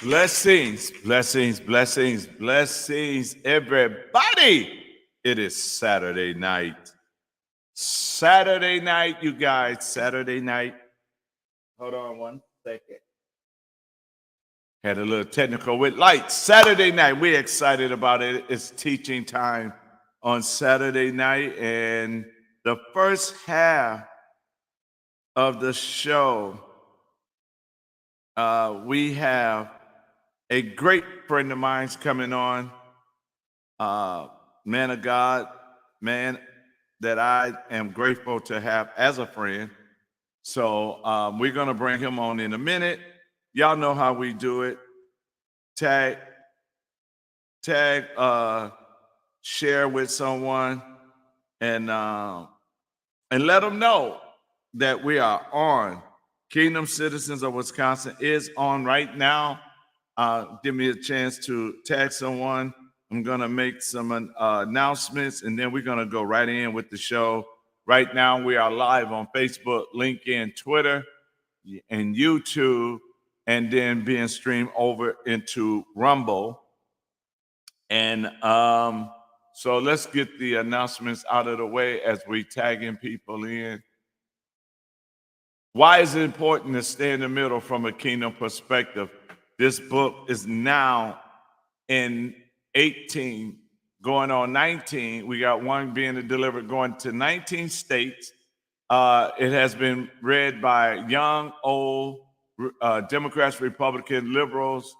Blessings, blessings, blessings, blessings, everybody. It is Saturday night. Saturday night, you guys. Saturday night. Hold on one second. Had a little technical with lights. Saturday night. We're excited about it. It's teaching time on Saturday night. And the first half of the show, we have a great friend of mine's coming on, man of God, man that I am grateful to have as a friend. So we're going to bring him on in a minute. Y'all know how we do it. Tag, share with someone, and let them know that we are on. Kingdom Citizens of Wisconsin is on right now. Give me a chance to tag someone. I'm going to make some announcements, and then we're going to go right in with the show. Right now, we are live on Facebook, LinkedIn, Twitter, and YouTube, and then being streamed over into Rumble. And so let's get the announcements out of the way as we tagging people in. Why is it important to stay in the middle from a kingdom perspective? This book is now in 18, going on 19. We got one being delivered going to 19 states. It has been read by young, old, Democrats, Republicans, liberals,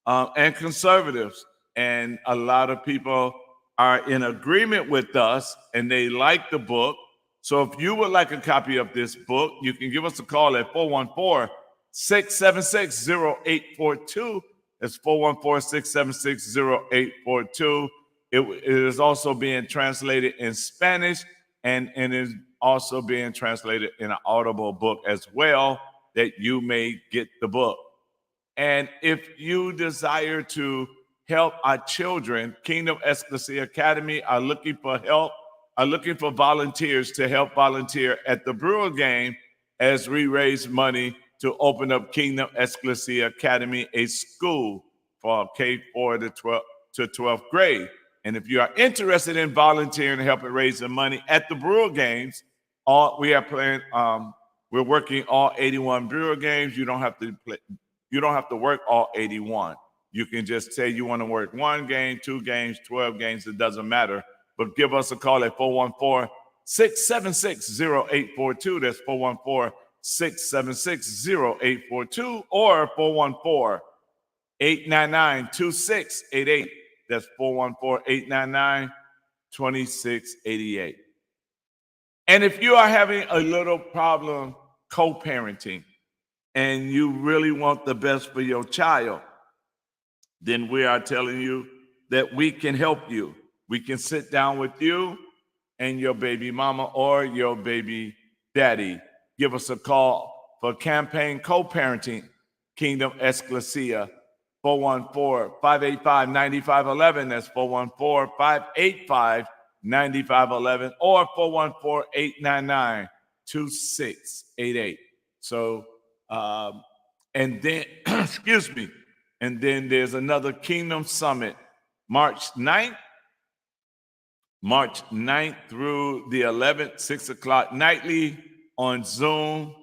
and conservatives. And a lot of people are in agreement with us, and they like the book. So if you would like a copy of this book, you can give us a call at 414-676-0842. That's 414-676-0842. It is also being translated in Spanish, and is also being translated in an Audible book as well, that you may get the book. And if you desire to help our children, Kingdom Ecclesia Academy are looking for help, are looking for volunteers to help volunteer at the Brewer game as we raise money to open up Kingdom Ecclesia Academy, a school for K-4 to 12th grade. And if you are interested in volunteering and helping raise the money at the Brewer games, we are playing. We're working all 81 Brewer games. You don't have to play. You don't have to work all 81. You can just say you want to work one game, 2 games, 12 games. It doesn't matter. But give us a call at 414-676-0842. That's 414-676-0842 or 414-899-2688. That's 414-899-2688. And if you are having a little problem co-parenting and you really want the best for your child, then we are telling you that we can help you. We can sit down with you and your baby mama or your baby daddy. Give us a call for campaign co-parenting, Kingdom Ecclesia, 414-585-9511. That's 414-585-9511 or 414-899-2688. So, and then, excuse me, and then there's another Kingdom Summit, March 9th through the 11th, 6 o'clock nightly on Zoom.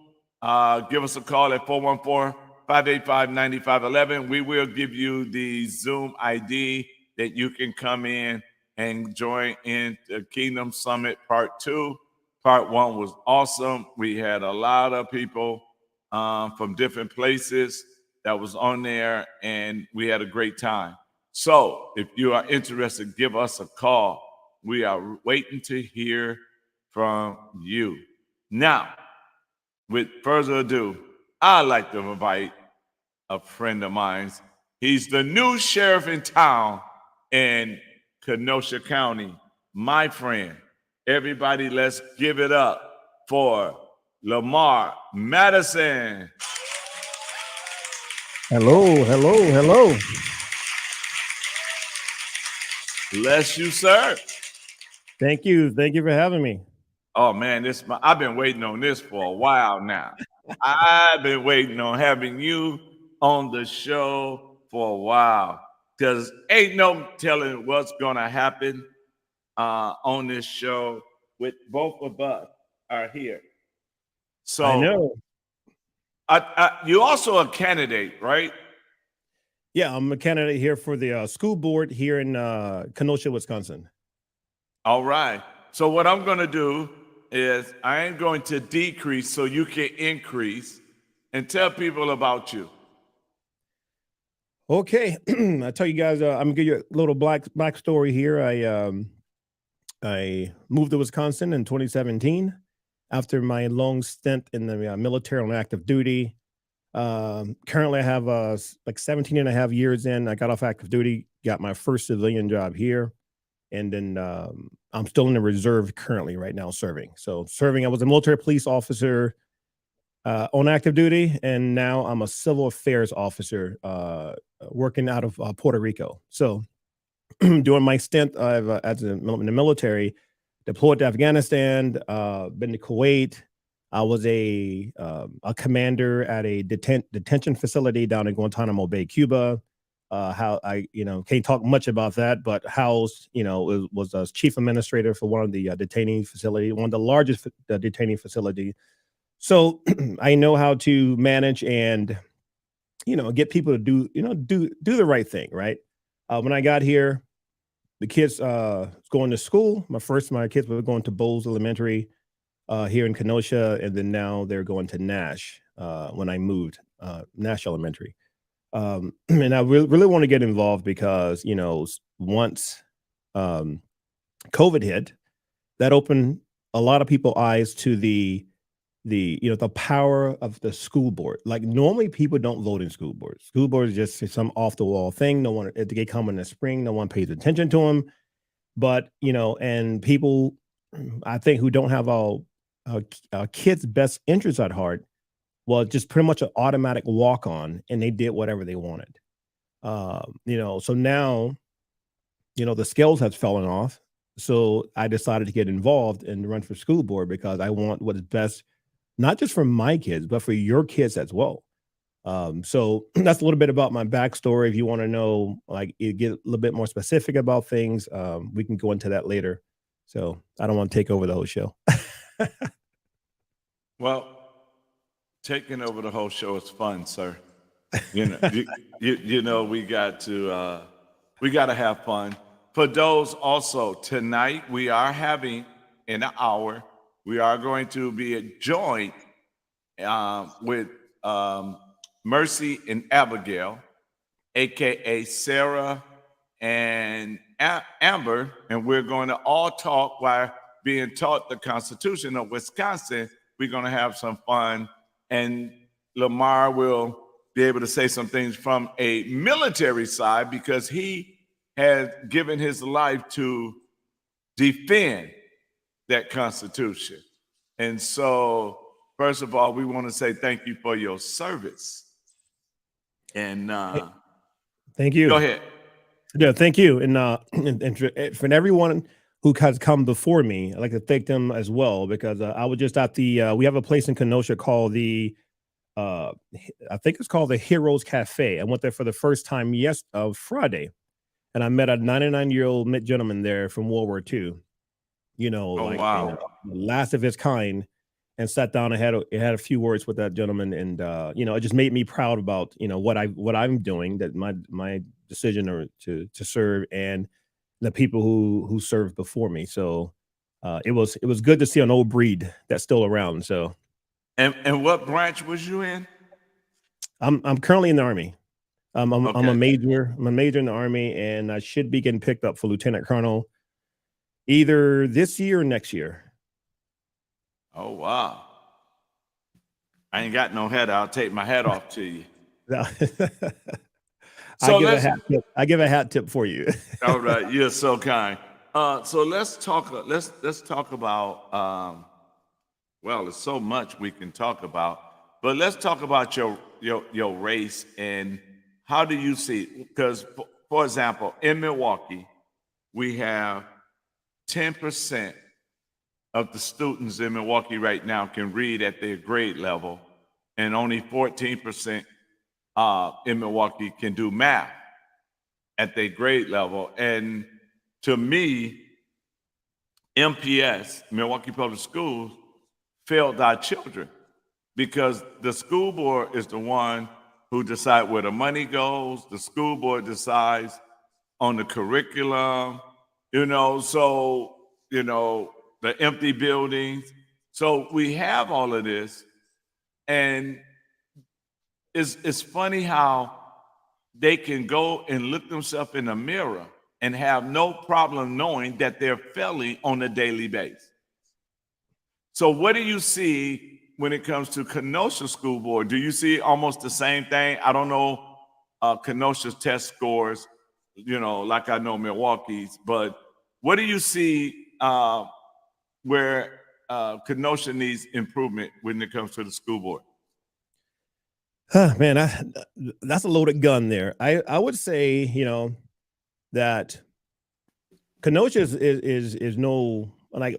Give us a call at 414-585-9511. We will give you the Zoom ID that you can come in and join in the Kingdom Summit Part 2. Part 1 was awesome. We had a lot of people from different places that was on there, and we had a great time. So if you are interested, give us a call. We are waiting to hear from you. Now, with further ado, I'd like to invite a friend of mine. He's the new sheriff in town in Kenosha County, my friend. Everybody, let's give it up for LAMAR MADISON. Hello. Bless you, sir. Thank you for having me. Oh man, I've been waiting on this for a while now. I've been waiting on having you on the show. for a while because ain't no telling what's gonna happen on this show with both of us are here. So I know. you also a candidate, right? Yeah, I'm a candidate here for the school board here in Kenosha, Wisconsin. All right. So what I'm going to do is I am going to decrease so you can increase and tell people about you. Okay, I tell you guys, I'm gonna give you a little black story here. I moved to Wisconsin in 2017 after my long stint in the military on active duty. Currently, I have like 17 and a half years in. I got off active duty, got my first civilian job here, and then I'm still in the reserve currently right now serving. So serving, I was a military police officer on active duty, and now I'm a civil affairs officer working out of Puerto Rico. So during my stint in the military, deployed to Afghanistan, been to Kuwait. I was a commander at a detention facility down in Guantanamo Bay, Cuba. How I can't talk much about that, but housed was a chief administrator for one of the detainee facility, one of the largest detainee facility. So I know how to manage and get people to do the right thing, right? When I got here, the kids going to school. My kids were going to Bowles Elementary here in Kenosha, and then now they're going to Nash when I moved, Nash Elementary. And I really want to get involved because, once COVID hit, that opened a lot of people's eyes to the power of the school board. Like normally people don't vote in school boards. School board is just some off the wall thing. No one, if they come in the spring, no one pays attention to them. But, and people, I think, who don't have our kids' best interests at heart, well, just pretty much an automatic walk on, and they did whatever they wanted. So now, the scales have fallen off. So I decided to get involved and run for school board because I want what is best, not just for my kids, but for your kids as well. So that's a little bit about my backstory. If you want to know, like, get a little bit more specific about things, we can go into that later. So I don't want to take over the whole show. Well, taking over the whole show is fun, sir. You know, we got to have fun. For those also tonight, we are having in an hour. We are going to be joined with Mercy and Abigail, aka Sarah and Amber, and we're going to all talk while being taught the Constitution of Wisconsin. We're going to have some fun, and Lamar will be able to say some things from a military side because he has given his life to defend that Constitution. And so, first of all, we want to say thank you for your service. And thank you. Go ahead. Yeah, thank you. And for everyone who has come before me, I'd like to thank them as well because I was just at we have a place in Kenosha called I think it's called the Heroes Cafe. I went there for the first time Friday, and I met a 99-year-old gentleman there from World War II. Wow. Last of his kind, and sat down and had a few words with that gentleman, and it just made me proud about what I'm doing, that my decision to serve, and the people who served before me. So it was good to see an old breed that's still around. So. And what branch was you in? I'm currently in the Army. I'm Okay. a major. I'm a major in the Army, and I should be getting picked up for Lieutenant Colonel either this year or next year. Oh, wow. I ain't got no head. I'll take my hat off to you. I give a hat tip for you. All right, you're so kind. So let's talk about. Well, there's so much we can talk about, but let's talk about your race and how do you see it? Because, for example, in Milwaukee, we have 10% of the students in Milwaukee right now can read at their grade level, and only 14% in Milwaukee can do math at their grade level. And to me, MPS, Milwaukee Public Schools, failed our children because the school board is the one who decides where the money goes. The school board decides on the curriculum, so, the empty buildings. So we have all of this. And it's funny how they can go and look themselves in the mirror and have no problem knowing that they're failing on a daily basis. So what do you see when it comes to Kenosha School Board? Do you see almost the same thing? I don't know Kenosha's test scores, like I know Milwaukee's, but what do you see where Kenosha needs improvement when it comes to the school board? Man, that's a loaded gun there. I would say, that Kenosha is no like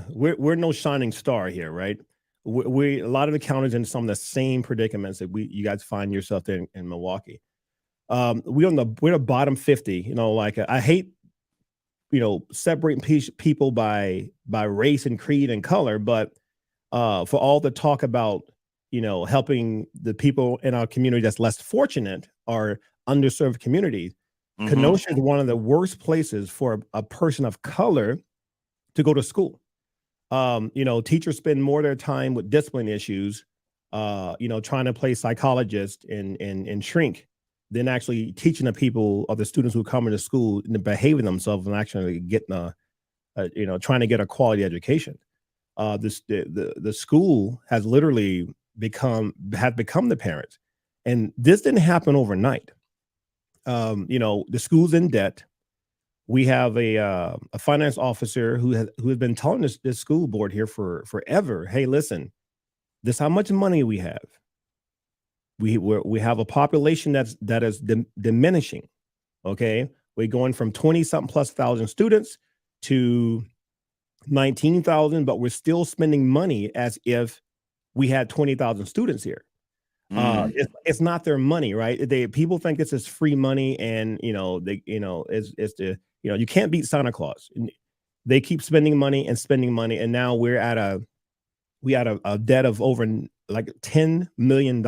we're no shining star here, right? We a lot of the counties in some of the same predicaments that you guys find yourself in Milwaukee. We're the bottom 50. I hate separating people by race and creed and color, but for all the talk about helping the people in our community that's less fortunate or underserved communities, Kenosha is one of the worst places for a person of color to go to school. Teachers spend more of their time with discipline issues, trying to play psychologist and shrink than actually teaching the people or the students who come into school and behaving themselves and actually getting trying to get a quality education. The school has literally become the parents, and this didn't happen overnight. The school's in debt. We have a finance officer who has been telling this school board here for forever, hey, listen, this is how much money we have. We have a population that is diminishing. Okay, we're going from 20 something plus thousand students to 19,000, but we're still spending money as if we had 20,000 students here. It's not their money, right? People think this is free money, and you can't beat Santa Claus. They keep spending money, and now we had a debt of over like $10 million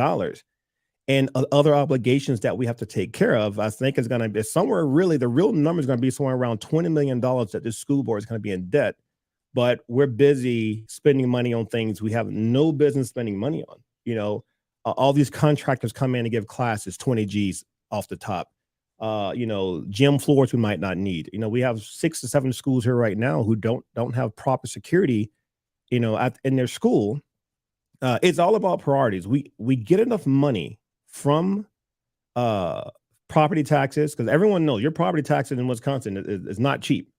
and other obligations that we have to take care of. I think it's going to be somewhere, really, the real number is going to be somewhere around $20 million that this school board is going to be in debt. But we're busy spending money on things we have no business spending money on. All these contractors come in and give classes 20 G's off the top. Gym floors we might not need. We have 6 to 7 schools here right now who don't have proper security, in their school. It's all about priorities. We get enough money from property taxes, because everyone knows your property taxes in Wisconsin is not cheap.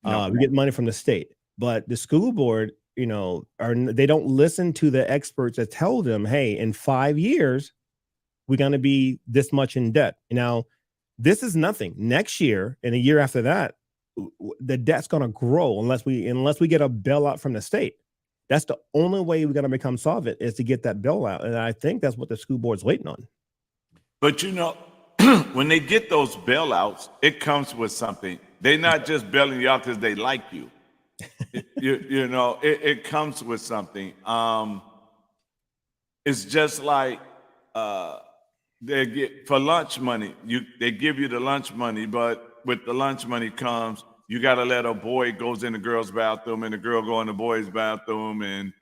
We get money from the state, but the school board, they don't listen to the experts that tell them, hey, in 5 years, we're going to be this much in debt. Now, this is nothing. Next year and a year after that, the debt's going to grow unless we get a bailout from the state. That's the only way we're going to become solvent, is to get that bailout. And I think that's what the school board's waiting on. But when they get those bailouts, it comes with something. They're not just bailing you out because they like you. It comes with something. It's just like they get for lunch money. They give you the lunch money, but with the lunch money comes, you got to let a boy goes in the girl's bathroom and the girl go in the boy's bathroom, and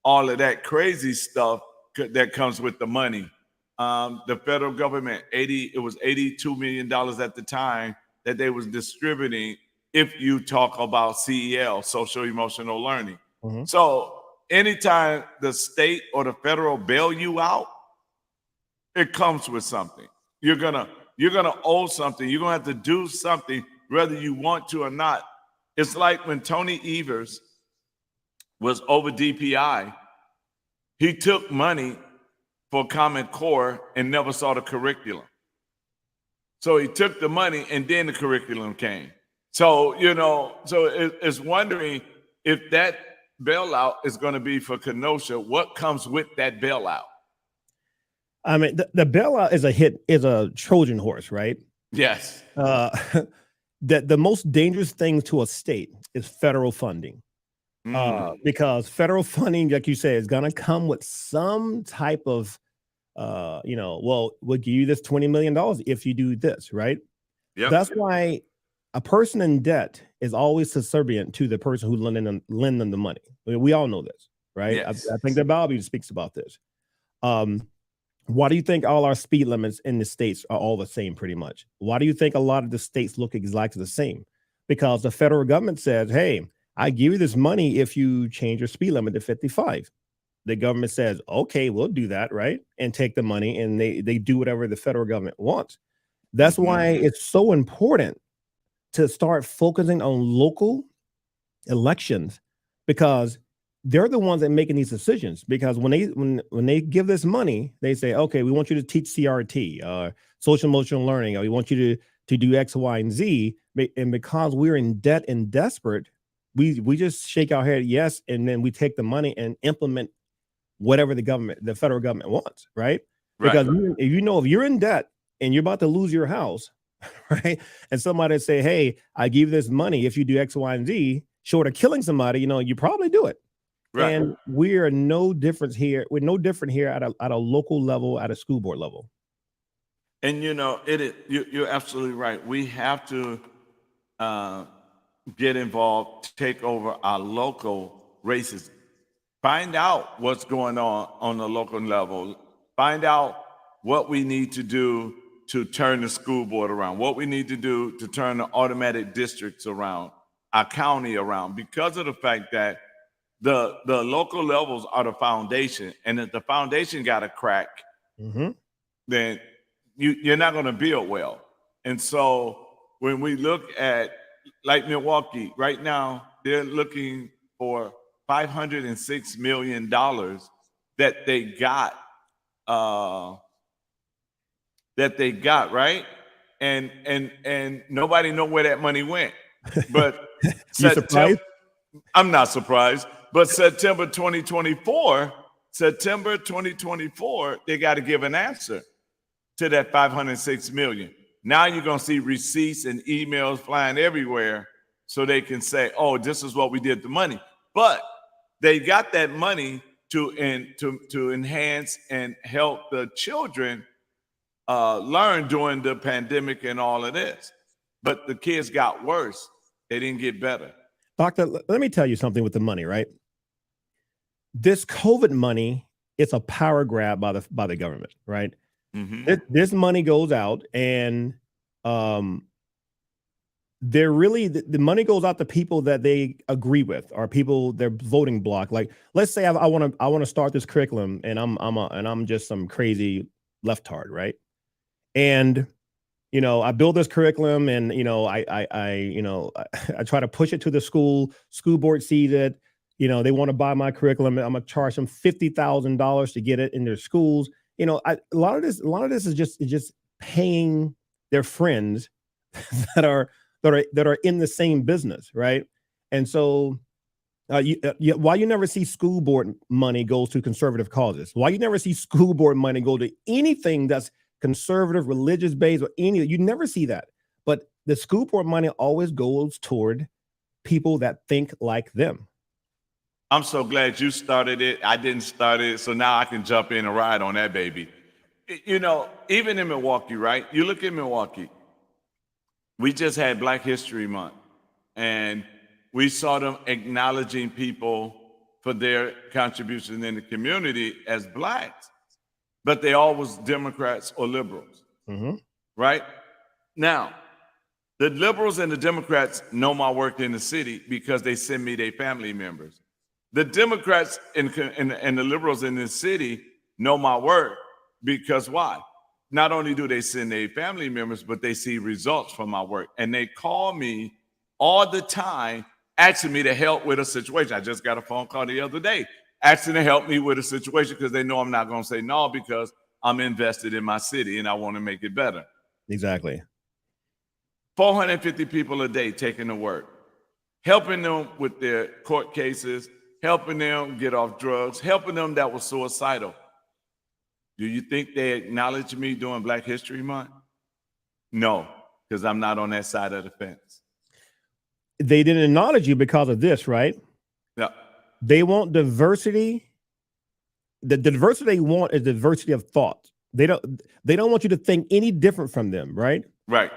all of that crazy stuff that comes with the money. The federal government, it was $82 million at the time that they was distributing if you talk about CEL, social emotional learning. So anytime the state or the federal bail you out, it comes with something. You're gonna owe something. You're gonna have to do something whether you want to or not. It's like when Tony Evers was over DPI, he took money for Common Core and never saw the curriculum. So he took the money and then the curriculum came. So, it's wondering if that bailout is going to be for Kenosha. What comes with that bailout? I mean, the bailout is a Trojan horse, right? Yes. Uh, the most dangerous thing to a state is federal funding. Because federal funding, like you said, is going to come with some type of, well, we'll give you this $20 million if you do this, right? Yep. That's why a person in debt is always subservient to the person who lend them the money. I mean, we all know this, right? Yes. I think the Bible speaks about this. Why do you think all our speed limits in the states are all the same pretty much? Why do you think a lot of the states look exactly the same? Because the federal government says, hey, I give you this money if you change your speed limit to 55. The government says, okay, we'll do that, right? And take the money, and they do whatever the federal government wants. That's why it's so important to start focusing on local elections, because they're the ones that are making these decisions. Because when they give this money, they say, okay, we want you to teach CRT, social emotional learning, or we want you to do X, Y, and Z. And because we're in debt and desperate, we just shake our head yes, and then we take the money and implement whatever the federal government wants, right? Because if you're in debt and you're about to lose your house, right? And somebody say, hey, I give you this money if you do X, Y, and Z, short of killing somebody, you probably do it. Right. And we are no different here. We're no different here at a local level, at a school board level. And you're absolutely right. We have to get involved, take over our local races, find out what's going on the local level, find out what we need to do to turn the school board around, what we need to do to turn the automatic districts around, our county around, because of the fact that the local levels are the foundation, and if the foundation got a crack, then you're not going to build well. And so when we look at like Milwaukee right now, they're looking for $506 million that they got, right? And nobody know where that money went. But you surprised? I'm not surprised. But September 2024, they got to give an answer to that $506 million. Now you're going to see receipts and emails flying everywhere so they can say, oh, this is what we did with the money. But they got that money to enhance and help the children learn during the pandemic and all of this. But the kids got worse. They didn't get better. Doctor, let me tell you something with the money, right? This COVID money, it's a power grab by the government, right? This money goes out, and they're really the money goes out to people that they agree with, or people their voting block. Like, let's say I want to start this curriculum, and I'm just some crazy leftard, right? And I build this curriculum, and I try to push it to the school. School board sees it. They want to buy my curriculum. I'm gonna charge them $50,000 to get it in their schools. A lot of this is just paying their friends that are in the same business, right? And so, why you never see school board money goes to conservative causes? Why you never see school board money go to anything that's conservative, religious based, or you never see that. But the school board money always goes toward people that think like them. I'm so glad you started it. I didn't start it, so now I can jump in and ride on that baby. Even in Milwaukee, right? You look at Milwaukee. We just had Black History Month, and we saw them acknowledging people for their contribution in the community as Blacks, but they always Democrats or liberals, right? Now, the liberals and the Democrats know my work in the city because they send me their family members. The Democrats and the liberals in this city know my work because why? Not only do they send their family members, but they see results from my work. And they call me all the time asking me to help with a situation. I just got a phone call the other day asking to help me with a situation because they know I'm not going to say no because I'm invested in my city and I want to make it better. Exactly. 450 people a day taking to work, helping them with their court cases, helping them get off drugs, helping them that was suicidal. Do you think they acknowledge me during Black History Month? No, because I'm not on that side of the fence. They didn't acknowledge you because of this, right? Yeah. They want diversity. The diversity they want is diversity of thought. They don't want you to think any different from them, right? Right.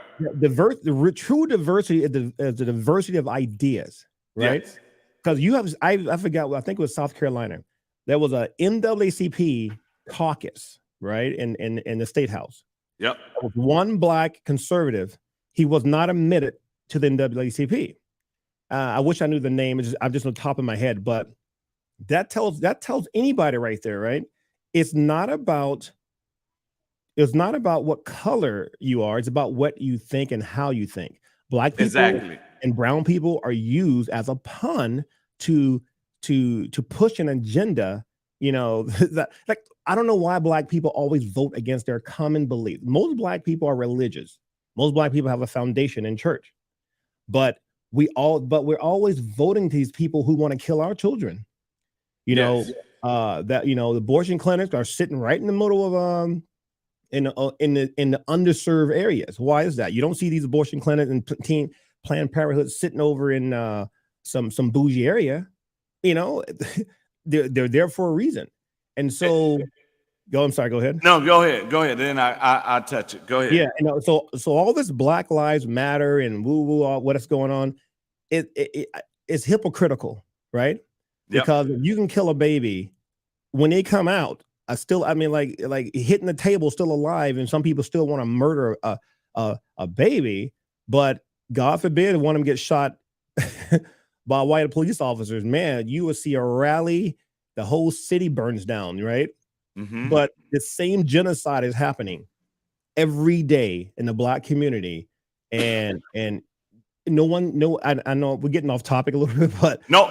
True diversity is the diversity of ideas, right? Yes. Because you have, I forgot, I think it was South Carolina. There was a NAACP caucus, right, in the state house. Yep. One Black conservative, he was not admitted to the NAACP. I wish I knew the name. I'm just on the top of my head, but that tells anybody right there, right? It's not about what color you are. It's about what you think and how you think. Black people and brown people are used as a pun to push an agenda. You know, that, like, I don't know why Black people always vote against their common belief. Most Black people are religious. Most Black people have a foundation in church, but we're always voting these people who want to kill our children. You know, that, you know, the abortion clinics are sitting right in the middle of in the underserved areas. Why is that? You don't see these abortion clinics and Planned Parenthood sitting over in some bougie area. You know, they're there for a reason. And so, I'm sorry. Go ahead. No, go ahead. Go ahead. Then I touch it. Go ahead. Yeah. You know, so all this Black Lives Matter and woo what is going on, it's hypocritical, right? Yep. Because if you can kill a baby when they come out, I mean, like hitting the table still alive, and some people still want to murder a baby, but God forbid one of them gets shot by white police officers. Man, you will see a rally, the whole city burns down, right? Mm-hmm. But the same genocide is happening every day in the Black community, and I know we're getting off topic a little bit, but no,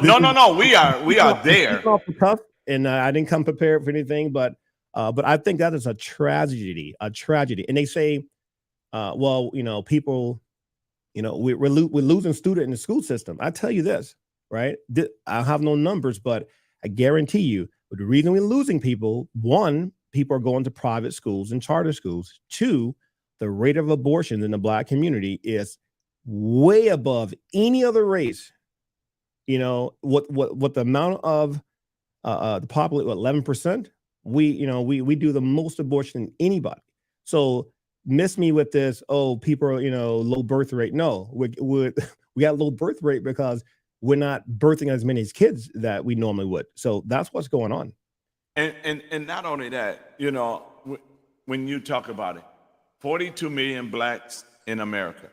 we are there. Off the cuff, and I didn't come prepared for anything, but I think that is a tragedy. And they say, well, you know, people, you know, we're losing students in the school system. I tell you this, right? I have no numbers, but I guarantee you, the reason we're losing people, one, people are going to private schools and charter schools. Two, the rate of abortions in the Black community is way above any other race. You know, what the amount of the population, 11%, we do the most abortion than anybody. So miss me with this, oh, people are, you know, low birth rate. No, we got low birth rate because we're not birthing as many kids that we normally would. So that's what's going on. And not only that, you know, when you talk about it, 42 million Blacks in America,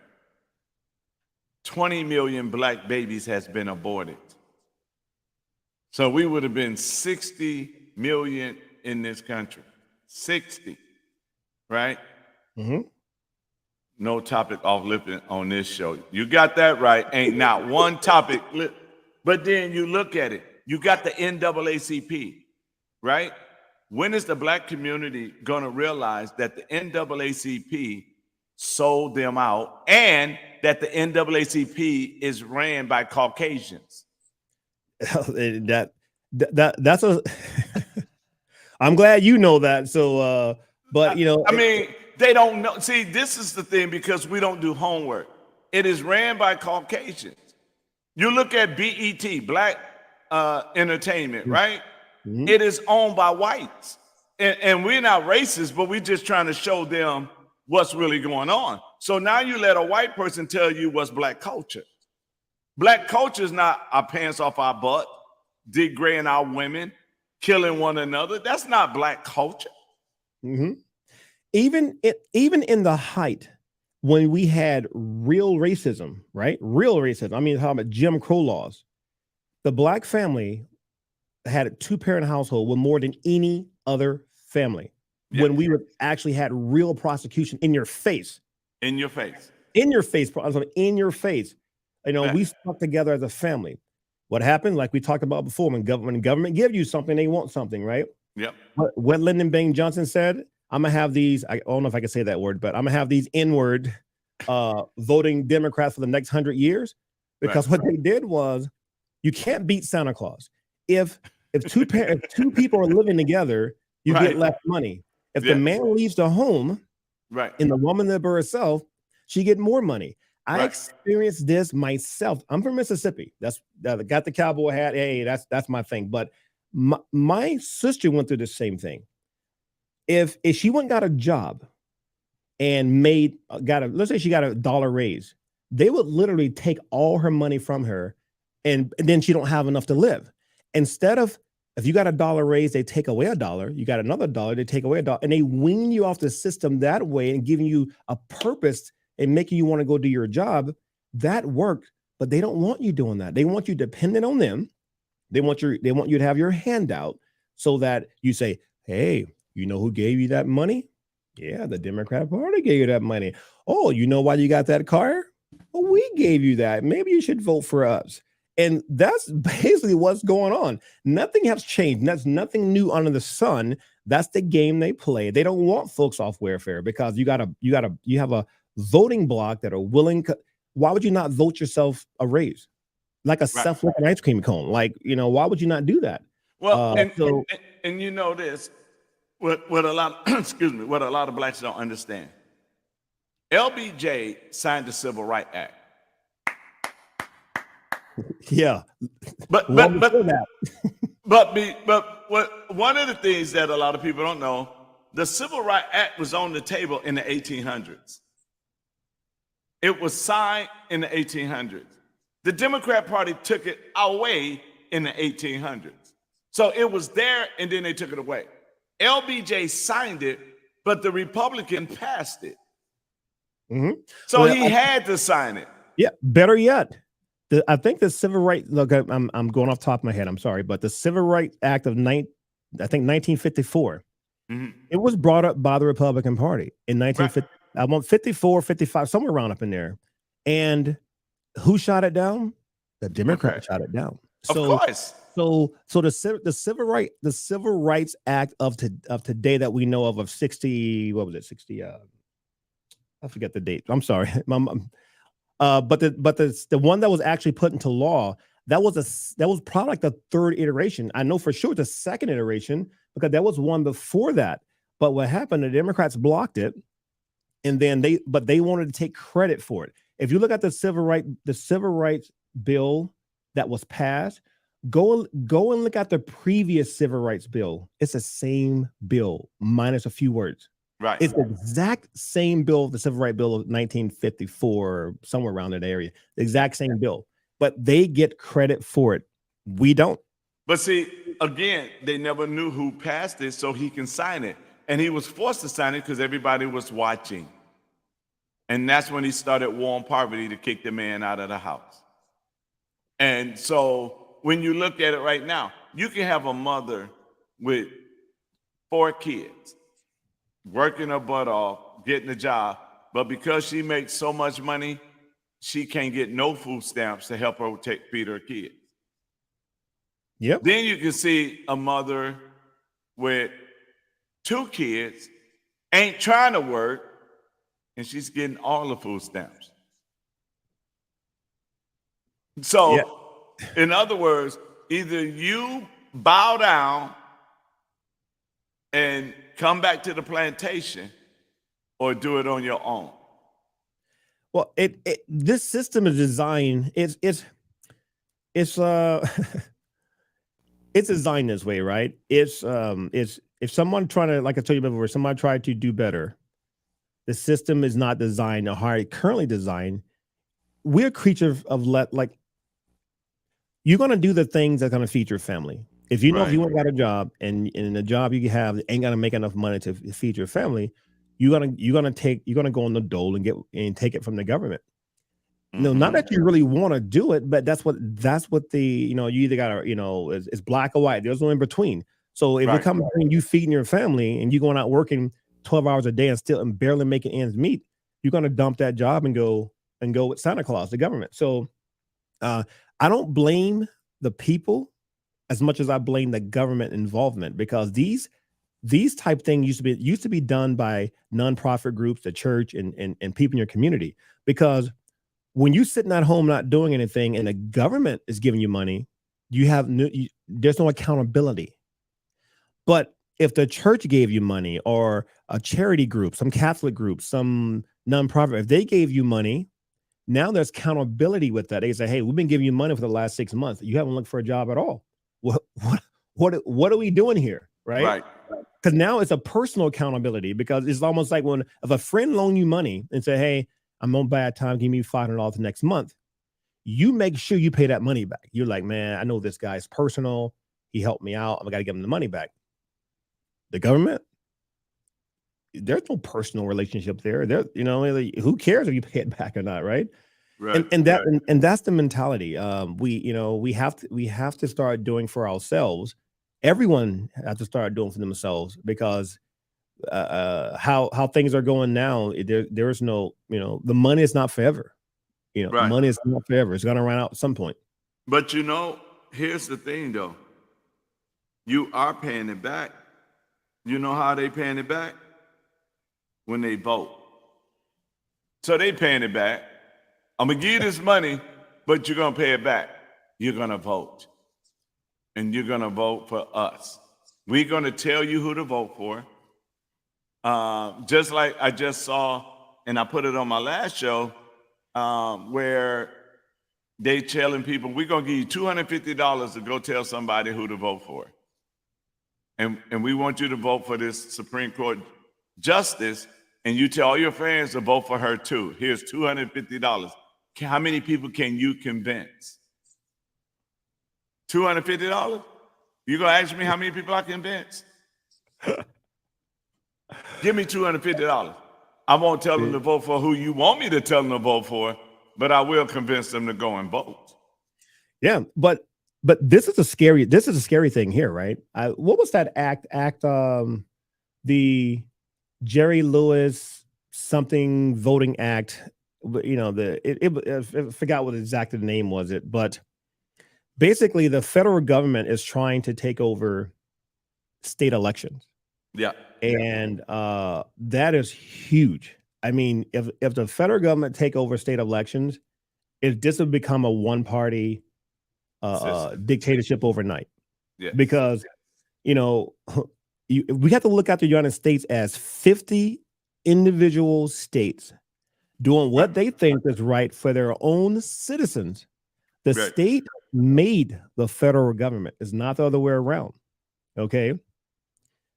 20 million Black babies has been aborted. So we would have been 60 million in this country. 60, right? Mm-hmm. No topic off lifting on this show. You got that right. Ain't not one topic. But then you look at it. You got the NAACP, right? When is the Black community going to realize that the NAACP sold them out and that the NAACP is ran by Caucasians? That's a I'm glad you know that. So but you know, I mean, they don't know. See, this is the thing, because we don't do homework. It is ran by Caucasians. You look at BET, Black Entertainment, right? Mm-hmm. It is owned by whites. And we're not racist, but we're just trying to show them what's really going on. So now you let a white person tell you what's Black culture. Black culture is not our pants off our butt, degrading our women, killing one another. That's not Black culture. Mm-hmm. Even in the height when we had real racism, right? Real racism. I mean, how about Jim Crow laws? The Black family had a 2-parent household with more than any other family. Yeah. When we actually had real prosecution in your face. In your face. In your face. In your face. You know, we stuck together as a family. What happened? Like we talked about before, when government give you something, they want something, right? Yep. What Lyndon Baines Johnson said, I'm gonna have these, I don't know if I can say that word, but I'm gonna have these N-word voting Democrats for the next 100 years. Because what they did was, you can't beat Santa Claus. If two people are living together, you get less money. If the man leaves the home, right, and the woman live by herself, she get more money. I right, experienced this myself. I'm from Mississippi. That's got the cowboy hat. Hey, that's my thing. But my sister went through the same thing. If she went and got a job and let's say she got $1 raise, they would literally take all her money from her, and then she don't have enough to live. Instead of, if you got $1 raise, they take away $1. You got another $1, they take away $1, and they wean you off the system that way and giving you a purpose and making you want to go do your job. That worked, but they don't want you doing that. They want you dependent on them. They want you to have your hand out so that you say, hey, you know who gave you that money? Yeah, the Democrat Party gave you that money. Oh, you know why you got that car? Well, we gave you that. Maybe you should vote for us. And that's basically what's going on. Nothing has changed. That's nothing new under the sun. That's the game they play. They don't want folks off welfare because you have a voting bloc that are willing. Why would you not vote yourself a raise? Like a self-licking ice cream cone. Like, why would you not do that? Well, and you know this, what a lot excuse me, what a lot of blacks don't understand. LBJ signed the Civil Rights Act. Yeah. But one of the things that a lot of people don't know, the Civil Rights Act was on the table in the 1800s. It was signed in the 1800s. The Democrat Party took it away in the 1800s. So it was there and then they took it away. LBJ signed it, but the Republican passed it. Mm-hmm. So he had to sign it. Yeah, better yet. I think the Civil Rights, look, I'm going off the top of my head, I'm sorry, but the Civil Rights Act of 1954, it was brought up by the Republican Party in 1950. I want 54, 55, somewhere around up in there. And who shot it down? The Democrat shot it down. So, of course. So the Civil Rights Act of today that we know of 60, what was it? 60, I forget the date. I'm sorry. But the one that was actually put into law, that was probably like the third iteration. I know for sure the second iteration because there was one before that. But what happened, the Democrats blocked it, and then they wanted to take credit for it. If you look at the civil rights bill that was passed, go and look at the previous civil rights bill. It's the same bill minus a few words. Right. It's the exact same bill, the Civil Rights Bill of 1954, somewhere around that area. The exact same bill. But they get credit for it. We don't. But see, again, they never knew who passed it, so he can sign it. And he was forced to sign it because everybody was watching. And that's when he started war on poverty to kick the man out of the house. And so when you look at it right now, you can have a mother with 4 kids, working her butt off, getting a job, but because she makes so much money, she can't get no food stamps to help her feed her kids. Yep. Then you can see a mother with 2 kids, ain't trying to work, and she's getting all the food stamps. So, in other words, either you bow down and come back to the plantation or do it on your own. Well, this system is designed, it's designed this way, right? It's if someone trying to, like I told you before, somebody tried to do better, the system is not designed or how it currently designed. We're creatures of like you're gonna do the things that's gonna feed your family. If you know if you ain't got a job and the job you have ain't gonna make enough money to feed your family, you're gonna go on the dole and take it from the government. No, not that you really want to do it, but that's what the you either gotta it's black or white. There's no in between. So if it comes between you feeding your family and you going out working 12 hours a day and barely making ends meet, you're gonna dump that job and go with Santa Claus, the government. So I don't blame the people as much as I blame the government involvement, because these type things used to be done by nonprofit groups, the church, and people in your community. Because when you sitting at home not doing anything and the government is giving you money, there's no accountability. But if the church gave you money, or a charity group, some Catholic group, some nonprofit, if they gave you money, now there's accountability with that. They say, hey, we've been giving you money for the last 6 months. You haven't looked for a job at all. What are we doing here? Right. Right. Because now it's a personal accountability, because it's almost like when if a friend loan you money and say, hey, I'm on bad time, give me $500 next month. You make sure you pay that money back. You're like, man, I know this guy's personal. He helped me out. I got to give him the money back. The government, there's no personal relationship there. Who cares if you pay it back or not, right? Right. And that's the mentality. We have to start doing for ourselves. Everyone has to start doing for themselves, because how things are going now, there is no, the money is not forever. Right. Money is not forever. It's going to run out at some point. But here's the thing though. You are paying it back. You know how they paying it back? When they vote. So they paying it back. I'm gonna give you this money, but you're gonna pay it back. You're gonna vote. And you're gonna vote for us. We're gonna tell you who to vote for. Just like I just saw, and I put it on my last show, where they telling people, we're gonna give you $250 to go tell somebody who to vote for. And we want you to vote for this Supreme Court justice, and you tell all your friends to vote for her too. Here's $250. How many people can you convince? $250? You gonna ask me how many people I convince? Give me $250. I won't tell them to vote for who you want me to tell them to vote for, but I will convince them to go and vote. Yeah, but this is a scary thing here, right? What was that act? The Jerry Lewis something voting act. I forgot what exactly the name was it, but basically the federal government is trying to take over state elections. Yeah. And that is huge. I mean, if the federal government take over state elections, this would become a one-party dictatorship overnight. Yeah. Because we have to look at the United States as 50 individual states doing what they think is right for their own citizens. The state made the federal government. It's not the other way around. Okay.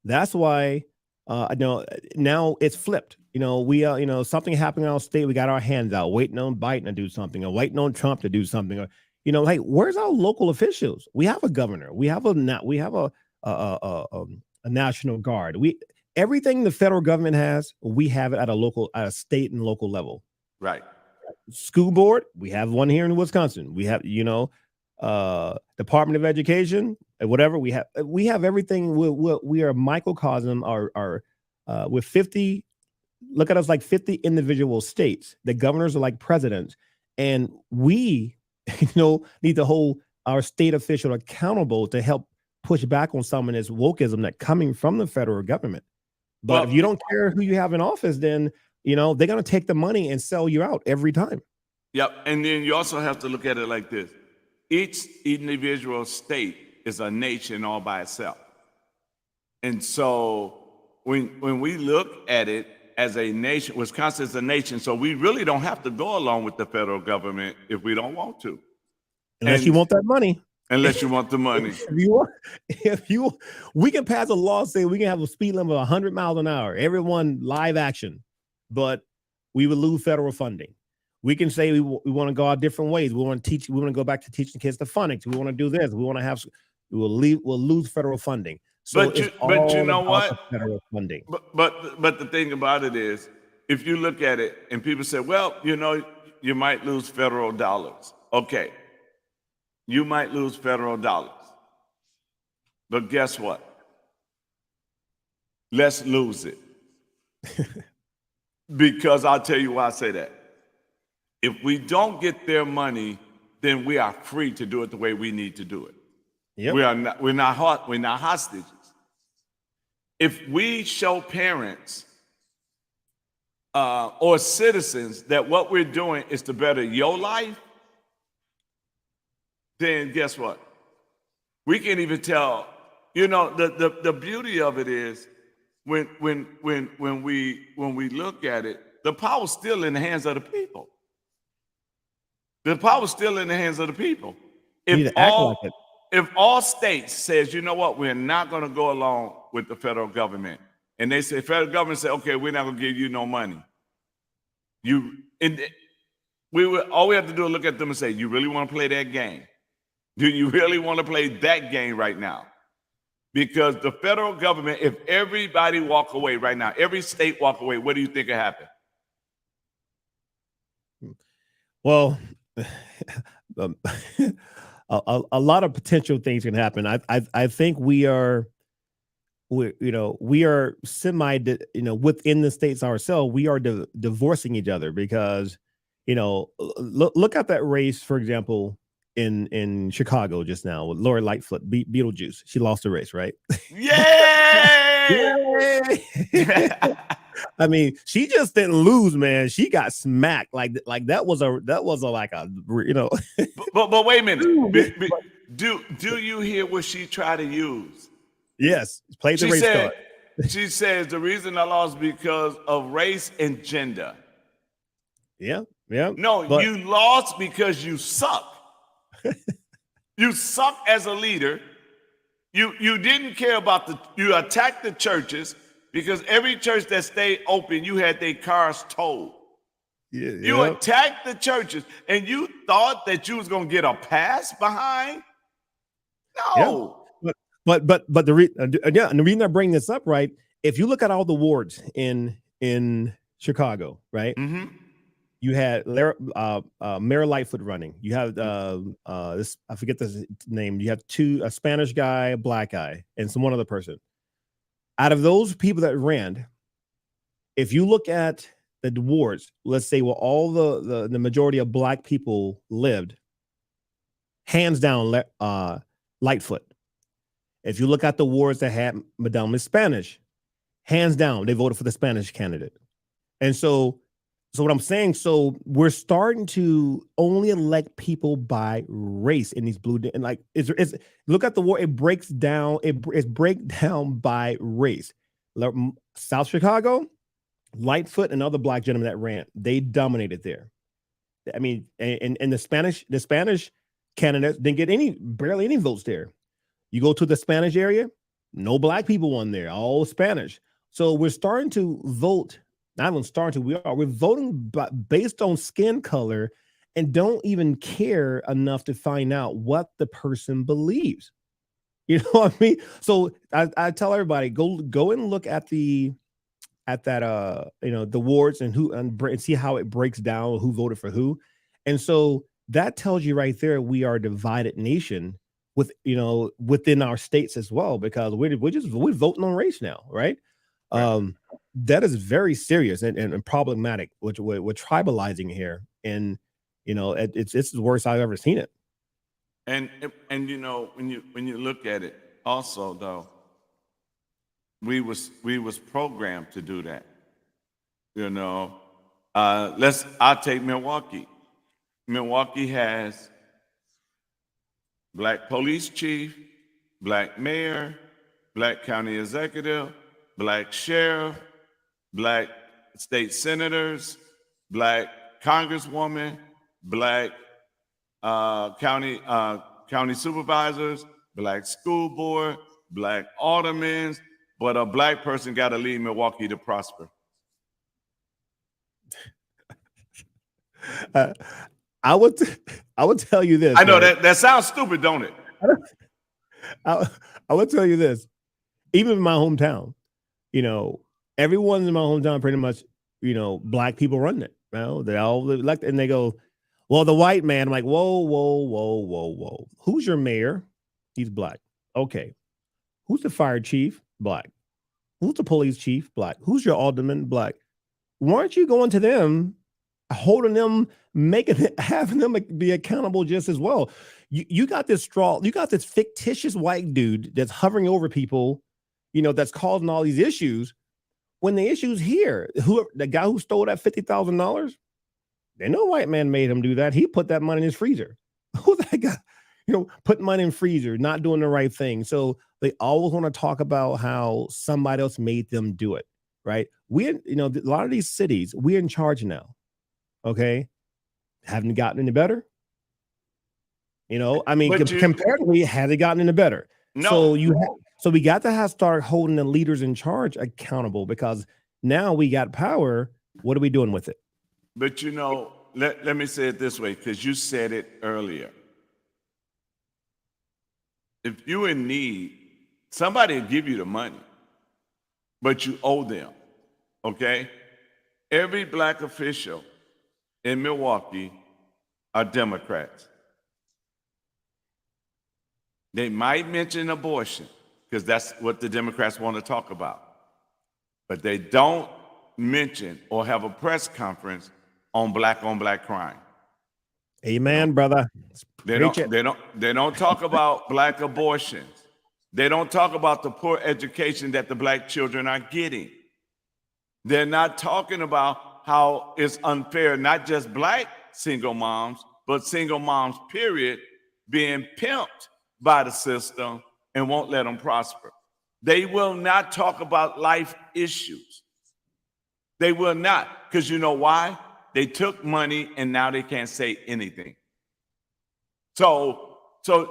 That's why now it's flipped. We something happened in our state. We got our hands out, waiting on Biden to do something, or waiting on Trump to do something. Or hey, where's our local officials? We have a governor. We have a National Guard. Everything the federal government has, we have it at a state and local level. Right. School board, we have one here in Wisconsin. We have, Department of Education, whatever. We have everything. We are a microcosm. With 50. Look at us like 50 individual states. The governors are like presidents, and we, need to hold our state official accountable to help push back on some of this wokeism that coming from the federal government. But if you don't care who you have in office, then they're going to take the money and sell you out every time. Yep. And then you also have to look at it like this. Each individual state is a nation all by itself. And so when we look at it as a nation, Wisconsin is a nation, so we really don't have to go along with the federal government if we don't want to. Unless you want that money. Unless you want the money. We can pass a law saying we can have a speed limit of 100 miles an hour, everyone live action, but we would lose federal funding. We can say we want to go out different ways. We want to go back to teaching kids the phonics. We want to do this. We'll lose federal funding. So but you know what? Federal funding. But the thing about it is, if you look at it and people say, well, you might lose federal dollars. Okay. You might lose federal dollars. But guess what? Let's lose it. Because I'll tell you why I say that. If we don't get their money, then we are free to do it the way we need to do it. Yep. We're not hostages. If we show parents or citizens that what we're doing is to better your life, then guess what? We can even tell, you know, the beauty of it is when we look at it, the power's still in the hands of the people. The power's still in the hands of the people. You need to act like it. If all states says, you know what, we're not going to go along with the federal government, and they say, federal government say, okay, we're not going to give you no money. All we have to do is look at them and say, you really want to play that game? Do you really want to play that game right now? Because the federal government, if everybody walk away right now, every state walk away, what do you think will happen? Well, a lot of potential things can happen. I think we are semi, within the states ourselves, we are divorcing each other because, look at that race, for example, in Chicago just now with Lori Lightfoot, Beetlejuice. She lost the race, right? Yay! Yay! I mean, she just didn't lose, man. She got smacked like that was a like a But wait a minute. Do you hear what she tried to use? Yes, play the race card. She says the reason I lost because of race and gender. Yeah. No, you lost because you suck. You suck as a leader. You didn't care about you attacked the churches because every church that stayed open, you had their cars towed. Yeah, you attacked the churches, and you thought that you was gonna get a pass behind. No. Yeah. But the reason I bring this up, right? If you look at all the wards in Chicago, right? Mm-hmm. You had Mayor Lightfoot running. You have this, I forget the name. You have a Spanish guy, a black guy, and one other person. Out of those people that ran, if you look at the wards, let's say where all the majority of black people lived, hands down, Lightfoot. If you look at the wards that had Madame is Spanish, hands down, they voted for the Spanish candidate. And so what I'm saying, so we're starting to only elect people by race in these blue, and like look at the war, it breaks down, it's break down by race. South Chicago, Lightfoot and other black gentlemen that ran, they dominated there. I mean, and the Spanish candidates didn't get barely any votes there. You go to the Spanish area, no black people won there, all Spanish. So we're starting to vote. Not even starting to, we're voting based on skin color and don't even care enough to find out what the person believes. You know what I mean? So I tell everybody, go and look at the wards and see how it breaks down who voted for who. And so that tells you right there we are a divided nation within our states as well, because we're voting on race now, right? Right. That is very serious and problematic, which we're tribalizing here, and it's the worst I've ever seen it. And when you look at it, also though, we was programmed to do that. I'll take Milwaukee. Milwaukee has black police chief, black mayor, black county executive, black sheriff, black state senators, black congresswoman, black county supervisors, black school board, black aldermen, but a black person got to leave Milwaukee to prosper. I would tell you this. I know that sounds stupid, don't it? I would tell you this. Even in my hometown, everyone in my hometown pretty much, black people run it. They all elect, and they go, well, the white man. I'm like, whoa. Who's your mayor? He's black. Okay. Who's the fire chief? Black. Who's the police chief? Black. Who's your alderman? Black. Why aren't you going to them, holding them, having them be accountable just as well? You got this fictitious white dude that's hovering over people, that's causing all these issues. When the issue's here, the guy who stole that $50,000, they know white man made him do that. He put that money in his freezer. Who's that guy? Putting money in freezer, not doing the right thing. So They always want to talk about how somebody else made them do it, right? A lot of these cities, we're in charge now. Okay. Haven't gotten any better. I mean, comparatively, has it gotten any better? No. So we got to start holding the leaders in charge accountable, because now we got power. What are we doing with it? But let me say it this way, because you said it earlier. If you're in need, somebody will give you the money, but you owe them, okay? Every black official in Milwaukee are Democrats. They might mention abortion, because that's what the Democrats want to talk about. But they don't mention or have a press conference on black crime. Amen, brother. They don't talk about black abortions. They don't talk about the poor education that the black children are getting. They're not talking about how it's unfair, not just black single moms, but single moms, period, being pimped by the system and won't let them prosper. They will not talk about life issues. They will not, because you know why? They took money and now they can't say anything. So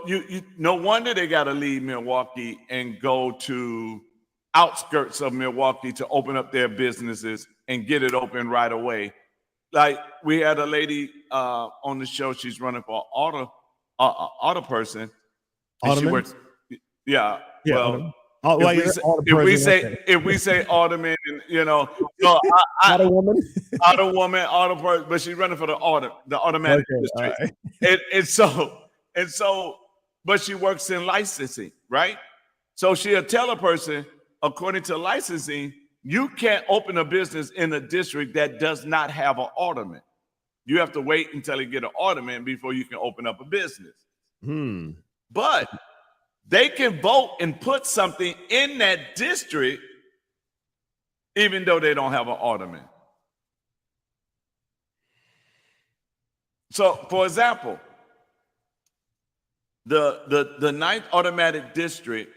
you no wonder they got to leave Milwaukee and go to outskirts of Milwaukee to open up their businesses and get it open right away. Like, we had a lady on the show. She's running for auto person. And she works. Yeah. Well, if we say alderman, so auto woman, auto person, but she's running for the automatic industry. Right. And so, but she works in licensing, right? So she'll tell a person, according to licensing, you can't open a business in a district that does not have an alderman. You have to wait until you get an alderman before you can open up a business. But they can vote and put something in that district even though they don't have an alderman. So, for example, the 9th automatic district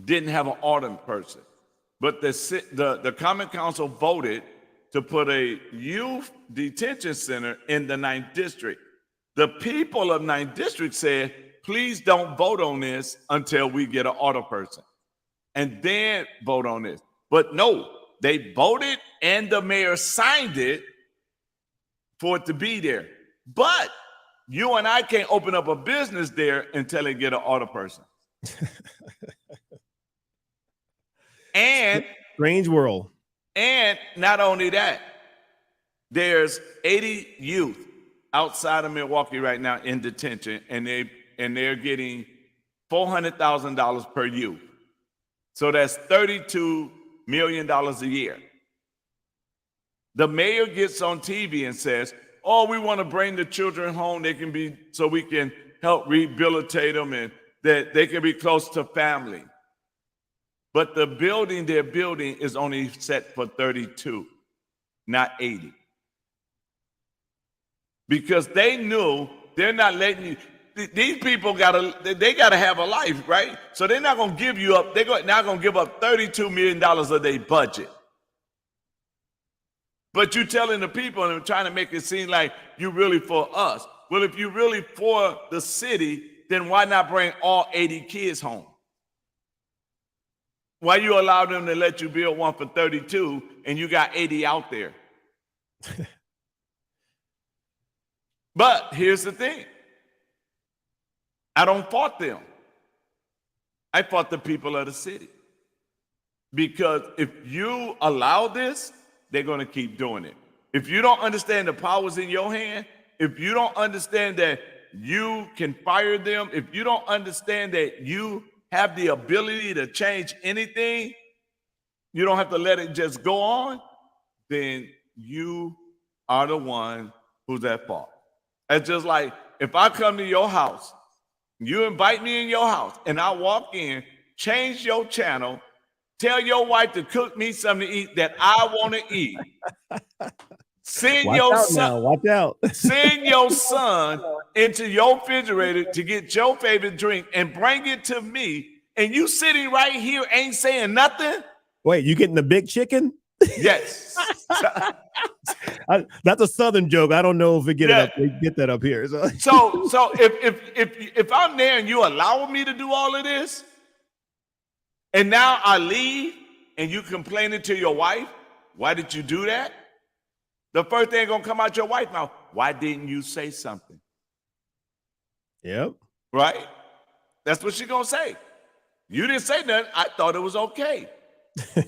didn't have an alderman person, but the Common Council voted to put a youth detention center in the 9th district. The people of 9th district said, please don't vote on this until we get an auto person, and then vote on this. But no, they voted and the mayor signed it for it to be there. But you and I can't open up a business there until they get an auto person. And strange world. And not only that, there's 80 youth outside of Milwaukee right now in detention, and they're getting $400,000 per youth. So that's $32 million a year. The mayor gets on TV and says, oh, we want to bring the children home. So we can help rehabilitate them and that they can be close to family. But the building they're building is only set for 32, not 80. Because they knew they're not letting you, these people they gotta have a life, right? So they're not gonna give you up, they're not gonna give up $32 million of their budget. But you're telling the people and trying to make it seem like you're really for us. Well, if you're really for the city, then why not bring all 80 kids home? Why you allow them to let you build one for 32 and you got 80 out there? But here's the thing. I don't fault them. I fought the people of the city. Because if you allow this, they're going to keep doing it. If you don't understand the powers in your hand, if you don't understand that you can fire them, if you don't understand that you have the ability to change anything, you don't have to let it just go on, then you are the one who's at fault. It's just like if I come to your house, you invite me in your house, and I walk in, change your channel, tell your wife to cook me something to eat that I want to eat. Send your son into your refrigerator to get your favorite drink and bring it to me, and you sitting right here ain't saying nothing? Wait, you getting the big chicken? Yes. That's a Southern joke. I don't know if we get Yeah. it up. We get that up here. So, So if I'm there and you allowing me to do all of this, and now I leave and you complaining to your wife, why did you do that? The first thing gonna come out your wife's mouth, why didn't you say something? yep. Right? That's what she's gonna say. You didn't say nothing. I thought it was okay.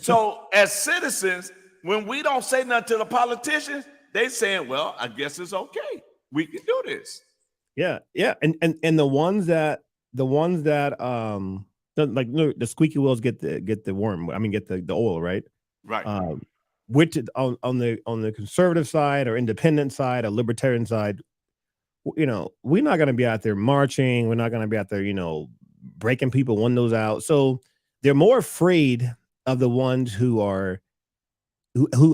So as citizens, when we don't say nothing to the politicians, they saying, well, I guess it's okay. We can do this. Yeah, yeah, and the ones that like look, the squeaky wheels get the worm. I mean, get the oil, right? Right. Which on the conservative side or independent side or libertarian side, you know, we're not going to be out there marching. We're not going to be out there, you know, breaking people windows out. So they're more afraid of the ones who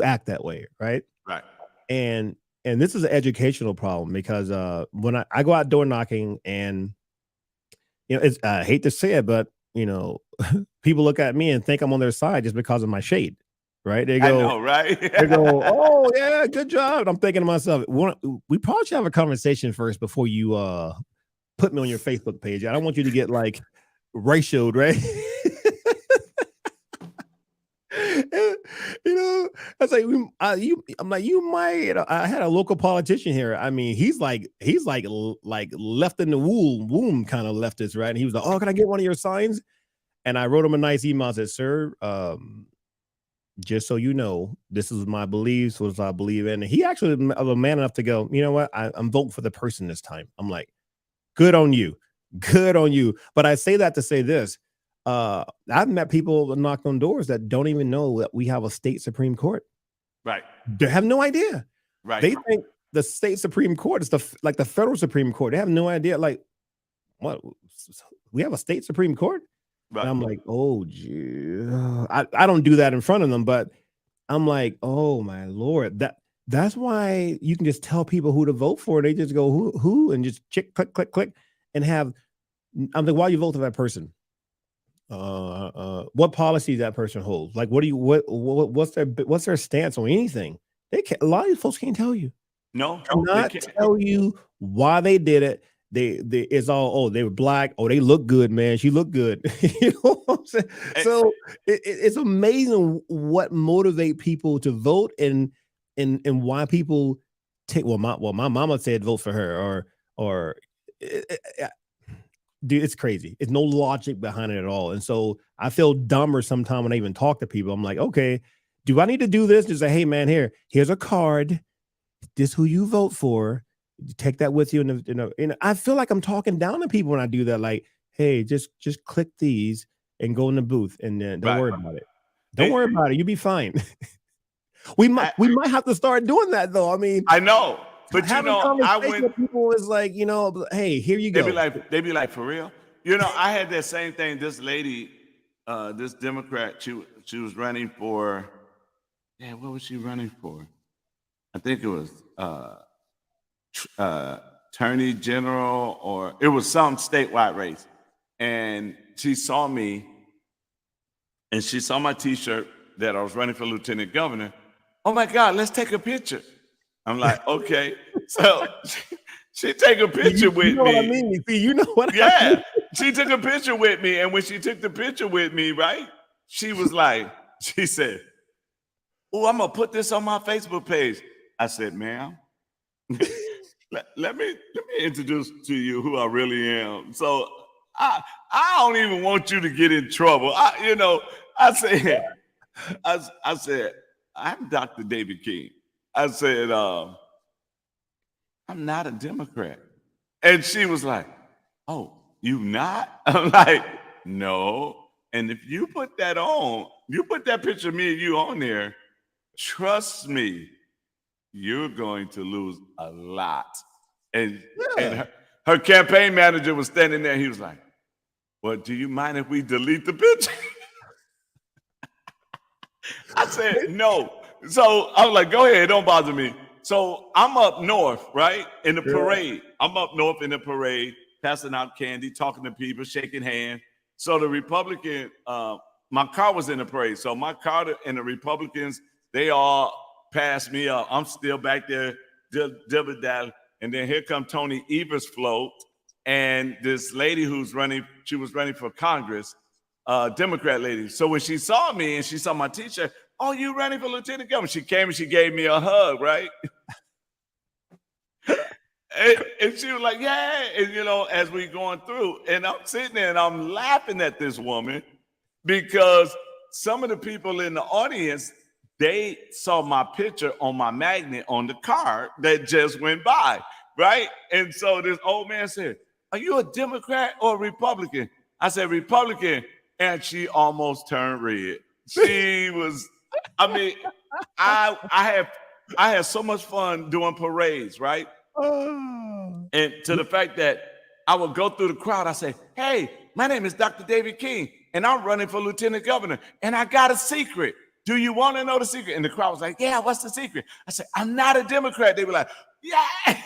act that way, right? Right. And this is an educational problem because when I go out door knocking and, you know, it's, I hate to say it, but, you know, people look at me and think I'm on their side just because of my shade, right? They go, I know, right? they go, oh yeah, good job. And I'm thinking to myself, we probably should have a conversation first before you put me on your Facebook page. I don't want you to get like ratioed, right? You know, I was like, I'm like, you might. I had a local politician here. I mean, he's like left in the womb kind of leftist, right? And he was like, oh, can I get one of your signs? And I wrote him a nice email. I said, sir, just so you know, this is my beliefs, what I believe in. And he actually was man enough to go, you know what? I'm voting for the person this time. I'm like, good on you. Good on you. But I say that to say this. I've met people that knocked on doors that don't even know that we have a state Supreme Court. Right. They have no idea. Right. They think the state Supreme Court is like the federal Supreme Court. They have no idea. Like, what? We have a state Supreme Court? Right. And I'm like, oh, gee. I don't do that in front of them, but I'm like, oh my Lord. That's why you can just tell people who to vote for. They just go, who, and just click, and have. I'm like, why you vote for that person? What policy that person holds? Like, what's their stance on anything? They can't. A lot of these folks can't tell you. No, Cannot tell you why they did it. It's all, oh, they were black. Oh, they look good, man. She looked good. You know what I'm saying? So it's amazing what motivate people to vote and why people take. Well, my mama said vote for her, or dude, it's crazy. It's no logic behind it at all. And so I feel dumber sometimes when I even talk to people. I'm like, okay, do I need to do this? Just say, hey man, here's a card. This who you vote for. You take that with you. And I feel like I'm talking down to people when I do that. Like, hey, just click these and go in the booth, and then don't worry about it. Don't worry about it. You'll be fine. we might have to start doing that though. I mean, I know. But you know, I went with people is like, you know, hey, here you go. They be like, for real? You know, I had that same thing. This lady, this Democrat, she was running for, what was she running for? I think it was Attorney General, or it was some statewide race. And she saw me, and she saw my T-shirt that I was running for lieutenant governor. Oh my God, let's take a picture. I'm like, okay. So she take a picture with me. You know what I mean? See, you know what I mean? She took a picture with me. And when she took the picture with me, right, she was like, she said, oh, I'm going to put this on my Facebook page. I said, ma'am, let me introduce to you who I really am. So I don't even want you to get in trouble. I said, I'm Dr. David King. I said, I'm not a Democrat. And she was like, oh, you not? I'm like, no. And if you put that picture of me and you on there, trust me, you're going to lose a lot. And her campaign manager was standing there. He was like, well, do you mind if we delete the picture? I said, no. So I was like, go ahead, don't bother me. So I'm up north, right, in the parade. I'm up north in the parade, passing out candy, talking to people, shaking hands. So the Republican, my car was in the parade. So my car and the Republicans, they all passed me up. I'm still back there, dibba-dab. And then here come Tony Evers float, and this lady who's running, she was running for Congress, Democrat lady. So when she saw me and she saw my t-shirt, oh, you running for lieutenant governor? She came and she gave me a hug, right? and she was like, yeah. And, you know, as we going through, and I'm sitting there and I'm laughing at this woman because some of the people in the audience, they saw my picture on my magnet on the car that just went by, right? And so this old man said, are you a Democrat or a Republican? I said, Republican. And she almost turned red. She was, I mean, I had so much fun doing parades, right? Oh. And to the fact that I would go through the crowd, I say, hey, my name is Dr. David King, and I'm running for lieutenant governor, and I got a secret. Do you want to know the secret? And the crowd was like, yeah, what's the secret? I said, I'm not a Democrat. They were like, yeah.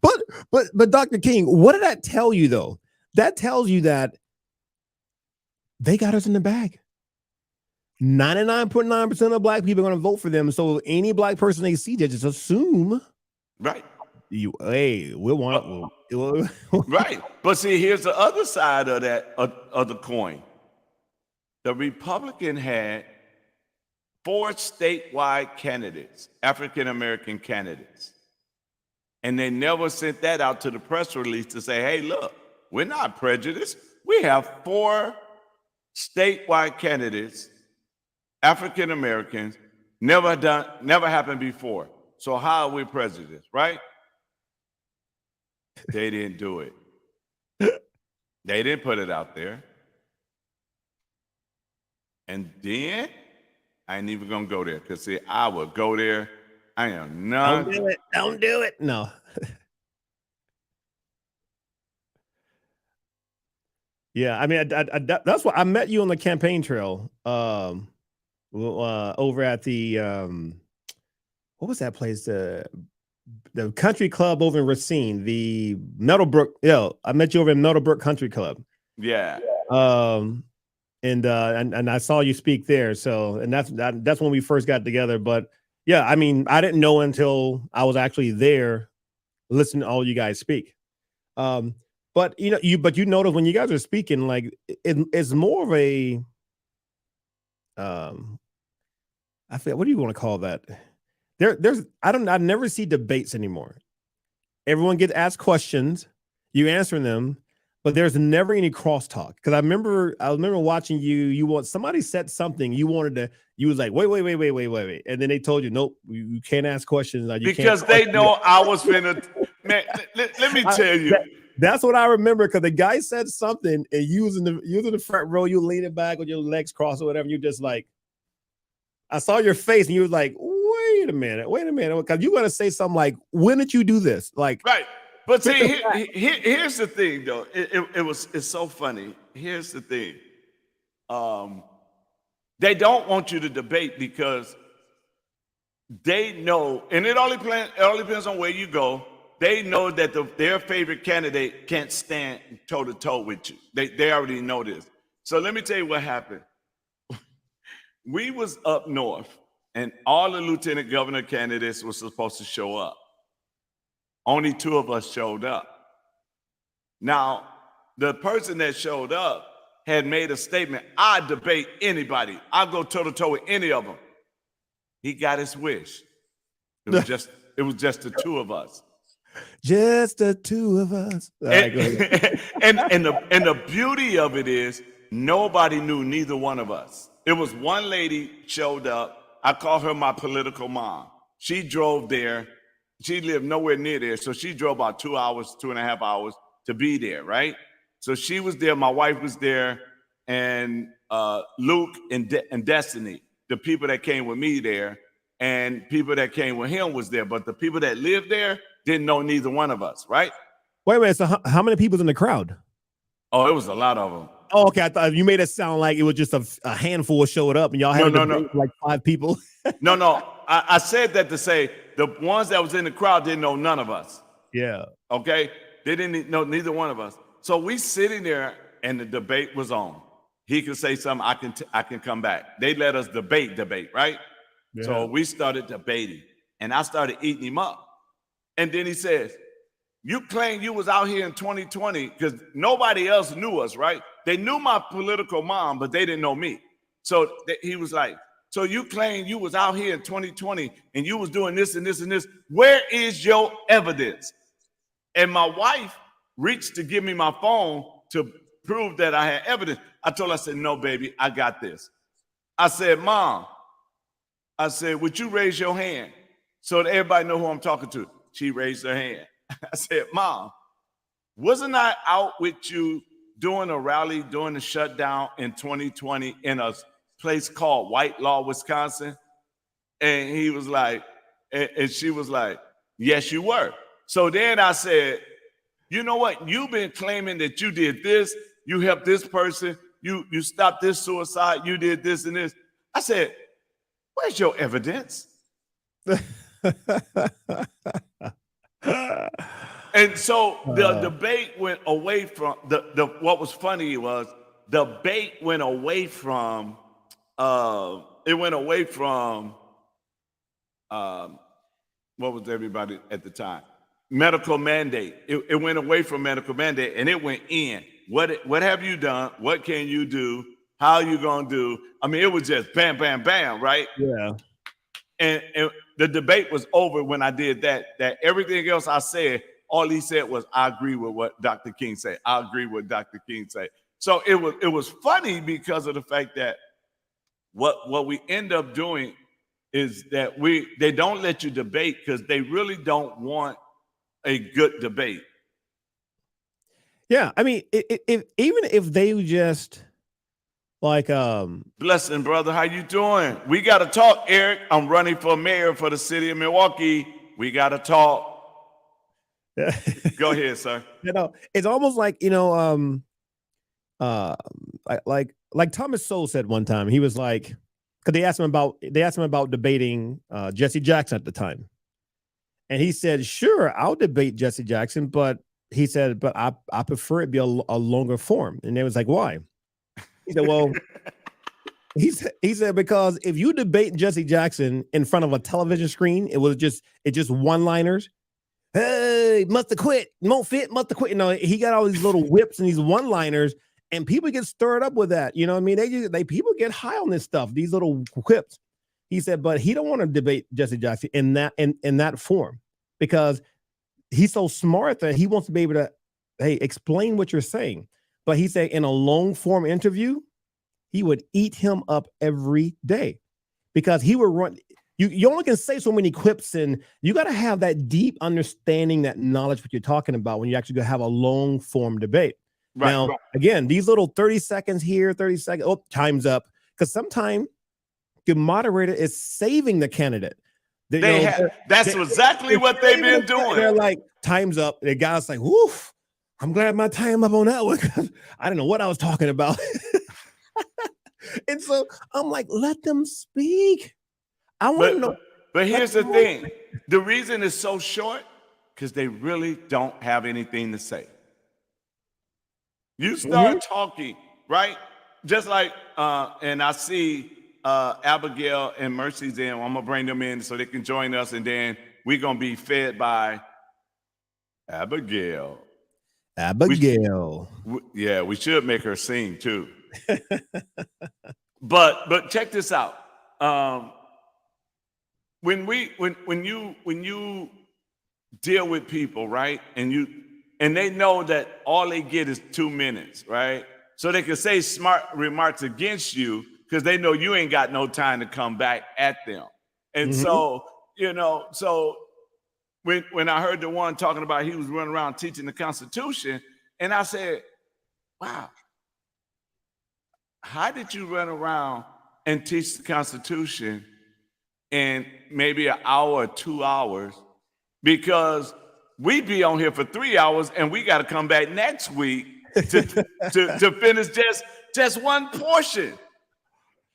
But Dr. King, what did that tell you though? That tells you that they got us in the bag. 99.9% of black people are going to vote for them. So any black person they see, they just assume, right? We'll want it. Right. But see, here's the other side of that of the coin. The Republican had 4 statewide candidates, African-American candidates. And they never sent that out to the press release to say, hey, look, we're not prejudiced. We have 4 statewide candidates, African-Americans, never happened before. So how are we prejudiced, right? They didn't do it. They didn't put it out there. And then I ain't even gonna go there because see, I would go there. I am not. Don't do it. Don't do it. No. Yeah, I mean, that's why I met you on the campaign trail. Over at the what was that place? The country club over in Racine, the Meadowbrook. Yeah, I met you over in Meadowbrook Country Club. Yeah. And I saw you speak there. So, and that's when we first got together. But yeah, I mean, I didn't know until I was actually there listening to all you guys speak. But you notice when you guys are speaking, like it's more of a I feel, what do you want to call that? I never see debates anymore. Everyone gets asked questions, you answer them, but there's never any crosstalk. Because I remember watching you somebody said something you was like, wait. And then they told you, nope, you can't ask questions. Because they know I was finna, man, let me tell you. That's what I remember, because the guy said something and you was in the front row, you leaning back with your legs crossed or whatever. And you're just like, I saw your face and you was like, wait a minute. Because you're going to say something like, when did you do this? Like, right. But see, here's the thing, though. It's so funny. Here's the thing. They don't want you to debate because they know, and it only depends on where you go. They know that their favorite candidate can't stand toe-to-toe with you. They already know this. So let me tell you what happened. We was up north, and all the lieutenant governor candidates were supposed to show up. Only 2 of us showed up. Now, the person that showed up had made a statement, I debate anybody. I'll go toe-to-toe with any of them. He got his wish. It was just the 2 of us. Just the 2 of us. Right, go ahead. and the beauty of it is nobody knew neither one of us. It was one lady showed up. I call her my political mom. She drove there. She lived nowhere near there. So she drove about 2.5 hours to be there, right? So she was there. My wife was there. And Luke and Destiny, the people that came with me there, and people that came with him was there. But the people that lived there didn't know neither one of us, right? Wait. So how many people's in the crowd? Oh, it was a lot of them. Oh, okay. I thought you made it sound like it was just a handful showed up and y'all had like 5 people. No. I said that to say the ones that was in the crowd didn't know none of us. Yeah. Okay. They didn't know neither one of us. So we sitting there and the debate was on. He could say something, I can come back. They let us debate, right? Yeah. So we started debating, and I started eating him up. And then he says, you claim you was out here in 2020 because nobody else knew us, right? They knew my political mom, but they didn't know me. So he was like, so you claim you was out here in 2020 and you was doing this and this and this. Where is your evidence? And my wife reached to give me my phone to prove that I had evidence. I told her, I said, no, baby, I got this. I said, Mom, I said, would you raise your hand so that everybody know who I'm talking to? She raised her hand. I said, Mom, wasn't I out with you doing a rally during the shutdown in 2020 in a place called Whitelaw, Wisconsin? And he was like, and she was like, yes, you were. So then I said, you know what? You've been claiming that you did this, you helped this person, you stopped this suicide, you did this and this. I said, where's your evidence? And so the debate went away from the what was funny was the debate went away from what was everybody at the time? Medical mandate. It went away from medical mandate and it went in. What have you done? What can you do? How are you gonna do? I mean, it was just bam, bam, bam, right? Yeah. And the debate was over when I did that. That everything else I said, all he said was, I agree with what Dr. King said. I agree with Dr. King said. So it was funny because of the fact that what we end up doing is that they don't let you debate because they really don't want a good debate. Yeah, I mean, even if they just like blessing, brother, how you doing? We got to talk, Eric. I'm running for mayor for the city of Milwaukee. We got to talk. Go ahead, sir. You know, it's almost like, you know, like Thomas Sowell said one time. He was like, because they asked him about debating Jesse Jackson at the time, and he said, "Sure, I'll debate Jesse Jackson," but he said, "But I prefer it be a longer form." And they was like, "Why?" He said, "Well." He said, because if you debate Jesse Jackson in front of a television screen, it's just one-liners. Hey, must have quit, won't fit, must have quit. You know, he got all these little whips and these one-liners, and people get stirred up with that. You know what I mean? People get high on this stuff, these little quips. He said, but he don't want to debate Jesse Jackson in that form because he's so smart that he wants to be able to, hey, explain what you're saying. But he said in a long form interview, he would eat him up every day because he would run. You only can say so many quips, and you got to have that deep understanding, that knowledge, what you're talking about when you actually go have a long form debate. Right, now, again, these little 30 seconds here, 30 seconds, oh, time's up. Because sometimes the moderator is saving the candidate. That's exactly what they've been doing. They're like, time's up. The guy's like, woof, I'm glad my time up on that one. I don't know what I was talking about. And so I'm like, let them speak. I want to know. But here's the thing. The reason it's so short, because they really don't have anything to say. You start talking, right? Just like, and I see Abigail and Mercy's in. I'm going to bring them in so they can join us, and then we're going to be fed by Abigail. We should make her sing, too. But check this out. When you deal with people, right, and they know that all they get is 2 minutes, right, so they can say smart remarks against you because they know you ain't got no time to come back at them. And so, you know, so when I heard the one talking about he was running around teaching the Constitution, and I said, wow, how did you run around and teach the Constitution in maybe an hour or 2 hours? Because we be on here for 3 hours and we got to come back next week to finish just one portion.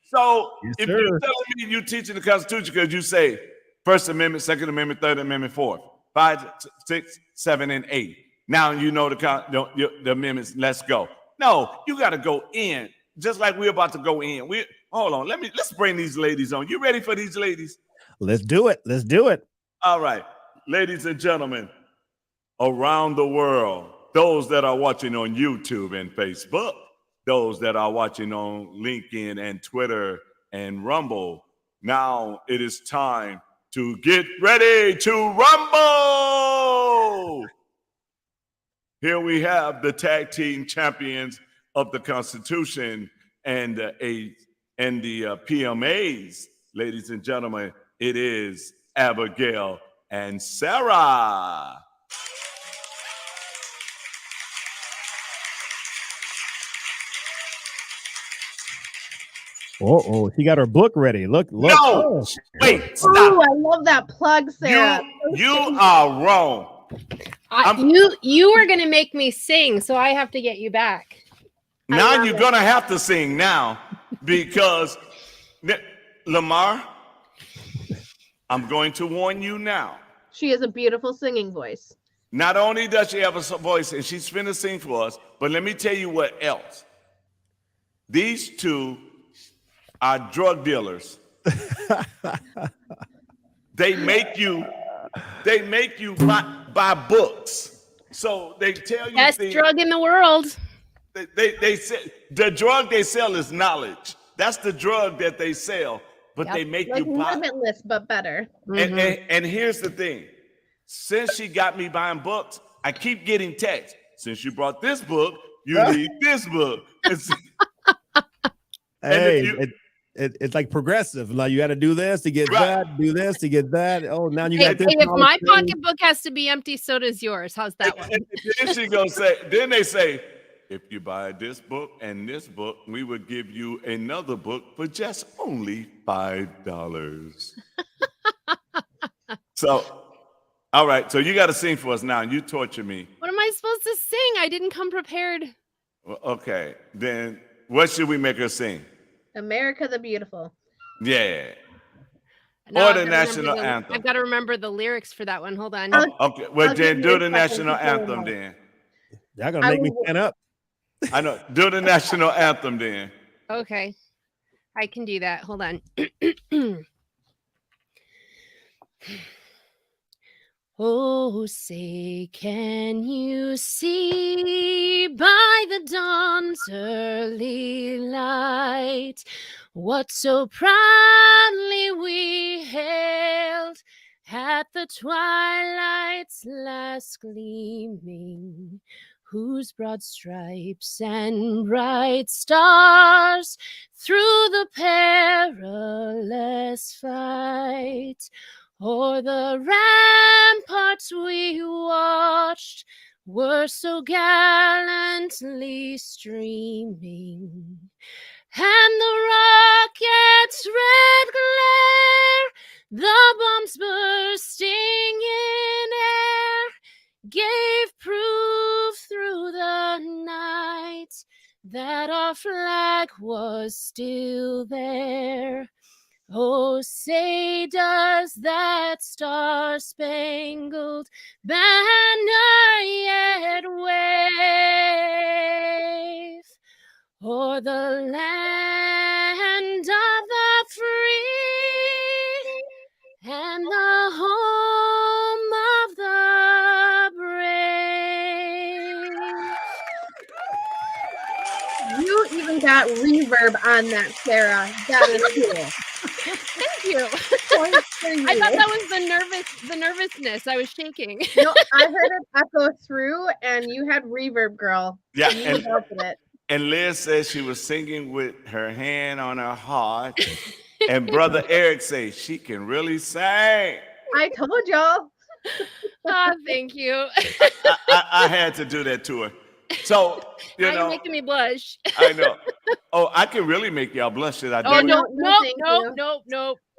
So if you're telling me you teaching the Constitution because you say First Amendment, Second Amendment, Third Amendment, Fourth, 5, 6, 7, and 8. Now you know the amendments. Let's go. No, you got to go in, just like we're about to go in. Hold on. Let's bring these ladies on. You ready for these ladies? Let's do it. Let's do it. All right, ladies and gentlemen, around the world, those that are watching on YouTube and Facebook, those that are watching on LinkedIn and Twitter and Rumble, now it is time to get ready to rumble. Here we have the tag team champions of the Constitution and the PMAs. Ladies and gentlemen, it is Abigail and Sarah. Oh, she got her book ready. Look. No, Oh. wait, stop. Oh, I love that plug, Sarah. You are wrong. You were gonna make me sing, so I have to get you back. Now you're gonna have to sing now because Lamar, I'm going to warn you now. She has a beautiful singing voice. Not only does she have a voice and she's finna sing for us, but let me tell you what else. These two are drug dealers. They make you buy books. So they tell you Best drug in the world. They say the drug they sell is knowledge. That's the drug that they sell, but they make Like you buy. Limitless, but better. And here's the thing. Since she got me buying books, I keep getting texts. Since you brought this book, you need this book. It's like progressive. Like you got to do this to get that, do this to get that. Oh, now you got this. If my pocketbook has to be empty, so does yours. How's that one? And then she gonna say, then they say, if you buy this book and this book, we would give you another book for just only $5. So, all right. So you got to sing for us now. You torture me. What am I supposed to sing? I didn't come prepared. Well, okay. Then what should we make her sing? America the Beautiful. Yeah. No, Or the national anthem. I've got to remember the lyrics for that one. Hold on. Okay. Well, then do the national anthem then. Y'all gonna make me stand up. I know. Do the national anthem then. Okay. I can do that. Hold on. Oh, say, can you see by the dawn's early light what so proudly we hailed at the twilight's last gleaming, whose broad stripes and bright stars through the perilous fight o'er the ramparts we watched were so gallantly streaming, and the rocket's red glare, the bombs bursting in air, gave proof through the night that our flag was still there. Oh, say does that star-spangled banner yet wave o'er the land of the free and the home of the brave? You even got reverb on that, Sarah. That is cool. Thank you. Points for you. I thought that was the nervousness. I was shaking. No, I heard it echo through, and you had reverb, girl. Yeah, You helped it. and Liz says she was singing with her hand on her heart. And Brother Eric says she can really sing. I told y'all. Thank you. I had to do that to her. So, Now you're making me blush. I know. Oh, I can really make y'all blush. Should I do Oh, it? no. thank you.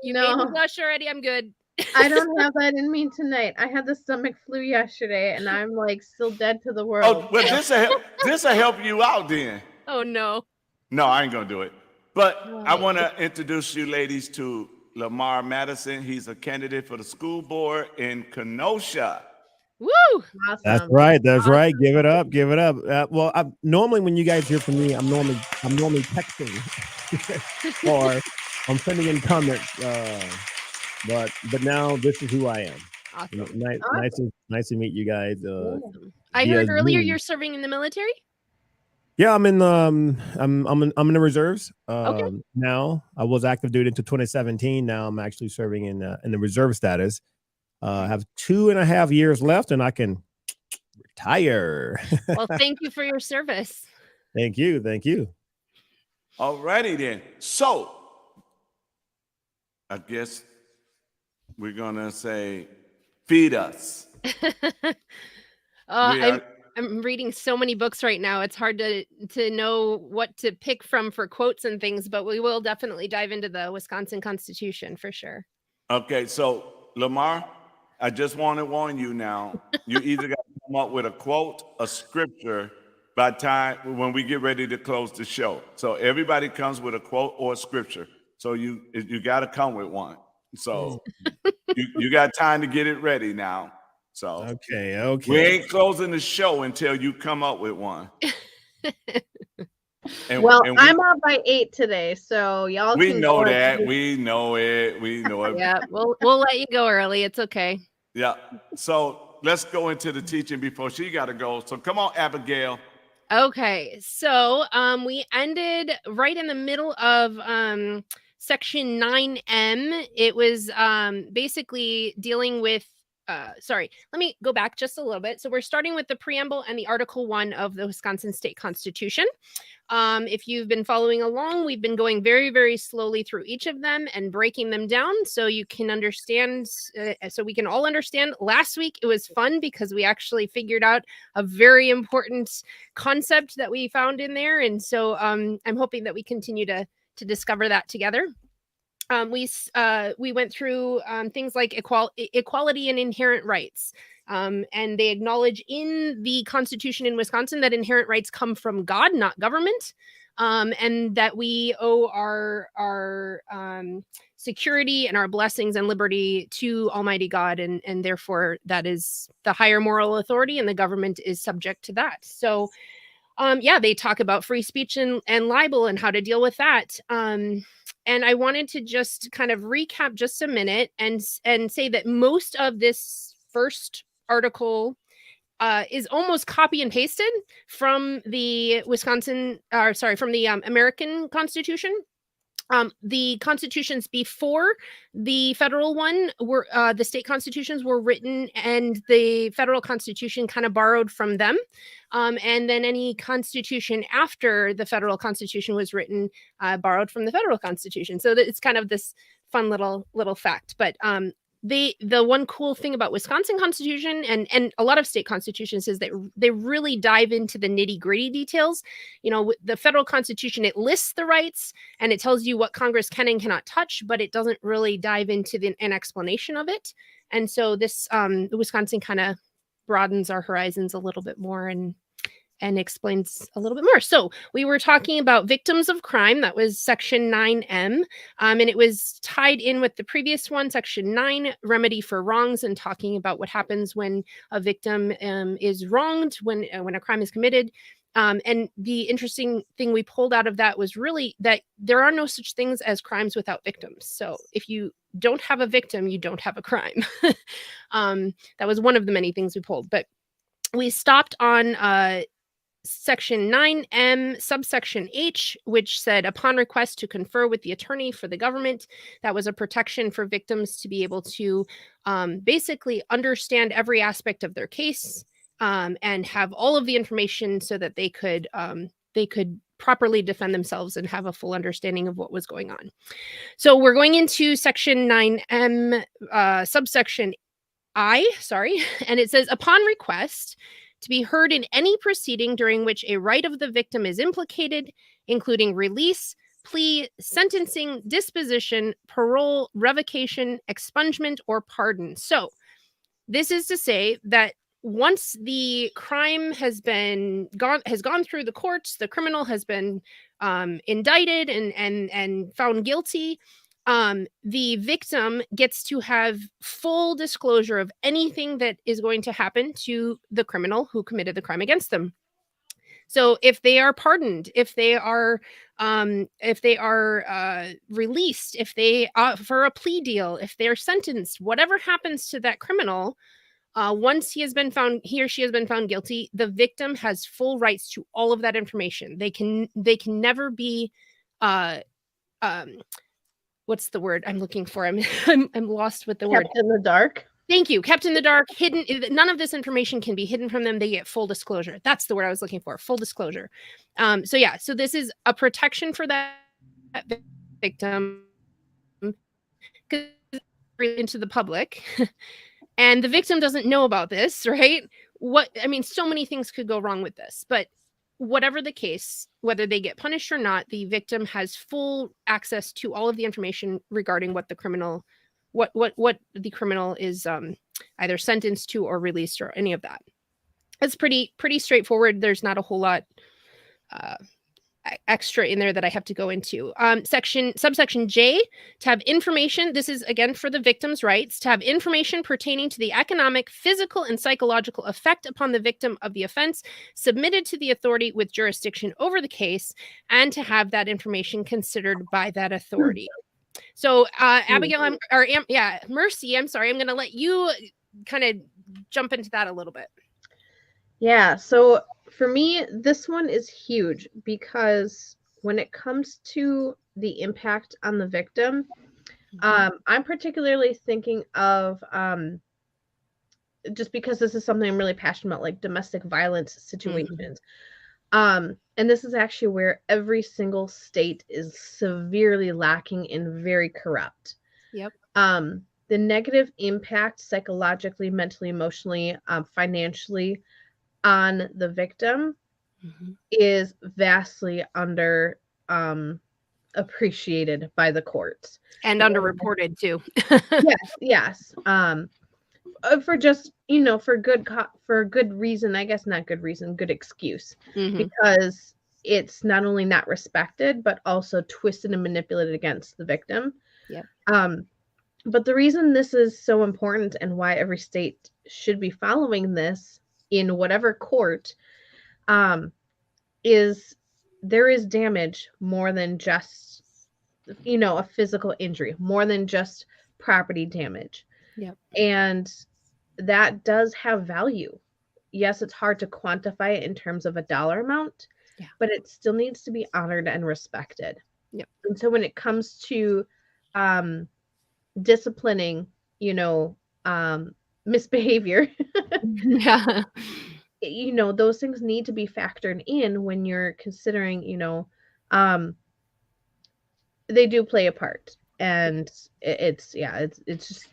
You No. made me blush already. I'm good. I don't have that in me tonight. I had the stomach flu yesterday, and I'm like still dead to the world. Oh, well, this'll help you out then. Oh, no. No, I ain't gonna do it. But I want to introduce you ladies to LAMAR Madison. He's a candidate for the school board in Kenosha. Woo! Awesome. That's right. That's Awesome. right. Give it up. Give it up. Well, normally when you guys hear from me, I'm normally texting or I'm sending in comments. But now this is who I am. Awesome. Nice to meet you guys. Awesome. I via heard earlier Zoom. you're serving in the military. Yeah, I'm in I'm in the reserves. Okay. Now I was active duty until 2017. Now I'm actually serving in the reserve status. I have 2.5 years left, and I can retire. Well, thank you for your service. Thank you. Thank you. Alrighty then. So, I guess we're gonna say, feed us. I'm reading so many books right now. It's hard to know what to pick from for quotes and things, but we will definitely dive into the Wisconsin Constitution for sure. Okay, so Lamar, I just want to warn you now. You either got to come up with a quote, a scripture by time when we get ready to close the show. So everybody comes with a quote or a scripture. So you got to come with one. So you got time to get it ready now. So okay. We ain't closing the show until you come up with one. I'm out by 8 today, so y'all we can know go that. ahead. We know it. We know it. Yeah, we'll let you go early. It's okay. Yeah. So let's go into the teaching before she got to go. So come on, Abigail. Okay, so we ended right in the middle of section 9M. It was basically dealing with sorry, let me go back just a little bit. So we're starting with the preamble and the Article 1 of the Wisconsin State Constitution. If you've been following along, we've been going very, very slowly through each of them and breaking them down so you can understand, so we can all understand. Last week, it was fun because we actually figured out a very important concept that we found in there. And so I'm hoping that we continue to discover that together. We went through things like equality and inherent rights. And they acknowledge in the Constitution in Wisconsin that inherent rights come from God, not government, and that we owe our security and our blessings and liberty to Almighty God, and therefore that is the higher moral authority, and the government is subject to that. So, they talk about free speech and libel and how to deal with that. And I wanted to just kind of recap just a minute and say that most of this first article is almost copy and pasted from the American Constitution. The constitutions before the federal one were the state constitutions were written, and the federal constitution kind of borrowed from them. And then any constitution after the federal constitution was written borrowed from the federal constitution. So it's kind of this fun little fact. But the one cool thing about Wisconsin Constitution and a lot of state constitutions is that they really dive into the nitty-gritty details. You know, the federal Constitution, it lists the rights and it tells you what Congress can and cannot touch, but it doesn't really dive into an explanation of it. And so this the Wisconsin kind of broadens our horizons a little bit more and explains a little bit more. So we were talking about victims of crime. That was section 9M. And it was tied in with the previous one, section 9, remedy for wrongs, and talking about what happens when a victim is wronged, when a crime is committed. And the interesting thing we pulled out of that was really that there are no such things as crimes without victims. So if you don't have a victim, you don't have a crime. That was one of the many things we pulled. But we stopped on section 9M, subsection H, which said upon request to confer with the attorney for the government. That was a protection for victims to be able to basically understand every aspect of their case and have all of the information so that they could properly defend themselves and have a full understanding of what was going on. So we're going into section 9M, subsection I, and it says upon request to be heard in any proceeding during which a right of the victim is implicated, including release, plea, sentencing, disposition, parole, revocation, expungement, or pardon. So this is to say that once the crime has gone through the courts, the criminal has been indicted and found guilty, the victim gets to have full disclosure of anything that is going to happen to the criminal who committed the crime against them. So if they are pardoned, if they are released, if they for a plea deal, if they are sentenced, whatever happens to that criminal, once he or she has been found guilty, the victim has full rights to all of that information. They can never be, what's the word I'm looking for? I'm lost with the word. Kept in the dark. Thank you. Kept in the dark, hidden. None of this information can be hidden from them. They get full disclosure. That's the word I was looking for. Full disclosure. So this is a protection for that victim into the public, and the victim doesn't know about this, right? So many things could go wrong with this, but whatever the case, whether they get punished or not, the victim has full access to all of the information regarding what the criminal is either sentenced to or released or any of that. It's pretty straightforward. There's not a whole lot extra in there that I have to go into. Subsection J, to have information, this is again for the victim's rights, to have information pertaining to the economic, physical, and psychological effect upon the victim of the offense submitted to the authority with jurisdiction over the case, and to have that information considered by that authority. So, Abigail, Mercy, I'm sorry, I'm going to let you kind of jump into that a little bit. Yeah, so for me, this one is huge because when it comes to the impact on the victim, I'm particularly thinking of, just because this is something I'm really passionate about, like domestic violence situations. And this is actually where every single state is severely lacking and very corrupt. Yep. The negative impact psychologically, mentally, emotionally, financially on the victim is vastly under appreciated by the courts. And underreported too. Yes. For just, for good reason, I guess not good reason, good excuse, because it's not only not respected, but also twisted and manipulated against the victim. Yep. But the reason this is so important and why every state should be following this in whatever court, is there is damage more than just, a physical injury, more than just property damage. Yep. And that does have value. Yes, it's hard to quantify it in terms of a dollar amount, but it still needs to be honored and respected. Yep. And so when it comes to disciplining, misbehavior, those things need to be factored in when you're considering, they do play a part. And it's just,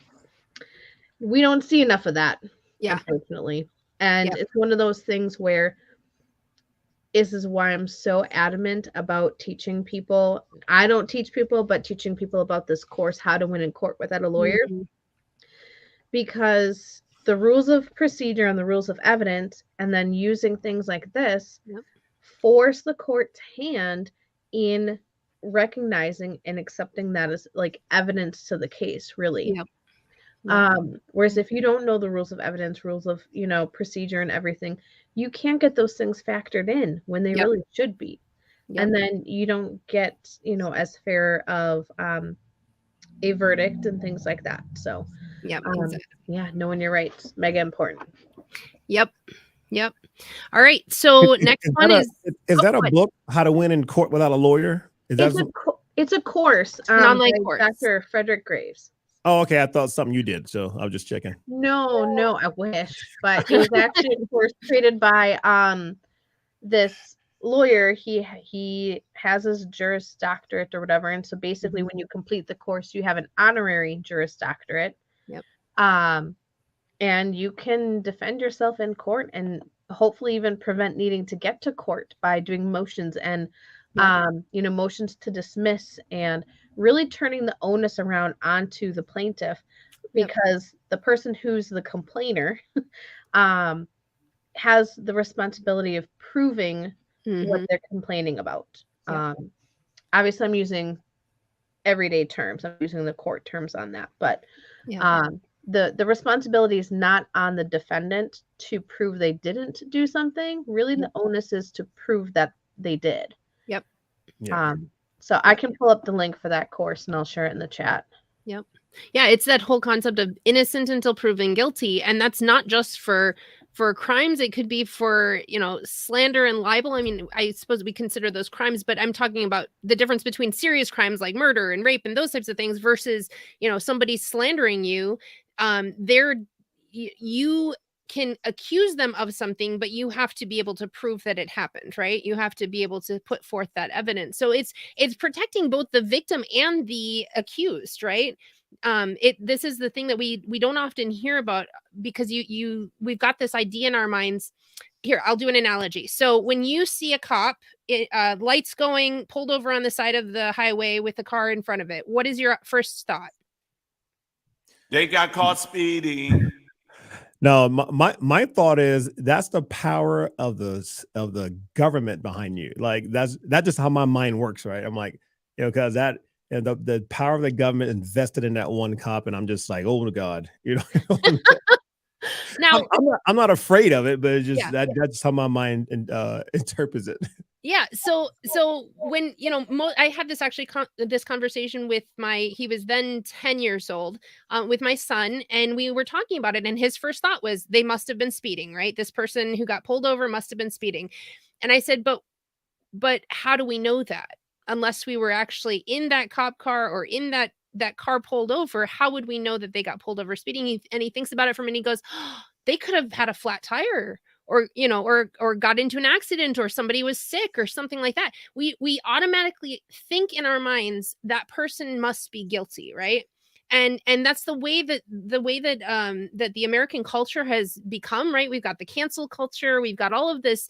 we don't see enough of that, unfortunately. And it's one of those things where this is why I'm so adamant about teaching people. I don't teach people, but teaching people about this course, How to Win in Court Without a Lawyer, because the rules of procedure and the rules of evidence, and then using things like this, force the court's hand in recognizing and accepting that as like evidence to the case, really. Whereas if you don't know the rules of evidence, rules of, procedure and everything, you can't get those things factored in when they really should be. And then you don't get, as fair of a verdict and things like that. So, knowing your rights, mega important. Yep. All right. So next one is that a book, How to Win in Court Without a Lawyer? It's a course. An online course. Dr. Frederick Graves. Oh, okay. I thought something you did, so I was just checking. No, I wish. But it was actually a course created by this lawyer. He has his Juris Doctorate or whatever. And so basically when you complete the course, you have an honorary Juris Doctorate. Yep. And you can defend yourself in court and hopefully even prevent needing to get to court by doing motions and motions to dismiss, and really turning the onus around onto the plaintiff, because the person who's the complainer has the responsibility of proving what they're complaining about. Obviously I'm using everyday terms. I'm using the court terms on that, but Yeah. the responsibility is not on the defendant to prove they didn't do something. Really, the onus is to prove that they did. Yep. Yeah. So I can pull up the link for that course and I'll share it in the chat. Yep. Yeah, it's that whole concept of innocent until proven guilty, and that's not just for crimes. It could be for, you know, slander and libel. I mean, I suppose we consider those crimes, but I'm talking about the difference between serious crimes like murder and rape and those types of things versus, you know, somebody slandering you. You can accuse them of something, but you have to be able to prove that it happened, right? You have to be able to put forth that evidence. So it's protecting both the victim and the accused, right? This is the thing that we don't often hear about, because we've got this idea in our minds. Here, I'll do an analogy. So when you see a cop, lights going, pulled over on the side of the highway with a car in front of it, what is your first thought? They got caught speeding. No, my thought is that's the power of the government behind you. Like that's just how my mind works, right? I'm like, you know, because that, and the power of the government invested in that one cop, and I'm just like, oh my God, you know. Now, I'm not afraid of it, but it's just Yeah. that's how my mind interprets it. yeah, so when, you know, I had this actually this conversation with he was then 10 years old, with my son, and we were talking about it, and his first thought was they must have been speeding, right? This person who got pulled over must have been speeding. And I said, but how do we know that? Unless we were actually in that cop car or in that car pulled over, how would we know that they got pulled over speeding? And he thinks about it for a minute. He goes, oh, they could have had a flat tire, or, you know, or got into an accident, or somebody was sick or something like that. We automatically think in our minds that person must be guilty, right? And that's the way that that the American culture has become, right? We've got the cancel culture, we've got all of this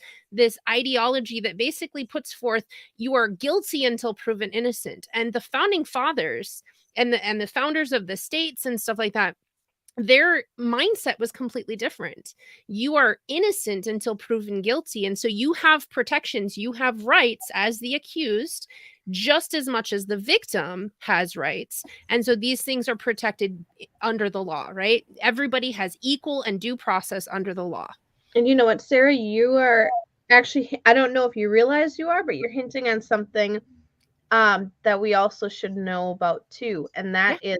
ideology that basically puts forth you are guilty until proven innocent. And the founding fathers and the founders of the states and stuff like that, their mindset was completely different. You are innocent until proven guilty. And so you have protections, you have rights as the accused, just as much as the victim has rights. And so these things are protected under the law, right? Everybody has equal and due process under the law. And you know what, Sarah, you are actually, I don't know if you realize you are, but you're hinting on something that we also should know about too. And that is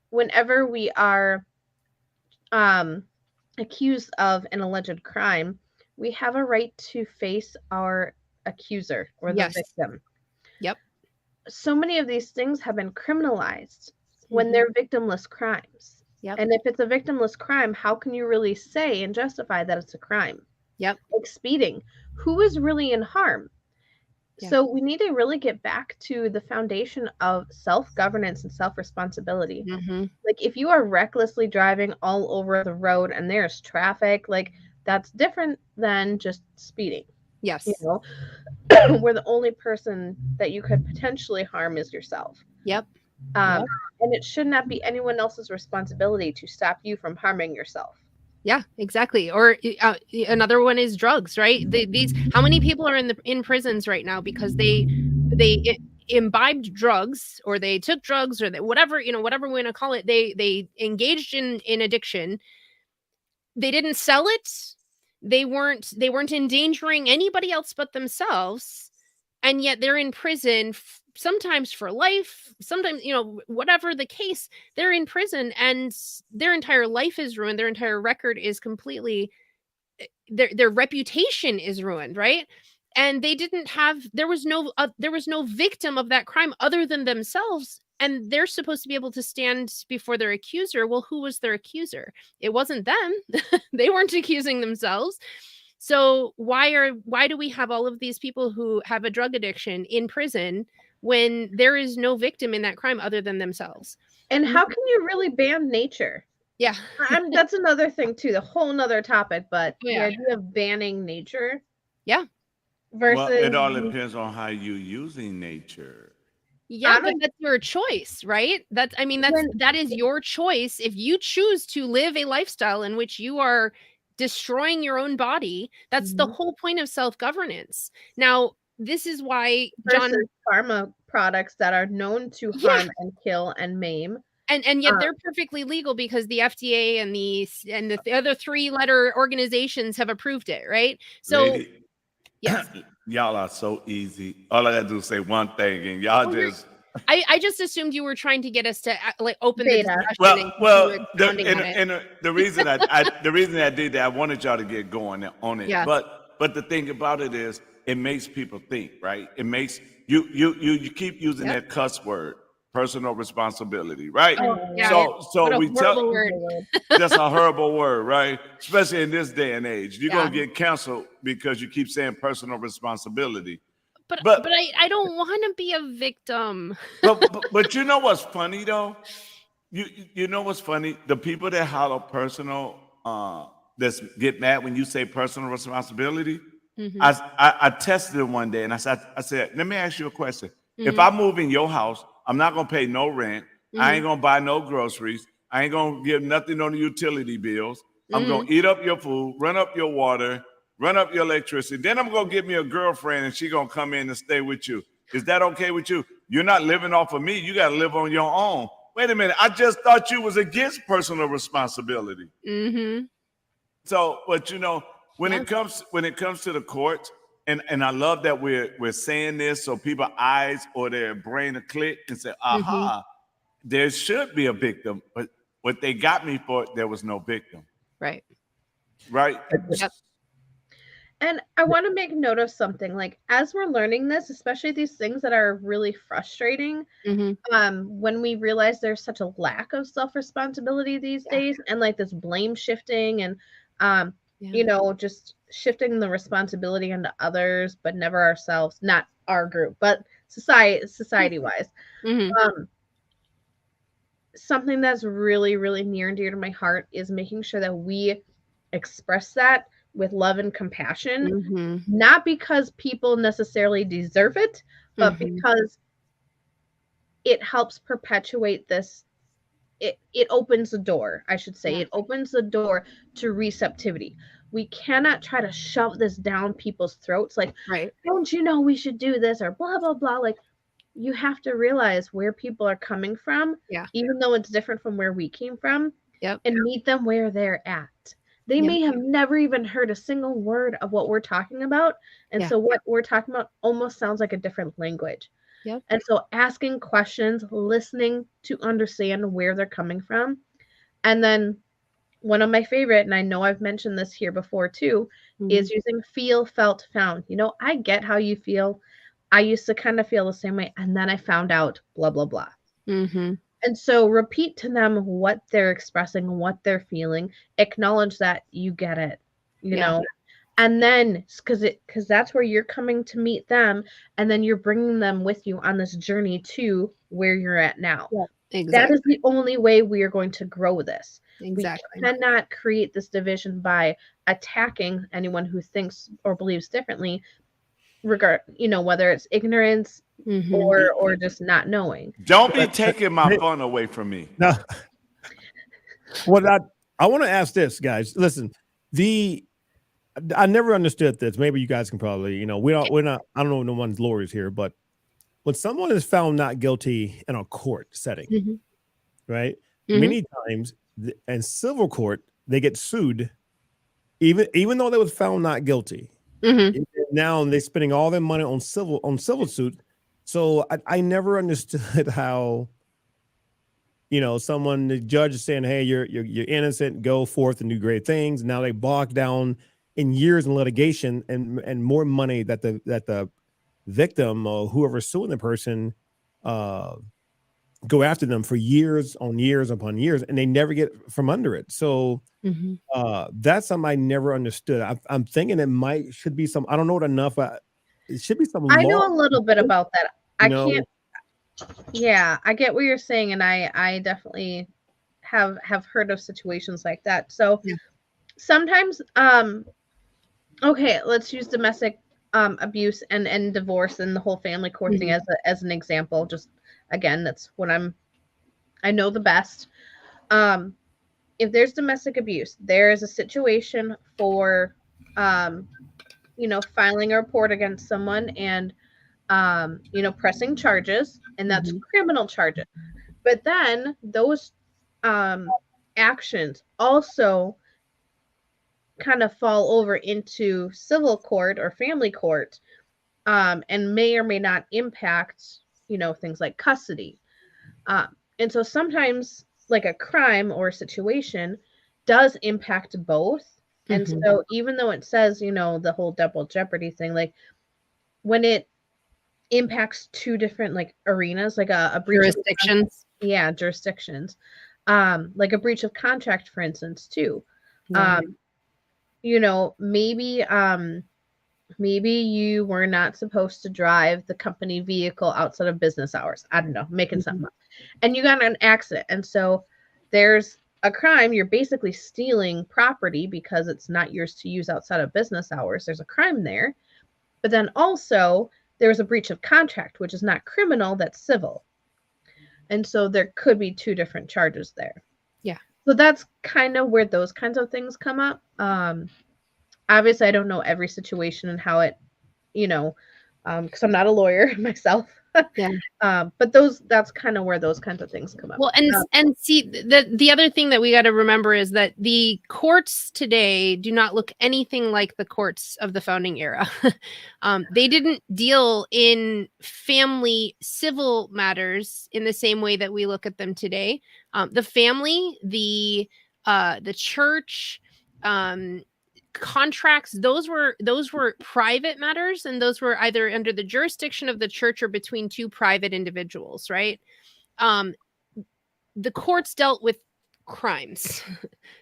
whenever we are accused of an alleged crime, we have a right to face our accuser or the victim. Yep. So many of these things have been criminalized when they're victimless crimes. Yep. And if it's a victimless crime, how can you really say and justify that it's a crime? Yep. Like speeding. Who is really in harm? Yeah. So we need to really get back to the foundation of self-governance and self-responsibility. Like if you are recklessly driving all over the road and there's traffic, like that's different than just speeding. Yes. You know, where the only person that you could potentially harm is yourself. Yep. And it should not be anyone else's responsibility to stop you from harming yourself. Yeah, exactly. Or another one is drugs, right? These how many people are in prisons right now because they imbibed drugs, or they took drugs, or whatever we want to call it. They engaged in addiction. They didn't sell it. They weren't endangering anybody else but themselves, and yet they're in prison. Sometimes for life, sometimes, whatever the case, they're in prison and their entire life is ruined. Their entire record is completely, their reputation is ruined, right? And they didn't have, there was no victim of that crime other than themselves. And they're supposed to be able to stand before their accuser. Well, who was their accuser? It wasn't them. They weren't accusing themselves. So why do we have all of these people who have a drug addiction in prison when there is no victim in that crime other than themselves? And how can you really ban nature? Yeah. That's another thing too, the whole nother topic, but the idea of banning nature. Yeah. Versus, well, it all depends on how you're using nature. Yeah, but that's your choice, right? That is your choice. If you choose to live a lifestyle in which you are destroying your own body, that's the whole point of self-governance. Now, this is why John versus pharma products that are known to Yeah. harm and kill and maim. and yet they're perfectly legal because the FDA and the other 3-letter organizations have approved it, right? So Lady, yes. y'all are so easy. All I gotta do is say one thing, and y'all just I just assumed you were trying to get us to like open the Beta. discussion and continue expounding on it. and the reason I did that, I wanted y'all to get going on it. Yeah. But the thing about it is, it makes people think, right? It makes you keep using that cuss word, personal responsibility, right? Oh, yeah. So What a we horrible tell word. that's a horrible word, right? Especially in this day and age, you're Yeah. gonna get canceled because you keep saying personal responsibility. But But- I don't want to be a victim. But you know what's funny though? You know what's funny? The people that holler personal, that get mad when you say personal responsibility. Mhm. I tested it one day and I said, let me ask you a question. If Mhm. I move in your house, I'm not gonna pay no rent. I Mhm. ain't gonna buy no groceries. I ain't gonna give nothing on the utility bills. I'm Mhm. gonna eat up your food, run up your water, run up your electricity. Then I'm gonna get me a girlfriend and she gonna come in and stay with you. Is that okay with you? You're not living off of me. You gotta live on your own. Wait a minute. I just thought you was against personal responsibility. Mhm. So, but you know, when Yeah. it comes to the courts, and I love that we're saying this so people's eyes or their brain will click and say, aha, there should be a victim, but what they got me for, there was no victim. Right. Right? Yep. And I want to make note of something, like as we're learning this, especially these things that are really frustrating, Mhm. when we realize there's such a lack of self-responsibility these days, and like this blame shifting and you know, just shifting the responsibility onto others, but never ourselves, not our group, but society wise. Mhm. Something that's really, really near and dear to my heart is making sure that we express that with love and compassion, Mhm. not because people necessarily deserve it, but Mhm. because it helps perpetuate this. It opens the door, I should say. Yeah. It opens the door to receptivity. We cannot try to shove this down people's throats like, Right. don't you know we should do this or blah blah blah. Like, you have to realize where people are coming from, Yeah. even though it's different from where we came from. Yep. And meet them where they're at. They Yep. may have never even heard a single word of what we're talking about, and Yeah. so what we're talking about almost sounds like a different language. Yep. And so asking questions, listening to understand where they're coming from. And then one of my favorite, and I know I've mentioned this here before too, is using feel, felt, found. You know, I get how you feel. I used to kind of feel the same way, and then I found out blah blah blah. Mhm. And so repeat to them what they're expressing, what they're feeling, acknowledge that you get it, you Yeah. know. And then because that's where you're coming to meet them, and then you're bringing them with you on this journey to where you're at now. Yeah. That Exactly. is the only way we are going to grow this. Exactly. We cannot create this division by attacking anyone who thinks or believes differently, whether it's ignorance Mhm. or just not knowing. Don't be taking my fun away from me. No. Well, I want to ask this, guys. Listen, I never understood this. Maybe you guys can probably, we're not, I don't know no one's lawyers here, but when someone is found not guilty in a court setting, Mhm. right? Mhm. Many times in civil court, they get sued, even though they was found not guilty. Mhm. Now they're spending all their money on civil suits. So I never understood how, the judge is saying, hey, you're innocent, go forth and do great things. Now they bogged down in years in litigation and more money that the victim or whoever's suing the person go after them for years on years upon years, and they never get from under it. So Mhm. that's something I never understood. I'm thinking it should be some, I don't know it enough. It should be some I law, know a little bit about that. I know. can't. Yeah, I get what you're saying, and I definitely have heard of situations like that. So Yeah. sometimes, okay, let's use domestic abuse and divorce and the whole family court thing as an example. Just again, that's what I know the best. If there's domestic abuse, there is a situation for filing a report against someone and pressing charges, and that's criminal charges. But then those actions also kind of fall over into civil court or family court, and may or may not impact, things like custody. And so sometimes like a crime or situation does impact both. And so even though it says, the whole double jeopardy thing, like when it impacts two different like arenas, like a breach Jurisdictions. jurisdictions, like a breach of contract, for instance, too. Yeah. Maybe you were not supposed to drive the company vehicle outside of business hours. I don't know, making something up. And you got in an accident. And so there's a crime. You're basically stealing property because it's not yours to use outside of business hours. There's a crime there. But then also there's a breach of contract, which is not criminal, that's civil. And so there could be two different charges there. Yeah. So that's kind of where those kinds of things come up. Obviously, I don't know every situation and how it, because I'm not a lawyer myself. Yeah. But that's kind of where those kinds of things come up. Well, and see, the other thing that we got to remember is that the courts today do not look anything like the courts of the founding era. They didn't deal in family civil matters in the same way that we look at them today. The family, the church, contracts, those were private matters, and those were either under the jurisdiction of the church or between two private individuals, right? The courts dealt with crimes.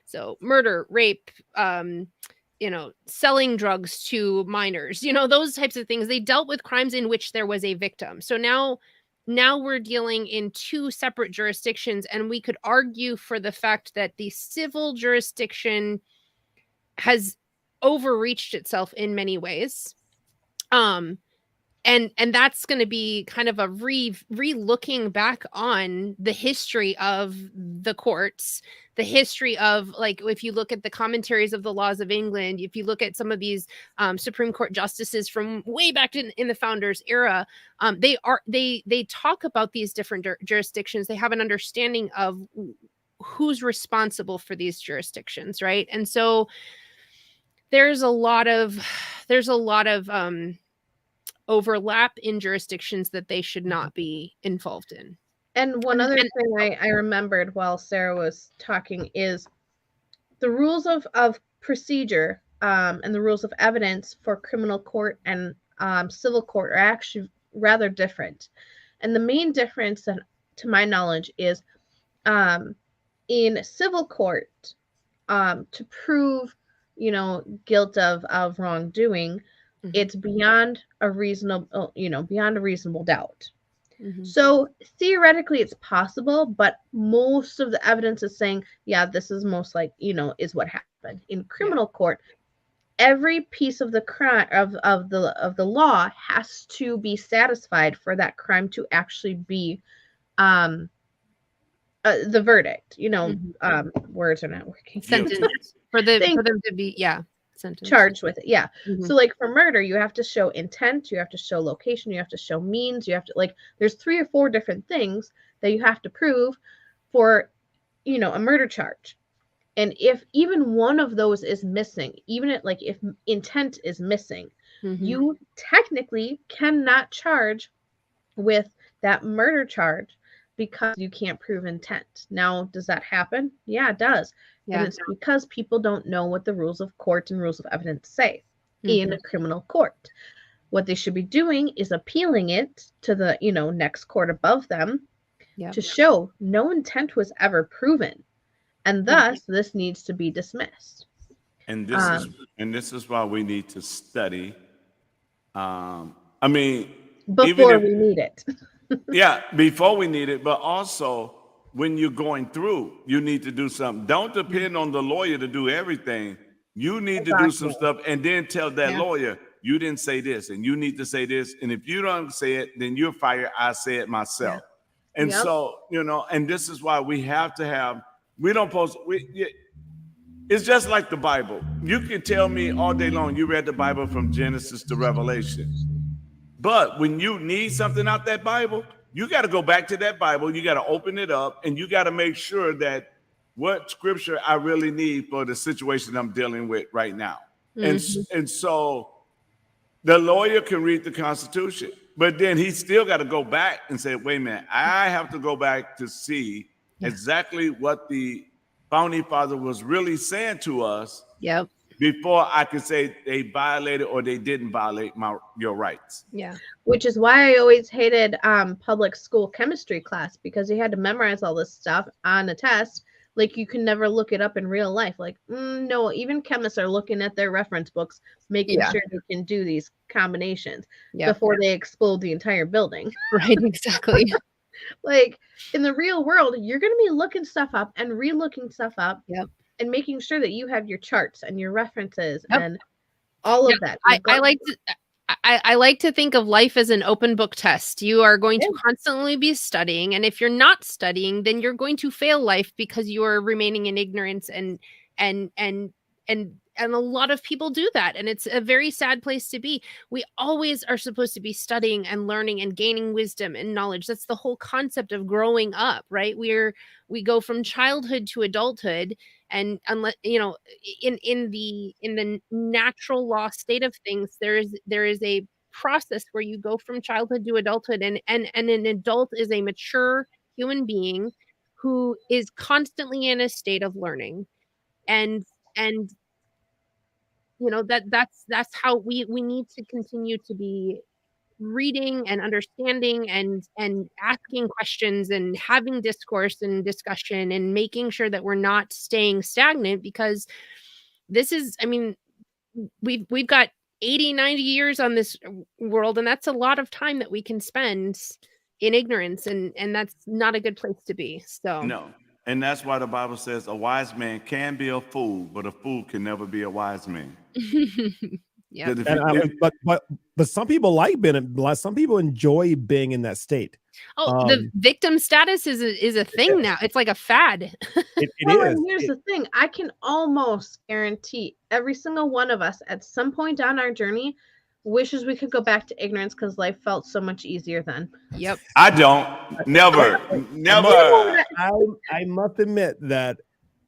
So murder, rape, selling drugs to minors, those types of things. They dealt with crimes in which there was a victim. So now we're dealing in two separate jurisdictions, and we could argue for the fact that the civil jurisdiction has overreached itself in many ways. And that's going to be kind of a re-looking back on the history of the courts, the history of, like, if you look at the commentaries of the laws of England, if you look at some of these Supreme Court justices from way back in the founders era, they talk about these different jurisdictions. They have an understanding of who's responsible for these jurisdictions, right? And so there's a lot of overlap in jurisdictions that they should not be involved in. And one other thing I remembered while Sarah was talking is the rules of procedure and the rules of evidence for criminal court and civil court are actually rather different. And the main difference, that, to my knowledge, is in civil court, to prove guilt of wrongdoing, it's beyond a reasonable doubt. So theoretically it's possible, but most of the evidence is saying, yeah, this is most like, is what happened. In criminal court, every piece of the crime of the law has to be satisfied for that crime to actually be the verdict. Words are not working. Sentence for them to be sentence. Charged with it. So like for murder, you have to show intent, you have to show location, you have to show means, you have to, there's 3 or 4 different things that you have to prove for a murder charge. And if even one of those is missing, even if intent is missing, you technically cannot charge with that murder charge because you can't prove intent. Now, does that happen? Yeah, it does. Yeah. And it's because people don't know what the rules of court and rules of evidence say in a criminal court. What they should be doing is appealing it to the, next court above them to show no intent was ever proven. And thus, this needs to be dismissed. And this is why we need to study. Before we need it. Before we need it, but also when you're going through, you need to do something. Don't depend on the lawyer to do everything. You need to do some stuff and then tell that lawyer, you didn't say this and you need to say this. And if you don't say it, then you're fired. I say it myself. So, and this is why we have to have, It's just like the Bible. You can tell me all day long you read the Bible from Genesis to Revelation. But when you need something out that Bible, you got to go back to that Bible. You got to open it up, and you got to make sure that what scripture I really need for the situation I'm dealing with right now. And so the lawyer can read the Constitution, but then he still got to go back and say, wait a minute, I have to go back to see exactly what the founding father was really saying to us. Yep. Before I could say they violated or they didn't violate your rights. Yeah. Which is why I always hated public school chemistry class, because you had to memorize all this stuff on a test. Like, you can never look it up in real life. Like, no, even chemists are looking at their reference books, making sure they can do these combinations before they explode the entire building. Right, exactly. Like, in the real world, you're going to be looking stuff up and re-looking stuff up and making sure that you have your charts and your references and all of that. I like to think of life as an open book test. You are going to constantly be studying, and if you're not studying, then you're going to fail life because you are remaining in ignorance, and a lot of people do that, and it's a very sad place to be. We always are supposed to be studying and learning and gaining wisdom and knowledge. That's the whole concept of growing up, right? We go from childhood to adulthood, and unless in the natural law state of things, there is a process where you go from childhood to adulthood, and an adult is a mature human being who is constantly in a state of learning, and that's how we need to continue to be reading and understanding and asking questions and having discourse and discussion and making sure that we're not staying stagnant, because this is, we've got 80-90 years on this world, and that's a lot of time that we can spend in ignorance, and that's not a good place to be. So no. And that's why the Bible says a wise man can be a fool, but a fool can never be a wise man. Yeah. But some people some people enjoy being in that state. Oh, the victim status is a thing now. It's like a fad. It is. And here's the thing. I can almost guarantee every single one of us at some point on our journey wishes we could go back to ignorance because life felt so much easier then. Yep. I don't. Never. I must admit that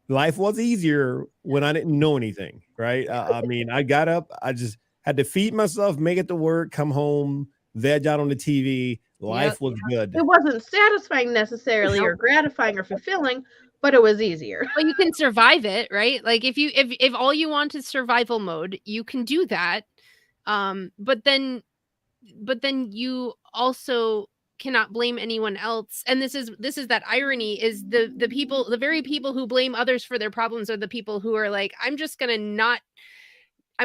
life was easier when I didn't know anything, right? I got up, I just had to feed myself, make it to work, come home, veg out on the TV. Life was good. It wasn't satisfying necessarily or gratifying or fulfilling, but it was easier. Well, you can survive it, right? Like if all you want is survival mode, you can do that. But then you also cannot blame anyone else. And this is that irony, is the very people who blame others for their problems are the people who are like, I'm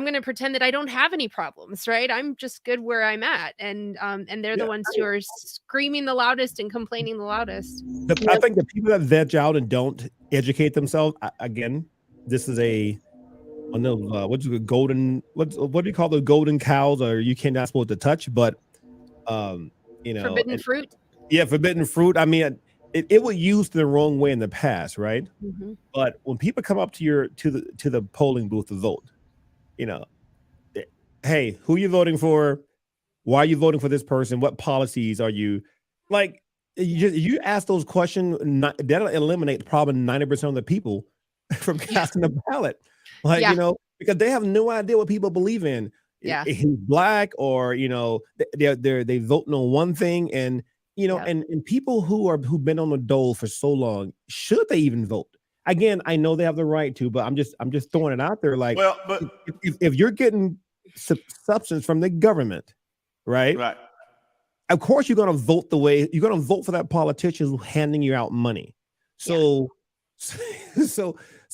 going to pretend that I don't have any problems, right? I'm just good where I'm at. And they're the ones who are screaming the loudest and complaining the loudest. I think the people that veg out and don't educate themselves, again, this is what do you call the golden cows, or you cannot supposed to touch, but forbidden fruit. Yeah, forbidden fruit. It was used the wrong way in the past, right? Mm-hmm. But when people come up to the polling booth to vote, hey, who are you voting for? Why are you voting for this person? What policies are you like? You ask those questions, that'll eliminate probably 90% of the people from casting a ballot. Because they have no idea what people believe in. Yeah, he's black, or they voting on one thing, and and people who've been on the dole for so long, should they even vote? Again, I know they have the right to, but I'm just throwing it out there. Like, well, but if you're getting substance from the government, right? Of course, you're gonna vote you're gonna vote for that politician who's handing you out money. So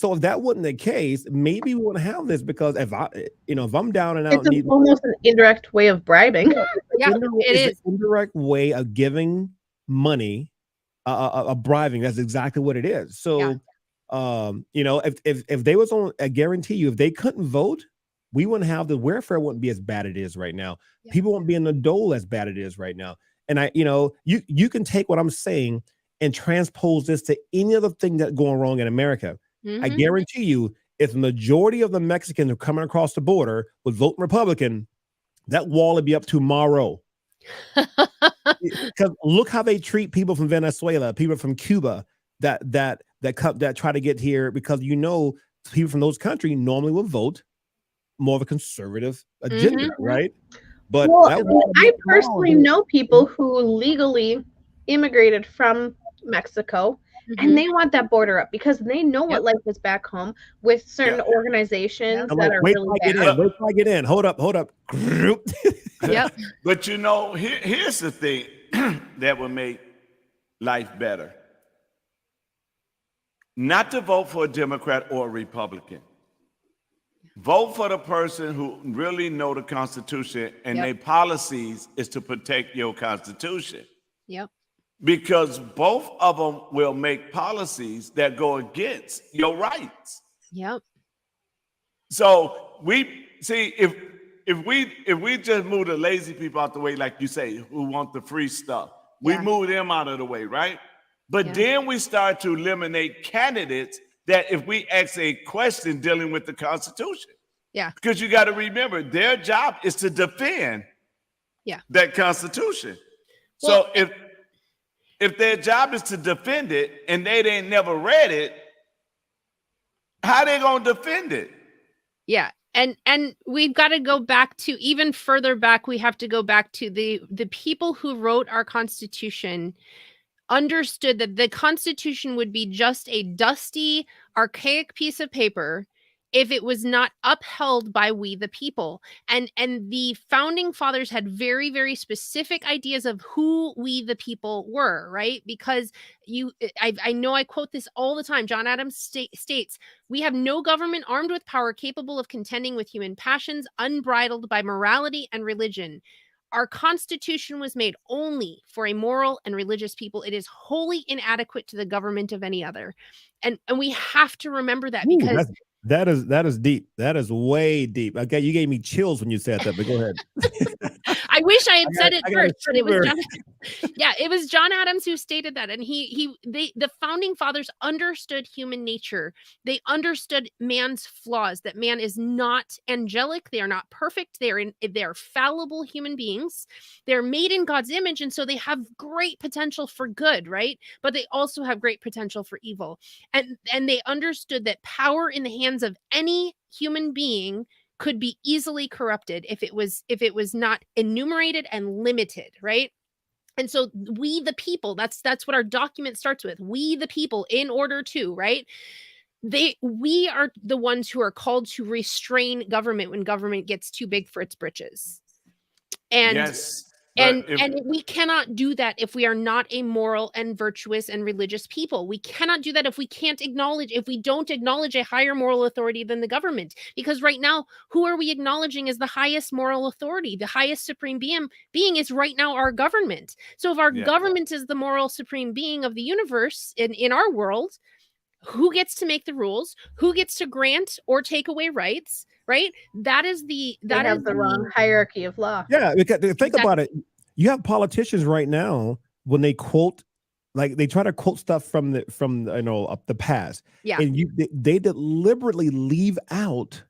if that wasn't the case, maybe we wouldn't have this, because if I'm down and out, it's almost an indirect way of bribing. It is an indirect way of giving money, a bribing. That's exactly what it is. So, if they was on, I guarantee you, if they couldn't vote, we wouldn't have the welfare wouldn't be as bad it is right now. Yeah. People won't be in the dole as bad it is right now. And you can take what I'm saying and transpose this to any other thing that's going wrong in America. Mm-hmm. I guarantee you, if the majority of the Mexicans who are coming across the border would vote Republican, that wall would be up tomorrow. Because look how they treat people from Venezuela, people from Cuba that try to get here, because people from those countries normally will vote more of a conservative agenda, right? But I personally know people who legally immigrated from Mexico, and they want that border up because they know what life is back home with certain organizations that are really bad. Wait till I get in. Hold up. Yep. But here's the thing that will make life better. Not to vote for a Democrat or a Republican. Vote for the person who really know the Constitution, and their policies is to protect your Constitution. Yep. Because both of them will make policies that go against your rights. Yep. So we see if we just move the lazy people out the way, like you say, who want the free stuff, we move them out of the way, right? But then we start to eliminate candidates that if we ask a question dealing with the Constitution. Yeah. Because you got to remember, their job is to defend that Constitution. Well, so if their job is to defend it and they ain't never read it, how they gonna defend it? Yeah. And we've got to go back to even further back. We have to go back to the people who wrote our Constitution understood that the Constitution would be just a dusty, archaic piece of paper if it was not upheld by we the people. And the founding fathers had very, very specific ideas of who we the people were, right? Because I know I quote this all the time. John Adams states, "We have no government armed with power capable of contending with human passions, unbridled by morality and religion. Our Constitution was made only for a moral and religious people. It is wholly inadequate to the government of any other." And we have to remember that, because that is deep. That is way deep. Okay, you gave me chills when you said that, but go ahead. I wish I had said it first, but it was it was John Adams who stated that. And the founding fathers understood human nature. They understood man's flaws, that man is not angelic. They are not perfect. They're fallible human beings. They're made in God's image. And so they have great potential for good, right? But they also have great potential for evil. And they understood that power in the hands of any human being could be easily corrupted if it was not enumerated and limited, right? And so we the people, that's what our document starts with. We the people, in order to, right? We are the ones who are called to restrain government when government gets too big for its britches. And we cannot do that if we are not a moral and virtuous and religious people. We cannot do that if we don't acknowledge a higher moral authority than the government. Because right now, who are we acknowledging as the highest moral authority? The highest supreme being is right now our government. So if our government is the moral supreme being of the universe in our world, who gets to make the rules? Who gets to grant or take away rights? Right? That is the wrong hierarchy of law. Yeah, because think about it. You have politicians right now, when they quote, like they try to quote stuff from the past. Yeah. And they deliberately leave out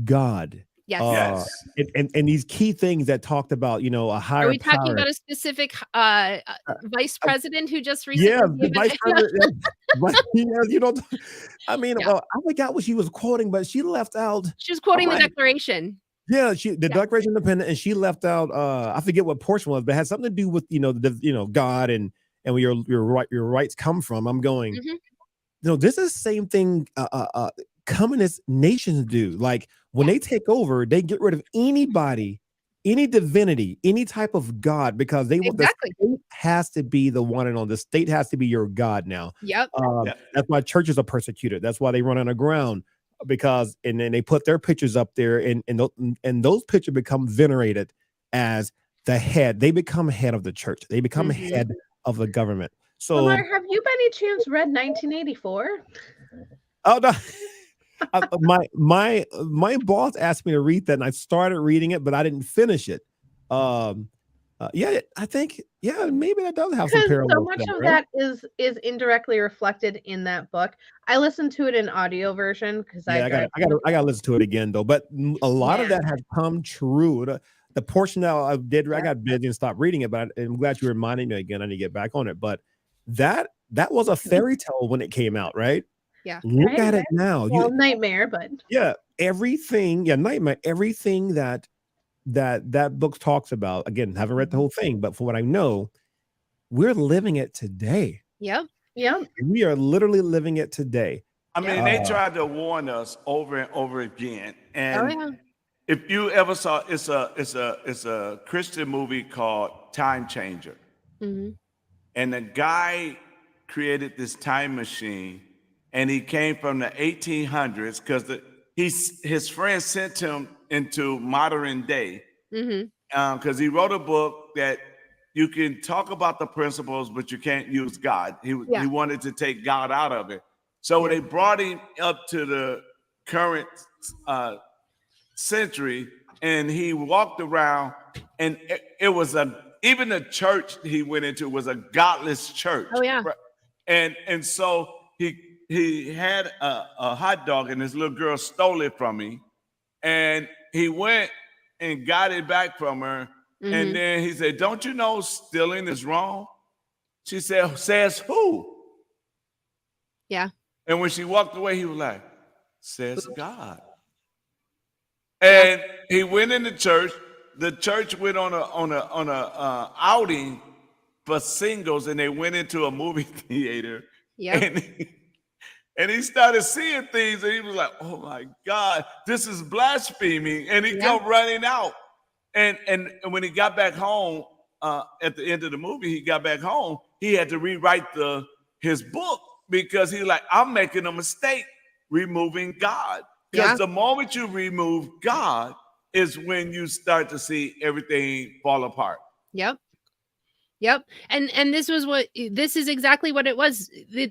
God. Yes. And these key things that talked about, a higher. Are we talking power. about a specific vice president who just recently? Yeah, the vice president. I forgot what she was quoting, but she left out. She was quoting the Declaration. Yeah, the Declaration of Independence, and she left out. I forget what portion was, but it had something to do with God and where your rights come from. I'm going. This is the same thing. Communist nations do. Like when they take over, they get rid of anybody, any divinity, any type of God, because they want the state has to be the one and only. The state has to be your God now. Yep. That's why churches are persecuted. That's why they run underground, because and then they put their pictures up there, and those pictures become venerated as the head. They become head of the church. They become head of the government. So, Lamar, have you by any chance read 1984? Oh no. My boss asked me to read that, and I started reading it, but I didn't finish it. Yeah, I think maybe that does have some Because parallels. so much to of right? that is indirectly reflected in that book. I listened to it in audio version because I Yeah, drive. I gotta listen to it again though. But a lot of Yeah. that has come true. The portion that I did, I Yeah. got busy and stopped reading it, but I'm glad you reminded me again. I need to get back on it. But that was a fairy tale when it came out, right? Yeah. Look Right, at it right. now. Well, Nightmare, but Everything, Nightmare, everything that book talks about. Again, haven't read the whole thing, but for what I know, we're living it today. Yep. yeah. We are literally living it today. I mean, Yep. they tried to warn us over and over again. Oh And yeah. if you ever saw, it's a Christian movie called Time Changer. Hmm. And the guy created this time machine, and he came from the 1800s because his friend sent him into modern day Hmm. because he wrote a book that you can talk about the principles, but you can't use God. He Yeah. wanted to take God out of it. So they brought him up to the current century, and he walked around, and it was even the church he went into was a godless church. Oh yeah. And so he had a hot dog, and this little girl stole it from me, and he went and got it back from her. Mhm. And then he said, "Don't you know stealing is wrong?" She said, "Says who?" Yeah. And when she walked away, he was like, "Says God." And he went into church. The church went on a outing for singles, and they went into a movie theater. Yep. And he started seeing things, and he was like, "Oh my God, this is blasphemy!" And he Yeah. kept running out. And when he got back home at the end of the movie, he got back home. He had to rewrite his book because he was like, "I'm making a mistake removing God." Because Yeah. the moment you remove God is when you start to see everything fall apart. Yep. Yep. And this is exactly what it was.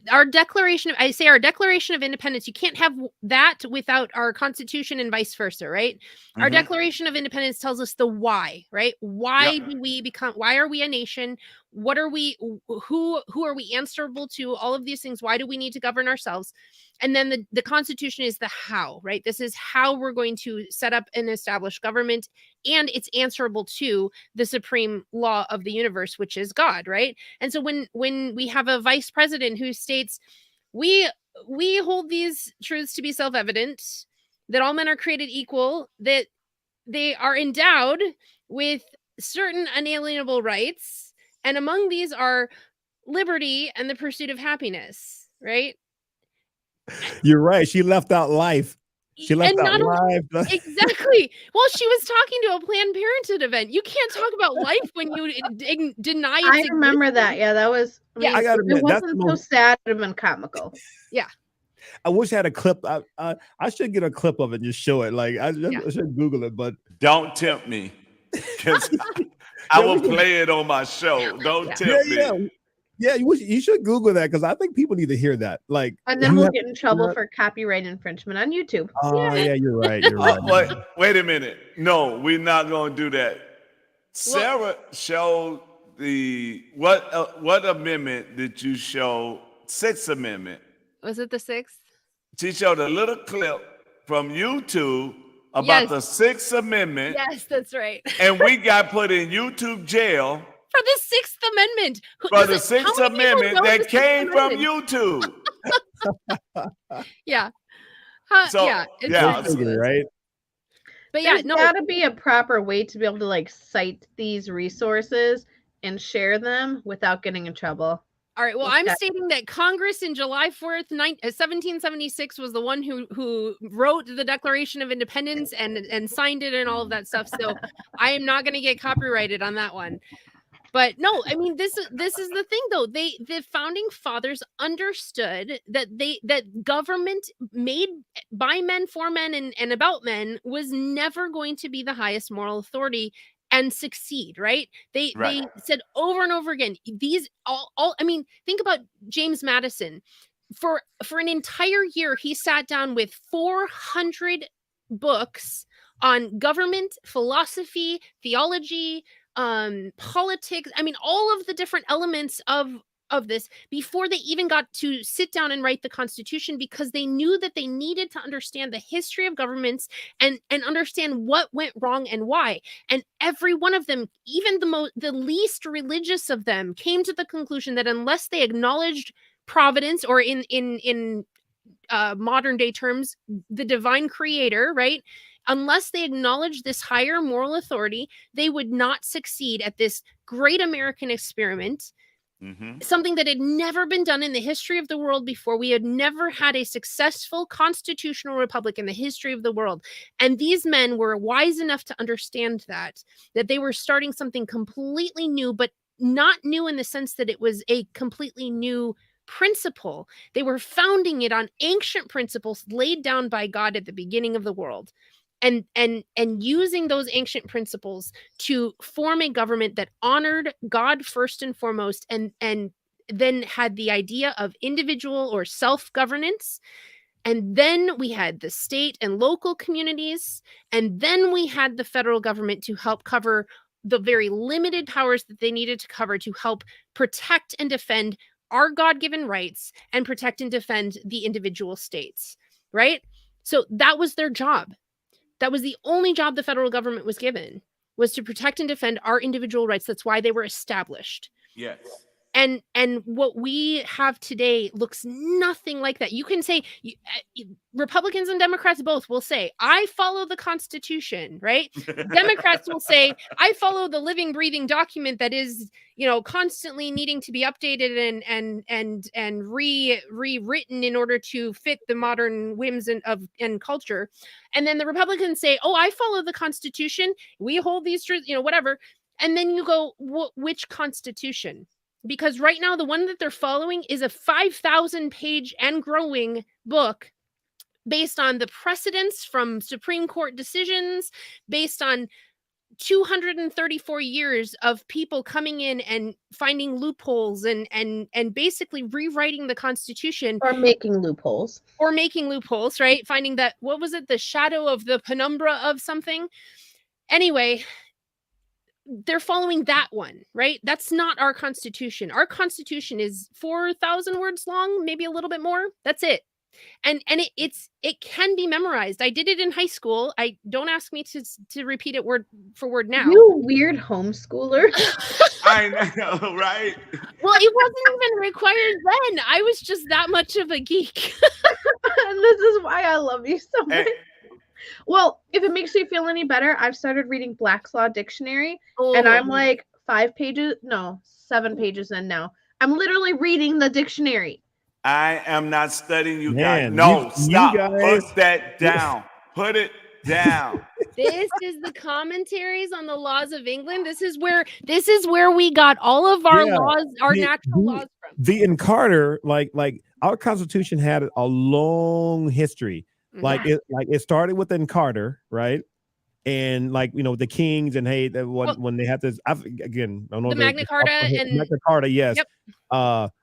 Our Declaration of Independence, you can't have that without our Constitution and vice versa, right? Our Mhm. Declaration of Independence tells us the why, right? Why Yep. why are we a nation? What are we, who are we answerable to? All of these things. Why do we need to govern ourselves? And then the Constitution is the how, right? This is how we're going to set up and establish government, and it's answerable to the supreme law of the universe, which is God, right? And so when we have a vice president who states, we hold these truths to be self-evident, that all men are created equal, that they are endowed with certain unalienable rights, and among these are liberty and the pursuit of happiness, right? You're right. She left out life. She left And out not only life. exactly. Well, she was talking to a Planned Parenthood event. You can't talk about life when you deny I its remember existence. that. Yeah, that was. I Yeah. mean, I gotta it admit, that's the wasn't so most. sad and comical. Yeah. I wish I had a clip. I should get a clip of it and just show it. Like I should Google it, but Don't tempt me, because I will play it on my show. Don't tempt me. Yeah. You should Google that because I think people need to hear that. Like, And then we'll get in trouble for copyright infringement on YouTube. Oh yeah, you're right. You're right. Wait a minute. No, we're not going to do that. Sarah showed what amendment did you show? Sixth Amendment. Was it the 6th? She showed a little clip from YouTube about the Sixth Amendment. Yes, that's right. And we got put in YouTube jail for the Sixth Amendment. For the Sixth Amendment that came from YouTube. Yeah. It's right. But yeah, there's gotta be a proper way to be able to like cite these resources and share them without getting in trouble. All right. Well, I'm stating that Congress in July 4th, 1776 was the one who wrote the Declaration of Independence and signed it and all of that stuff. So I am not going to get copyrighted on that one. But no, I mean, this is the thing though. The founding fathers understood that government made by men, for men, and about men was never going to be the highest moral authority and succeed, right? They said over and over again, these all I mean, think about James Madison. For an entire year, he sat down with 400 books on government, philosophy, theology, politics. I mean, all of the different elements of this before they even got to sit down and write the Constitution, because they knew that they needed to understand the history of governments and understand what went wrong and why. And every one of them, even the least religious of them, came to the conclusion that unless they acknowledged providence, or in modern day terms, the divine creator, right? Unless they acknowledged this higher moral authority, they would not succeed at this great American experiment. Something that had never been done in the history of the world before. We had never had a successful constitutional republic in the history of the world. And these men were wise enough to understand that they were starting something completely new, but not new in the sense that it was a completely new principle. They were founding it on ancient principles laid down by God at the beginning of the world. And using those ancient principles to form a government that honored God first and foremost, and then had the idea of individual or self-governance. And then we had the state and local communities, and then we had the federal government to help cover the very limited powers that they needed to cover to help protect and defend our God-given rights and protect and defend the individual states, right? So that was their job. That was the only job the federal government was given, was to protect and defend our individual rights. That's why they were established. Yes. And what we have today looks nothing like that. You can say, Republicans and Democrats both will say, I follow the Constitution, right? Democrats will say, I follow the living, breathing document that is, constantly needing to be updated and rewritten in order to fit the modern whims and culture. And then the Republicans say, oh, I follow the Constitution. We hold these truths, whatever. And then you go, which Constitution? Because right now, the one that they're following is a 5,000-page and growing book based on the precedents from Supreme Court decisions, based on 234 years of people coming in and finding loopholes and basically rewriting the Constitution. Or making loopholes. Right? Finding that, what was it? The shadow of the penumbra of something. Anyway, they're following that one, right? That's not our Constitution. Our Constitution is 4,000 words long, maybe a little bit more. That's it. And it can be memorized. I did it in high school. Don't ask me to repeat it word for word now. You weird homeschooler. I know, right? Well, it wasn't even required then. I was just that much of a geek. And this is why I love you so much. Well, if it makes you feel any better, I've started reading Black's Law Dictionary, and I'm like 7 pages in now. I'm literally reading the dictionary. I am not studying you Man, guys. No, stop. you guys, Put that down. Put it down. This is the commentaries on the laws of England. This is where we got all of our laws, our natural laws from. The Carter, like our Constitution had a long history. Like it started within Carter, right? And the kings and when they had this, again, I don't know, the Magna Carta and Magna Carta, yes. Yep.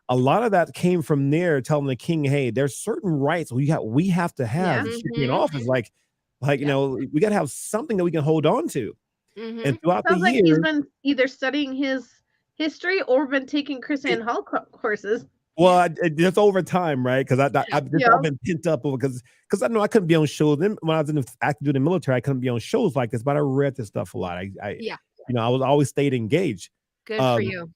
A lot of that came from there, telling the king, hey, there's certain rights we have to have in office. Like we got to have something that we can hold on to. And throughout the years, he's been either studying his history or been taking Chris Ann Hall courses. Well, just over time, right? Because I've been pent up over because I know I couldn't be on shows. Then when I was in the active duty military, I couldn't be on shows like this. But I read this stuff a lot. I was always stayed engaged. Good for you.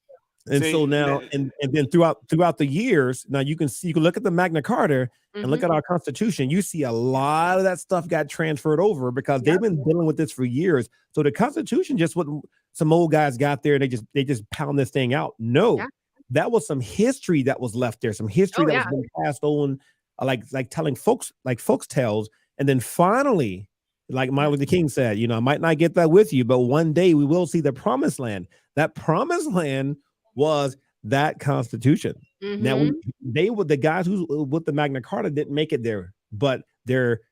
And so now, and then throughout the years, now you can look at the Magna Carta and look at our Constitution. You see a lot of that stuff got transferred over because they've been dealing with this for years. So the Constitution just what some old guys got there and they just pound this thing out. No. Yeah. That was some history that was left there, some history that was being passed on, like telling folks tales. And then finally, like Martin Luther King said, I might not get that with you, but one day we will see the promised land. That promised land was that Constitution. Now they were the guys who with the Magna Carta didn't make it there, but their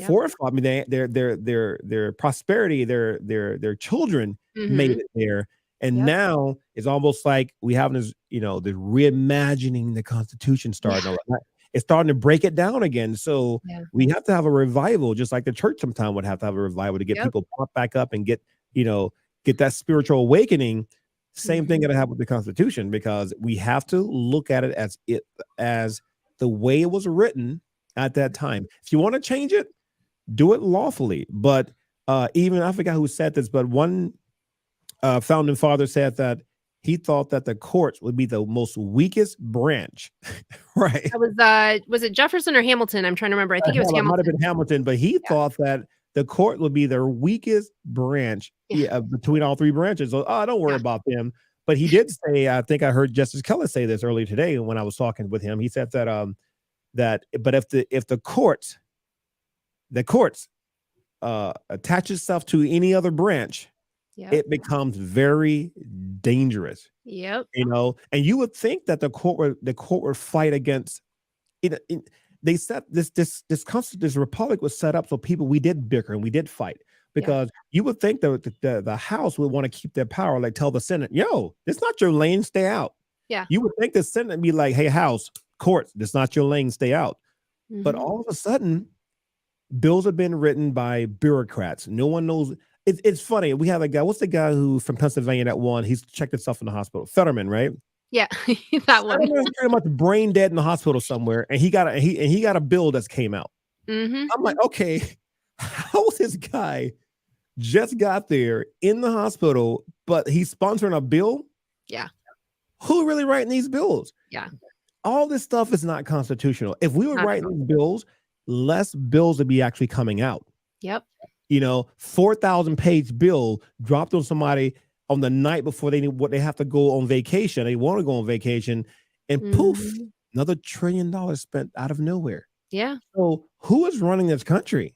forefathers, their prosperity, their children made it there. And now it's almost like we have this, the reimagining the Constitution starting. It's starting to break it down again. So we have to have a revival, just like the church sometime would have to have a revival to get people pumped back up and get, get that spiritual awakening. Same thing gonna happen with the Constitution, because we have to look at it as the way it was written at that time. If you want to change it, do it lawfully. But even I forgot who said this, but one founding father said that he thought that the courts would be the most weakest branch, right? That was it Jefferson or Hamilton? I'm trying to remember. I think it was It might have Hamilton. been Hamilton, but he thought that the court would be their weakest branch between all three branches. So, don't worry about them. But he did say, I think I heard Justice Keller say this earlier today when I was talking with him. He said that but if the courts attach itself to any other branch, it becomes very dangerous. Yep. You know, and you would think that the court would fight against it. They set this republic was set up so we did bicker and we did fight, because you would think that the House would want to keep their power, like tell the Senate, yo, it's not your lane, stay out. Yeah. You would think the Senate would be like, hey, House, courts, it's not your lane, stay out. But all of a sudden, bills have been written by bureaucrats. No one knows. It's funny. We have a guy. What's the guy who from Pennsylvania that won? He's checked himself in the hospital. Fetterman, right? Yeah, that one. Fetterman's pretty much brain dead in the hospital somewhere, and he got a bill that came out. I'm like, okay, how this guy just got there in the hospital, but he's sponsoring a bill? Yeah. Who really writing these bills? Yeah. All this stuff is not constitutional. If we were writing these bills, less bills would be actually coming out. Yep. 4,000-page bill dropped on somebody on the night before they have to go on vacation. They want to go on vacation, and poof, another $1 trillion spent out of nowhere. Yeah. So who is running this country?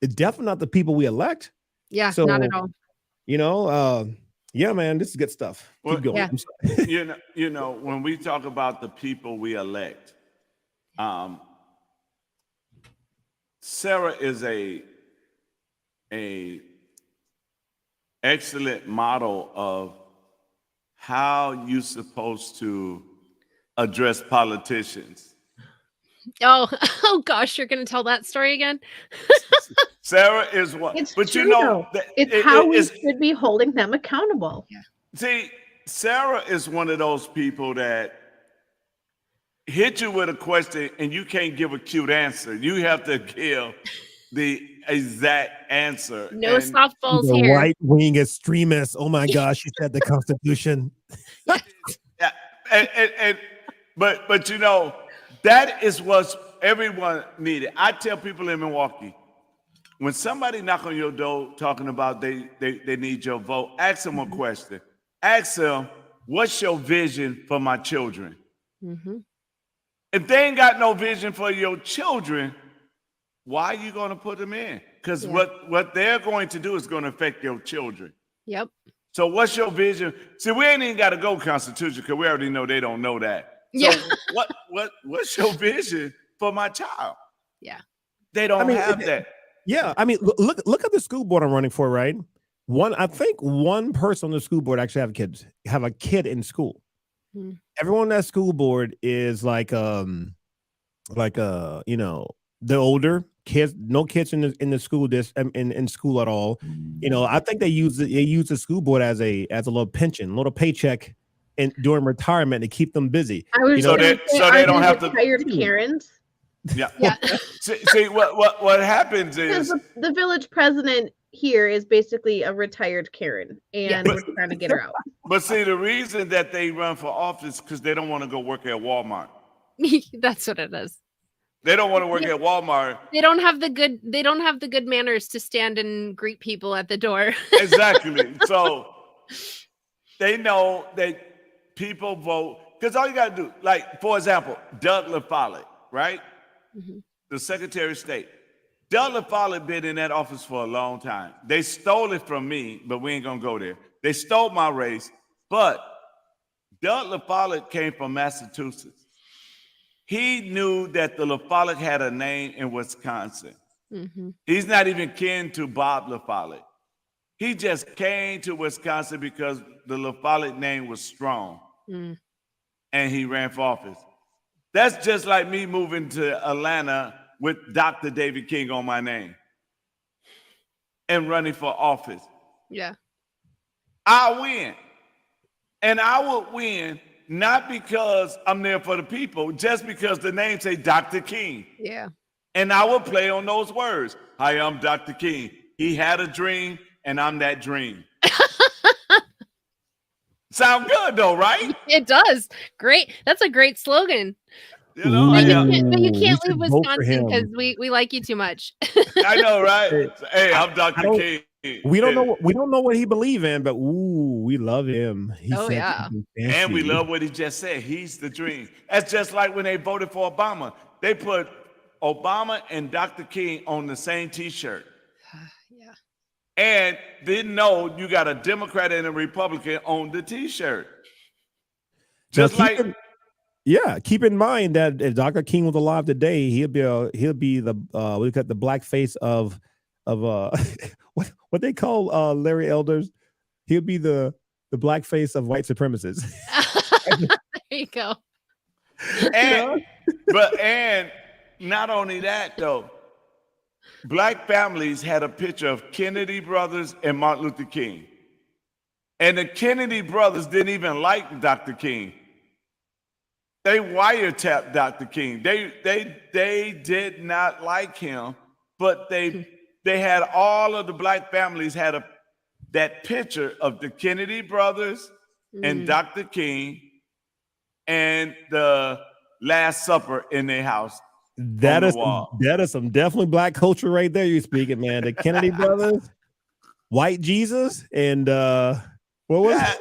It's definitely not the people we elect. Yeah, So, not at all. Yeah, man, this is good stuff. Keep going. Yeah. When we talk about the people we elect, Sarah is a excellent model of how you're supposed to address politicians. Oh gosh, you're going to tell that story again? Sarah is one. It's but true, you know, it's how we should be holding them accountable. Yeah. See, Sarah is one of those people that hit you with a question and you can't give a cute answer. You have to give the exact answer. No and softballs the here. right-wing extremists. Oh my gosh, she said the Constitution. Yeah, but that is what everyone needed. I tell people in Milwaukee, when somebody knock on your door talking about they need your vote, ask them a question. Ask them, what's your vision for my children? If they ain't got no vision for your children, why are you going to put them in? Because what they're going to do is going to affect your children. Yep. So what's your vision? See, we ain't even got to go Constitution because we already know they don't know that. So Yeah. what's your vision for my child? Yeah. They don't have that. Yeah, I mean, look at the school board I'm running for, right? I think one person on the school board actually have a kid in school. Everyone on that school board is like the older kids, no kids in the school in school at all. I think they use the school board as a little pension, little paycheck, and during retirement to keep them busy. So they don't have to retired Karens. Yeah. See what happens is the village president here is basically a retired Karen, and we're trying to get her out. But see, the reason that they run for office because they don't want to go work at Walmart. That's what it is. They don't want to work at Walmart. They don't have the good manners to stand and greet people at the door. Exactly. So they know that people vote because all you got to do, like for example, Doug LaFollette, right? The Secretary of State. Doug LaFollette been in that office for a long time. They stole it from me, but we ain't gonna go there. They stole my race, but Doug LaFollette came from Massachusetts. He knew that the LaFollette had a name in Wisconsin. He's not even kin to Bob LaFollette. He just came to Wisconsin because the LaFollette name was strong, and he ran for office. That's just like me moving to Atlanta with Dr. David King on my name and running for office. Yeah. I win. And I would win not because I'm there for the people, just because the name say Dr. King. Yeah. And I would play on those words. Hi, I'm Dr. King. He had a dream, and I'm that dream. Sound good though, right? It does. Great. That's a great slogan. You know, But yeah. you We can't should leave vote for Wisconsin because him. we like you too much. I know, right? Hey, I'm I Dr. don't- King. We don't know what he believe in, but ooh, we love him. He Oh, said yeah. something And we fancy. love what he just said. He's the dream. That's just like when they voted for Obama. They put Obama and Dr. King on the same T-shirt. Yeah. And didn't know you got a Democrat and a Republican on the T-shirt. Now, Just like keep in mind that if Dr. King was alive today, he'll be the we got the black face of what they call Larry Elders. He'll be the black face of white supremacists. There you go. and not only that though, black families had a picture of Kennedy brothers and Martin Luther King. And the Kennedy brothers didn't even like Dr. King. They wiretapped Dr. King. They did not like him, but they had all of the black families had that picture of the Kennedy brothers and Dr. King and the Last Supper in their house. That is some definitely black culture right there. You speaking, man. The Kennedy brothers, White Jesus, and what was it?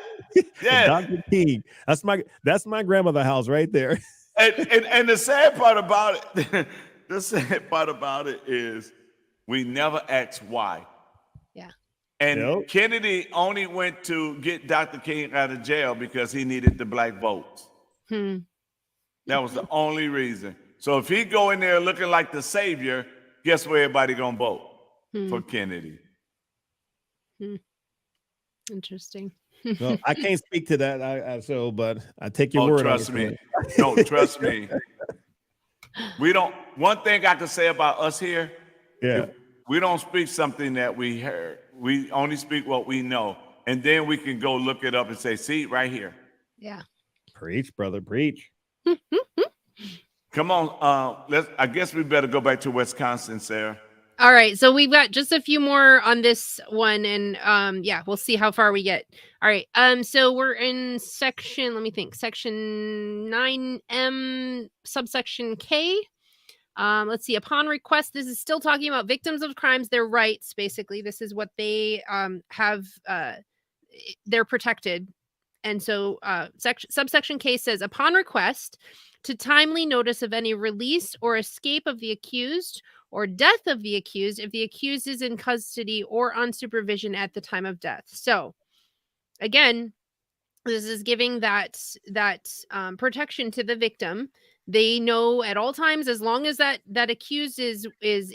Yeah. Dr. King. That's my grandmother's house right there. And the sad part about it, is we never asked why. Yeah. And Nope. Kennedy only went to get Dr. King out of jail because he needed the black votes. That was the only reason. So if he go in there looking like the savior, guess where everybody gonna vote? For Kennedy. Interesting. Well, I can't speak to that. But I take your word. Trust on me. it. No, trust me. We don't. One thing I can say about us here, Yeah. we don't speak something that we heard. We only speak what we know, and then we can go look it up and say, "See, right here." Yeah. Preach, brother, preach. Come on. I guess we better go back to Wisconsin, Sarah. All right, so we've got just a few more on this one, and yeah, we'll see how far we get. All right, so we're in section 9M, subsection K. Let's see. Upon request, this is still talking about victims of crimes, their rights. Basically, this is what they have. They're protected, and so subsection K says, upon request, to timely notice of any release or escape of the accused, or death of the accused if the accused is in custody or on supervision at the time of death. So again, this is giving that protection to the victim. They know at all times, as long as that accused is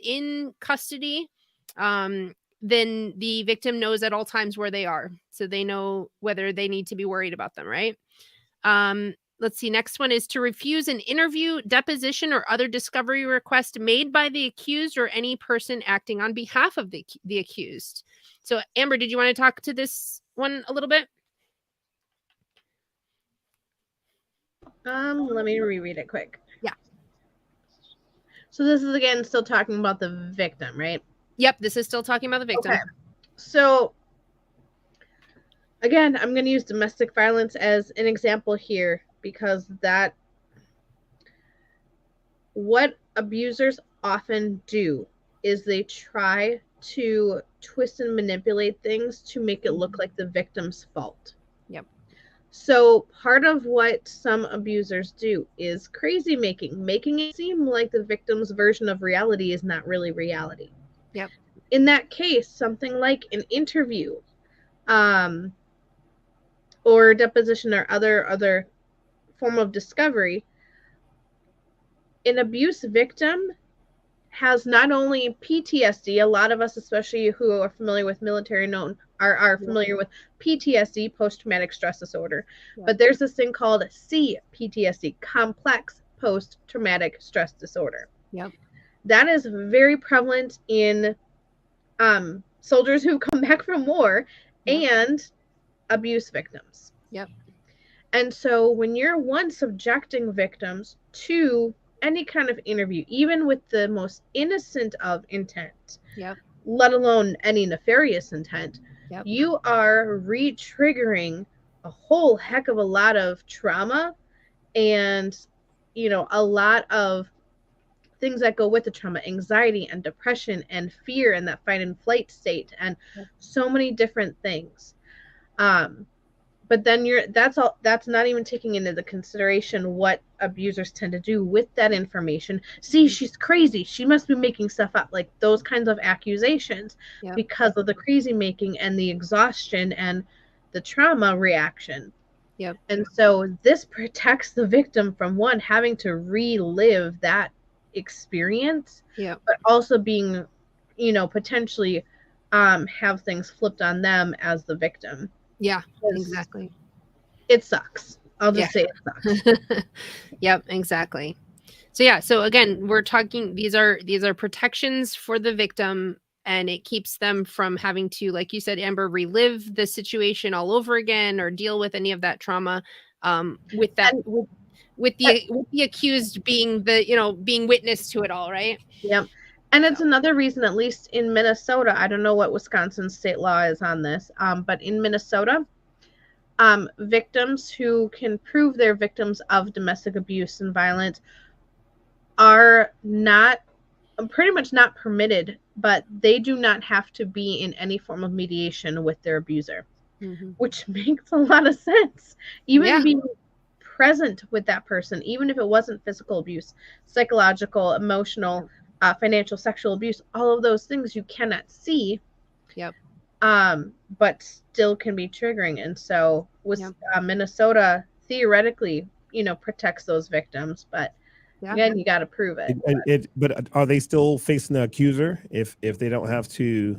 in custody, then the victim knows at all times where they are. So they know whether they need to be worried about them, right? Let's see. Next one is to refuse an interview, deposition, or other discovery request made by the accused or any person acting on behalf of the accused. So, Amber, did you want to talk to this one a little bit? Let me reread it quick. Yeah. So this is again still talking about the victim, right? Yep, this is still talking about the victim. Okay. So again, I'm going to use domestic violence as an example here, because what abusers often do is they try to twist and manipulate things to make it look like the victim's fault. Yep. So part of what some abusers do is crazy making it seem like the victim's version of reality is not really reality. Yep. In that case, something like an interview, or deposition or other form of discovery, an abuse victim has not only PTSD, a lot of us, especially who are familiar with military, are familiar with PTSD, post-traumatic stress disorder, but there's this thing called CPTSD, complex post-traumatic stress disorder. Yep. That is very prevalent in soldiers who come back from war, and abuse victims. Yep. And so when you're one subjecting victims to any kind of interview, even with the most innocent of intent, Yep. let alone any nefarious intent, Yep. you are re-triggering a whole heck of a lot of trauma and, you know, a lot of things that go with the trauma, anxiety and depression and fear and that fight and flight state and so many different things. But then that's not even taking into the consideration what abusers tend to do with that information. See, she's crazy. She must be making stuff up, like those kinds of accusations because of the crazy making and the exhaustion and the trauma reaction. Yep. And so this protects the victim from one having to relive that experience, but also being, you know, potentially have things flipped on them as the victim. Yeah, exactly. It sucks. I'll just say it sucks. Yep, exactly. So yeah, so again, we're talking, these are protections for the victim, and it keeps them from having to, like you said, Amber, relive the situation all over again or deal with any of that trauma with that with the accused being the, you know, being witness to it all, right? Yep. And it's another reason, at least in Minnesota, I don't know what Wisconsin state law is on this, but in Minnesota, victims who can prove they're victims of domestic abuse and violence are not, pretty much not permitted, but they do not have to be in any form of mediation with their abuser, which makes a lot of sense. Even being present with that person, even if it wasn't physical abuse, psychological, emotional, financial, sexual abuse, all of those things you cannot see, but still can be triggering. And so with Minnesota, theoretically, you know, protects those victims, but again, you got to prove it. But are they still facing the accuser if they don't have to,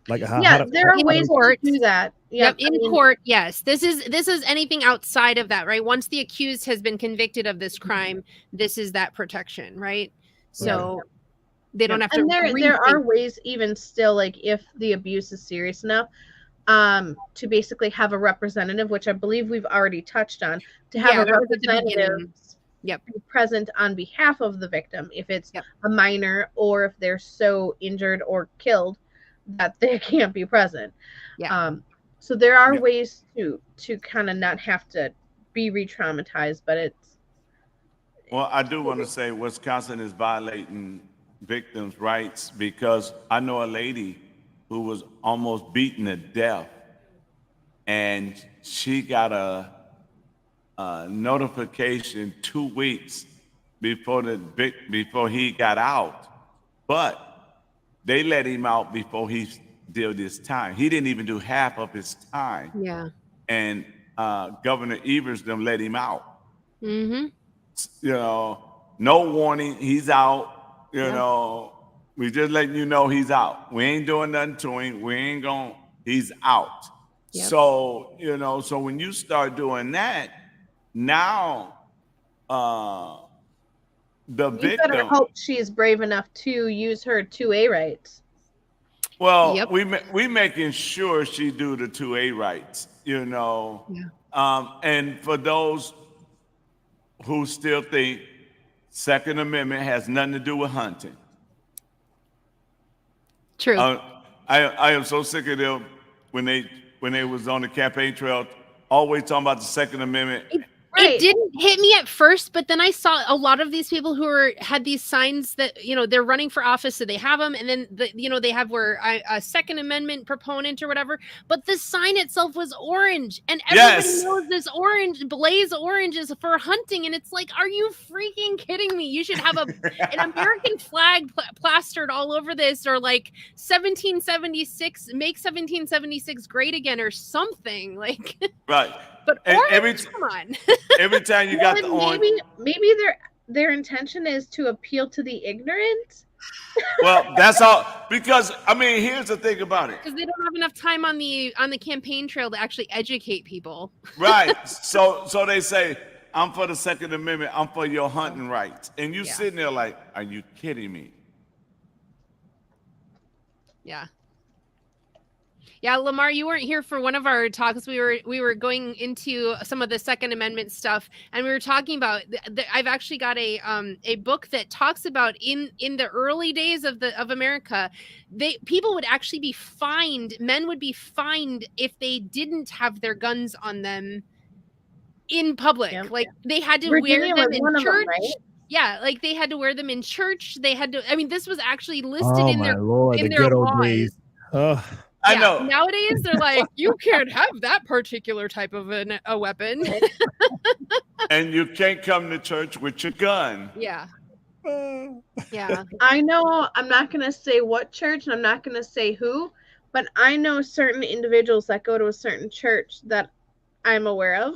like, there are ways to do that. Court, yes. This is anything outside of that, right? Once the accused has been convicted of this crime, this is that protection, right? So they don't have to. And there are ways, even still, like if the abuse is serious enough, to basically have a representative, which I believe we've already touched on, to have a representative be present on behalf of the victim if it's a minor or if they're so injured or killed that they can't be present. So there are ways to kind of not have to be re-traumatized, but it's. Well, I do want to say Wisconsin is violating victims' rights, because I know a lady who was almost beaten to death, and she got a notification 2 weeks before he got out, but they let him out before he did his time. He didn't even do half of his time. And Governor Evers them let him out. You know, no warning, he's out. You know, we just letting you know he's out. We ain't doing nothing to him. He's out. So, you know, so when you start doing that, now the victim. You better hope she's brave enough to use her 2A rights. Well, we making sure she do the 2A rights, you know. And for those who still think Second Amendment has nothing to do with hunting. True. I am so sick of them when they was on the campaign trail always talking about the Second Amendment. It didn't hit me at first, but then I saw a lot of these people who had these signs that, you know, they're running for office, so they have them, and then they have a Second Amendment proponent or whatever, but the sign itself was orange, and everybody knows this blaze orange is for hunting, and it's like, are you freaking kidding me? You should have an American flag plastered all over this, or like 1776, make 1776 great again, or something like. Right. But orange, come on. Every time you got the orange. Maybe their intention is to appeal to the ignorant. Well, that's all, because I mean, here's the thing about it. Because they don't have enough time on the campaign trail to actually educate people. Right. So they say, I'm for the Second Amendment, I'm for your hunting rights. And you sitting there like, are you kidding me? Yeah. Yeah, Lamar, you weren't here for one of our talks. We were going into some of the Second Amendment stuff, and we were talking about. I've actually got a book that talks about in the early days of America, people would actually be fined. Men would be fined if they didn't have their guns on them in public. Yep. Like they had to Virginia wear them was in one of them, church. right? Yeah, like they had to wear them in church. They had to. I mean, this was actually listed Oh in my their Lord, the their good old laws. days. Oh, I Yeah, know. nowadays they're like, you can't have that particular type of a weapon. And you can't come to church with your gun. Yeah. Yeah. I know I'm not going to say what church and I'm not going to say who, but I know certain individuals that go to a certain church that I'm aware of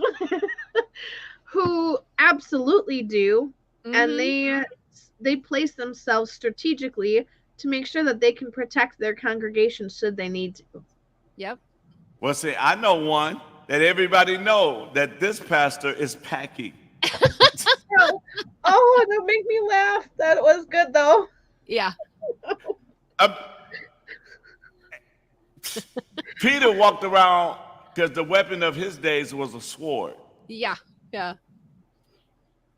who absolutely do. And they place themselves strategically to make sure that they can protect their congregation should they need to. Yep. Well, see, I know one that everybody know that this pastor is packing. Oh, that made me laugh. That was good though. Yeah. Peter walked around because the weapon of his days was a sword. Yeah. Yeah.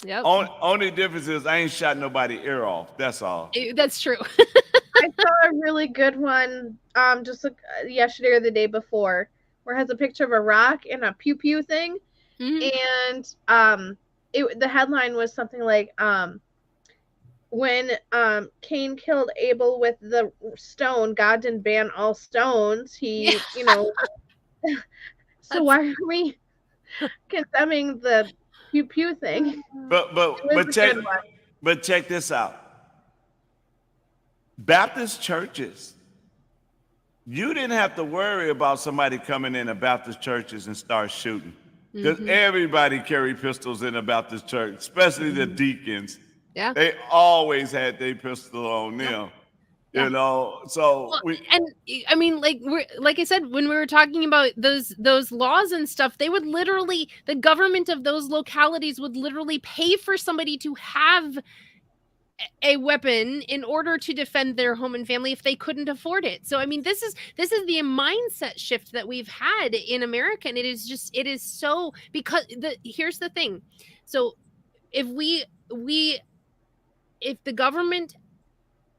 Yep. Only difference is I ain't shot nobody ear off. That's all. That's true. I saw a really good one just yesterday or the day before where it has a picture of a rock and a pew pew thing. And the headline was something like when Cain killed Abel with the stone, God didn't ban all stones. He, so why are we condemning the pew pew thing? But check this out. Baptist churches, you didn't have to worry about somebody coming in a Baptist churches and start shooting. Because everybody carry pistols in a Baptist church, especially the deacons. Yeah. They always had their pistol on them. Yeah. You know, so and I mean, like I said, when we were talking about those laws and stuff, they would literally, the government of those localities would literally pay for somebody to have a weapon in order to defend their home and family if they couldn't afford it. So I mean, this is the mindset shift that we've had in America, and it is so, because here's the thing. So if if the government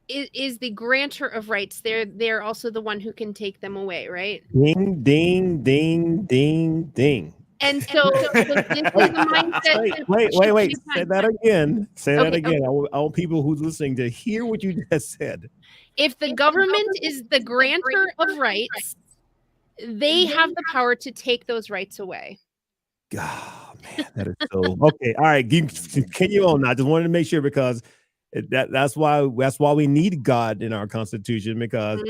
is the grantor of rights, they're also the one who can take them away, right? Ding, ding, ding, ding, ding. And so this is the mindset. Wait. Say that again. Say that Okay, again. I want people who's listening to hear what you just said. If the government is the grantor of rights, they have the power to take those rights away. Oh, man, that is so okay. All right, continue on. I just wanted to make sure, because that's why we need God in our Constitution, because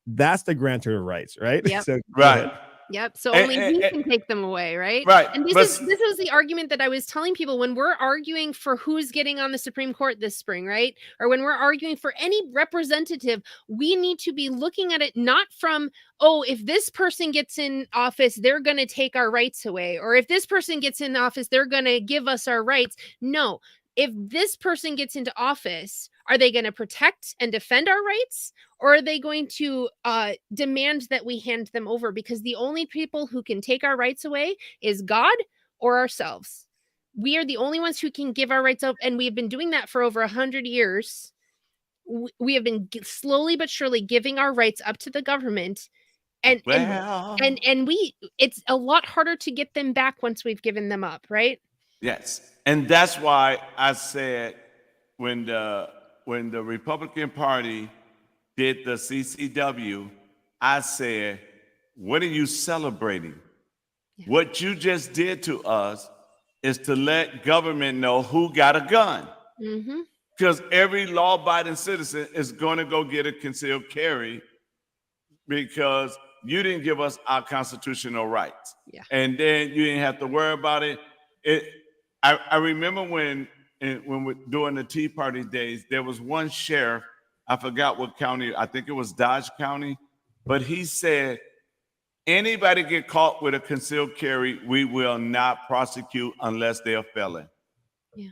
that's the grantor of rights, right? Yep. So, right. Yep. So only he can take them away, right? Right. And this was the argument that I was telling people when we're arguing for who's getting on the Supreme Court this spring, right? Or when we're arguing for any representative, we need to be looking at it not from, oh, if this person gets in office, they're going to take our rights away. Or if this person gets in office, they're going to give us our rights. No. If this person gets into office, are they going to protect and defend our rights, or are they going to demand that we hand them over? Because the only people who can take our rights away is God or ourselves. We are the only ones who can give our rights up, and we have been doing that for over 100 years. We have been slowly but surely giving our rights up to the government, and it's a lot harder to get them back once we've given them up, right? Yes. And that's why I said when the Republican Party did the CCW, I said, what are you celebrating? Yeah. What you just did to us is to let government know who got a gun. Because every law-abiding citizen is going to go get a concealed carry because you didn't give us our constitutional rights. Yeah. And then you didn't have to worry about it. I remember when we're doing the Tea Party days, there was one sheriff, I forgot what county, I think it was Dodge County, but he said, anybody get caught with a concealed carry, we will not prosecute unless they're a felon. Yeah.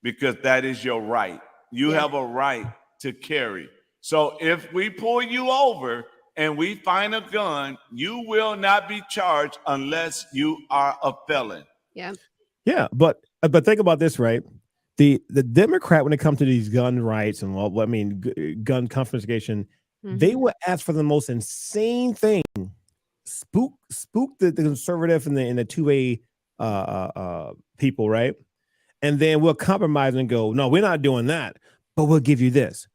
Because that is your right. You have a right to carry. So if we pull you over and we find a gun, you will not be charged unless you are a felon. Yeah. Yeah, but think about this, right? The Democrat, when it comes to these gun rights and gun confiscation, they will ask for the most insane thing, spook the conservative and the 2A people, right? And then we'll compromise and go, no, we're not doing that, but we'll give you this.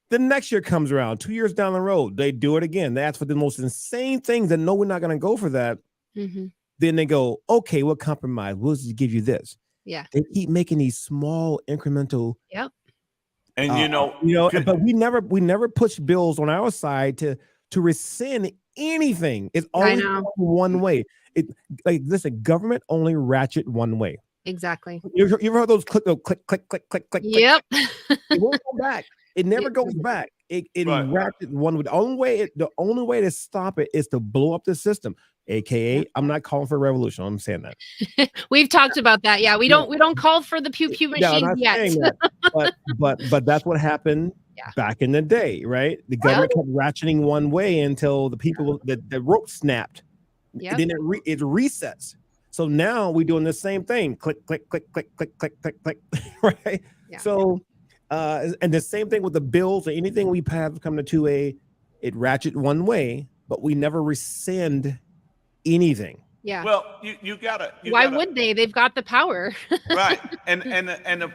The next year comes around, 2 years down the road, they do it again. They ask for the most insane things and no, we're not going to go for that. Then they go, okay, we'll compromise. We'll just give you this. Yeah. They keep making these small incremental. Yep. And but we never push bills on our side to rescind anything. It's always one way. Listen, government only ratchet one way. Exactly. You ever heard those click, click, click, click, click? Yep. It won't go back. It never goes back. It ratchet one way. The only way to stop it is to blow up the system. AKA, I'm not calling for a revolution. I'm saying that. We've talked about that. Yeah, we don't call for the pew pew machine yet. but that's what happened back in the day, right? The government kept ratcheting one way until the people the rope snapped. Yeah. Then it resets. So now we're doing the same thing. Click, click, click, click, click, click, click, click. Right. Yeah. So and the same thing with the bills or anything we have come to 2A, it ratchet one way, but we never rescind anything. Yeah. Well, you gotta. Why would they? They've got the power. Right. And the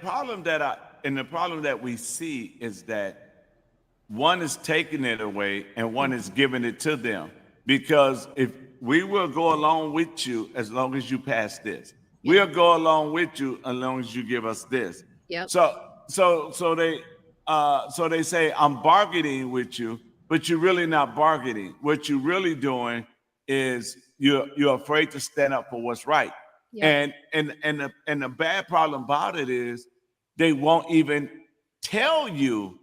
problem that we see is that one is taking it away and one is giving it to them. Because if we will go along with you as long as you pass this, we'll go along with you as long as you give us this. Yep. So they say I'm bargaining with you, but you're really not bargaining. What you're really doing is you're afraid to stand up for what's right. Yeah. And the bad problem about it is they won't even tell you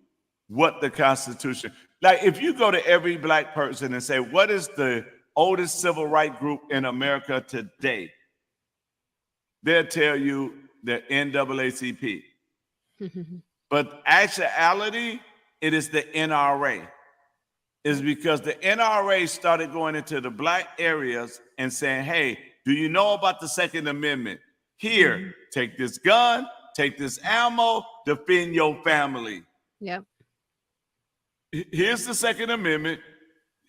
what the Constitution. Like if you go to every black person and say, what is the oldest civil rights group in America today? They'll tell you the NAACP. But actuality, it is the NRA. Is because the NRA started going into the black areas and saying, hey, do you know about the Second Amendment? Here, take this gun, take this ammo, defend your family. Yep. Here's the Second Amendment.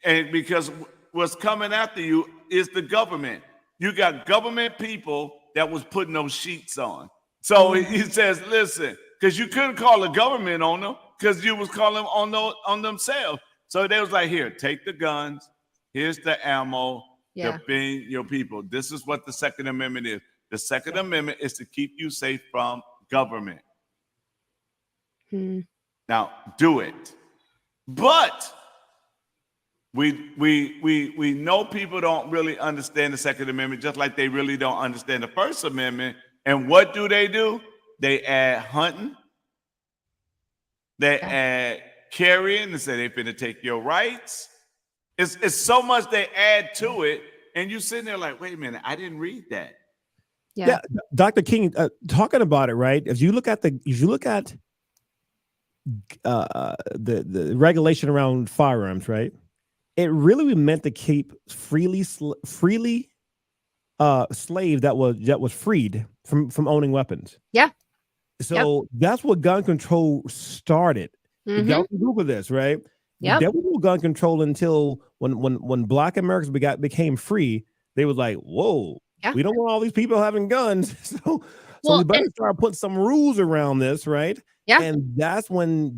And because what's coming after you is the government. You got government people that was putting those sheets on. So he says, listen, because you couldn't call the government on them because you was calling on themselves. So they was like, here, take the guns. Here's the ammo. Defend your people. This is what the Second Amendment is. The Second Amendment is to keep you safe from government. Now, do it. But we know people don't really understand the Second Amendment, just like they really don't understand the First Amendment. And what do? They add hunting. They add carrying and say they're going to take your rights. It's so much they add to it, and you sitting there like, wait a minute, I didn't read that. Yeah, Dr. King, talking about it, right? If you look at the regulation around firearms, right? It really meant to keep freely slave that was freed from owning weapons. Yeah. So that's what gun control started. You got to Google this, right? Yeah. There was no gun control until when Black Americans became free. They was like, whoa, we don't want all these people having guns. So we better start putting some rules around this, right? Yeah. And that's when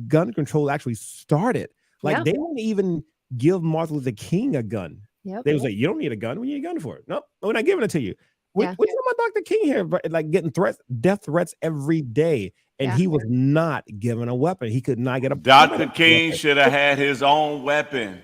gun control actually started. Like they didn't even give Martin Luther King a gun. Yep. They was like, you don't need a gun. What do you need a gun for? Nope, we're not giving it to you. We're talking about Dr. King here, like getting death threats every day. And he was not given a weapon. He could not get a Dr. King should have had his own weapon.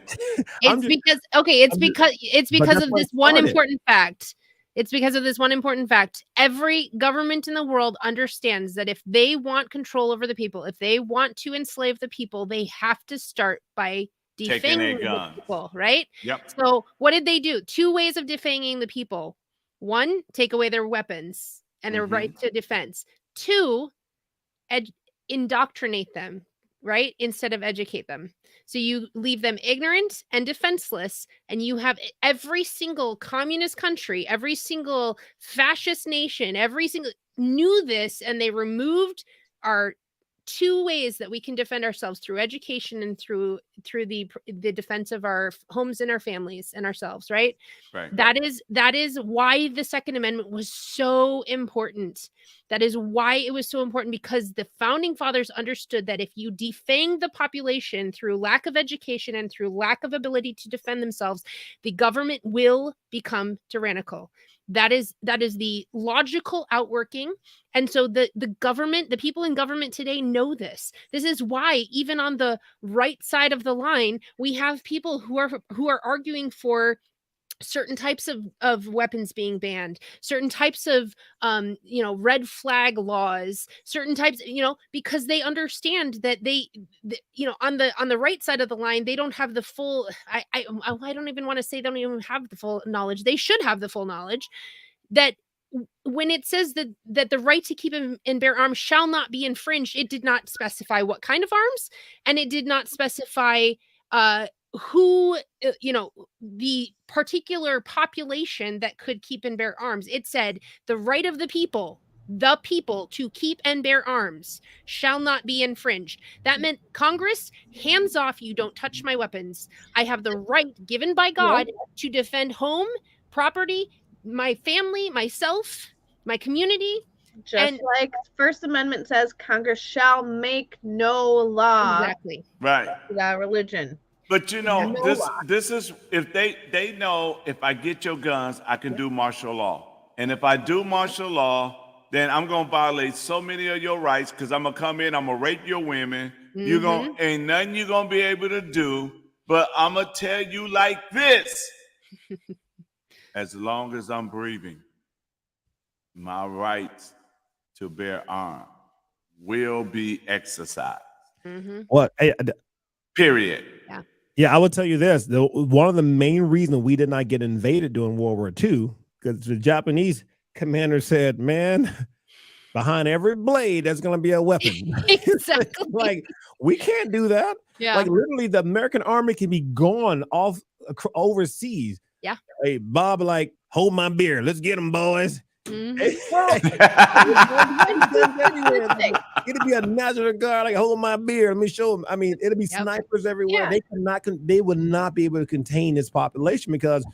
It's because of this one important fact. It's because of this one important fact. Every government in the world understands that if they want control over the people, if they want to enslave the people, they have to start by defanging the people, right? Yep. So what did they do? Two ways of defanging the people. One, take away their weapons and their right to defense. Two, indoctrinate them, right? Instead of educate them. So you leave them ignorant and defenseless, and you have every single communist country, every single fascist nation, every single knew this, and they removed our two ways that we can defend ourselves, through education and through the defense of our homes and our families and ourselves, right? Right. That is why the Second Amendment was so important. That is why it was so important, because the founding fathers understood that if you defang the population through lack of education and through lack of ability to defend themselves, the government will become tyrannical. That is the logical outworking. And so the government, the people in government today know this. This is why even on the right side of the line, we have people who are arguing for certain types of weapons being banned, certain types of red flag laws, certain types, because they understand that on the right side of the line, they don't have the full, I don't even want to say they don't even have the full knowledge. They should have the full knowledge that when it says that the right to keep and bear arms shall not be infringed, it did not specify what kind of arms, and it did not specify who, the particular population that could keep and bear arms. It said the right of the people to keep and bear arms shall not be infringed. That meant Congress, hands off, you don't touch my weapons. I have the right given by God to defend home, property, my family, myself, my community. Just like First Amendment says, Congress shall make no law. Exactly. Right. Without religion. But this is, if they know, if I get your guns, I can do martial law. And if I do martial law, then I'm going to violate so many of your rights, because I'm going to come in, I'm going to rape your women. Ain't nothing you're going to be able to do, but I'm going to tell you like this. As long as I'm breathing, my rights to bear arms will be exercised. What? Period. Yeah, I will tell you this. One of the main reasons we did not get invaded during World War II, because the Japanese commander said, man, behind every blade, there's going to be a weapon. Exactly. Like, we can't do that. Yeah. Like, literally, the American army can be gone off overseas. Yeah. Hey, Bob, like, hold my beer. Let's get them, boys. It'd be a National Guard, like, hold my beer. Let me show them. I mean, it'll be snipers everywhere. Yeah. They would not be able to contain this population, because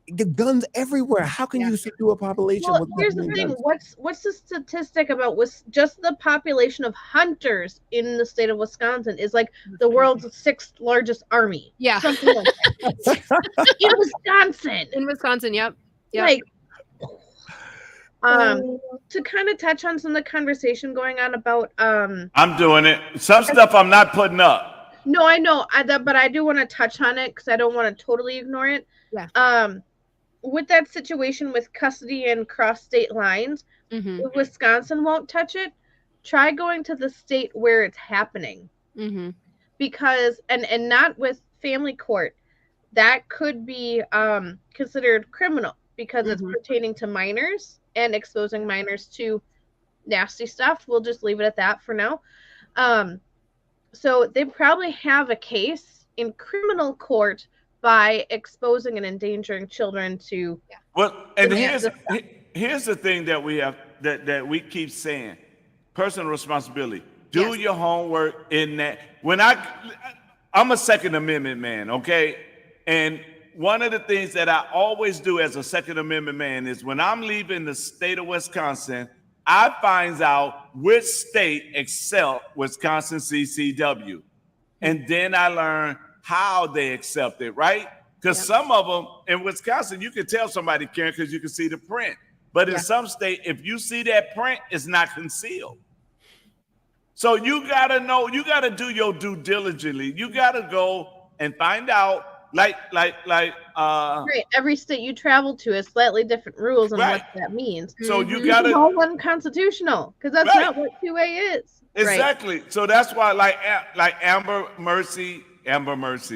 the guns everywhere. How can you subdue a population? Well, here's the thing. What's the statistic about just the population of hunters in the state of Wisconsin is like the world's 6th largest army. Yeah. Something like that. In Wisconsin. In Wisconsin, yep. Like, to kind of touch on some of the conversation going on about I'm doing it. Some stuff I'm not putting up. No, I know, but I do want to touch on it because I don't want to totally ignore it. Yeah. With that situation with custody and cross state lines, if Wisconsin won't touch it, try going to the state where it's happening. Because and not with family court, that could be considered criminal because it's pertaining to minors and exposing minors to nasty stuff. We'll just leave it at that for now. So they probably have a case in criminal court by exposing and endangering children to. Well, and here's the thing that we have that we keep saying: personal responsibility. Do your homework in that. When I'm a Second Amendment man, okay, and one of the things that I always do as a Second Amendment man is when I'm leaving the state of Wisconsin, I find out which state accept Wisconsin CCW, and then I learn how they accept it, right? Because some of them in Wisconsin, you can tell somebody caring because you can see the print. But in some state, if you see that print, it's not concealed. So you gotta know, you gotta do your due diligently. You gotta go and find out, like right. Every state you travel to has slightly different rules and what that means. So you gotta know unconstitutional, because that's not what 2A is. Exactly. So that's why, like Amber Mercy,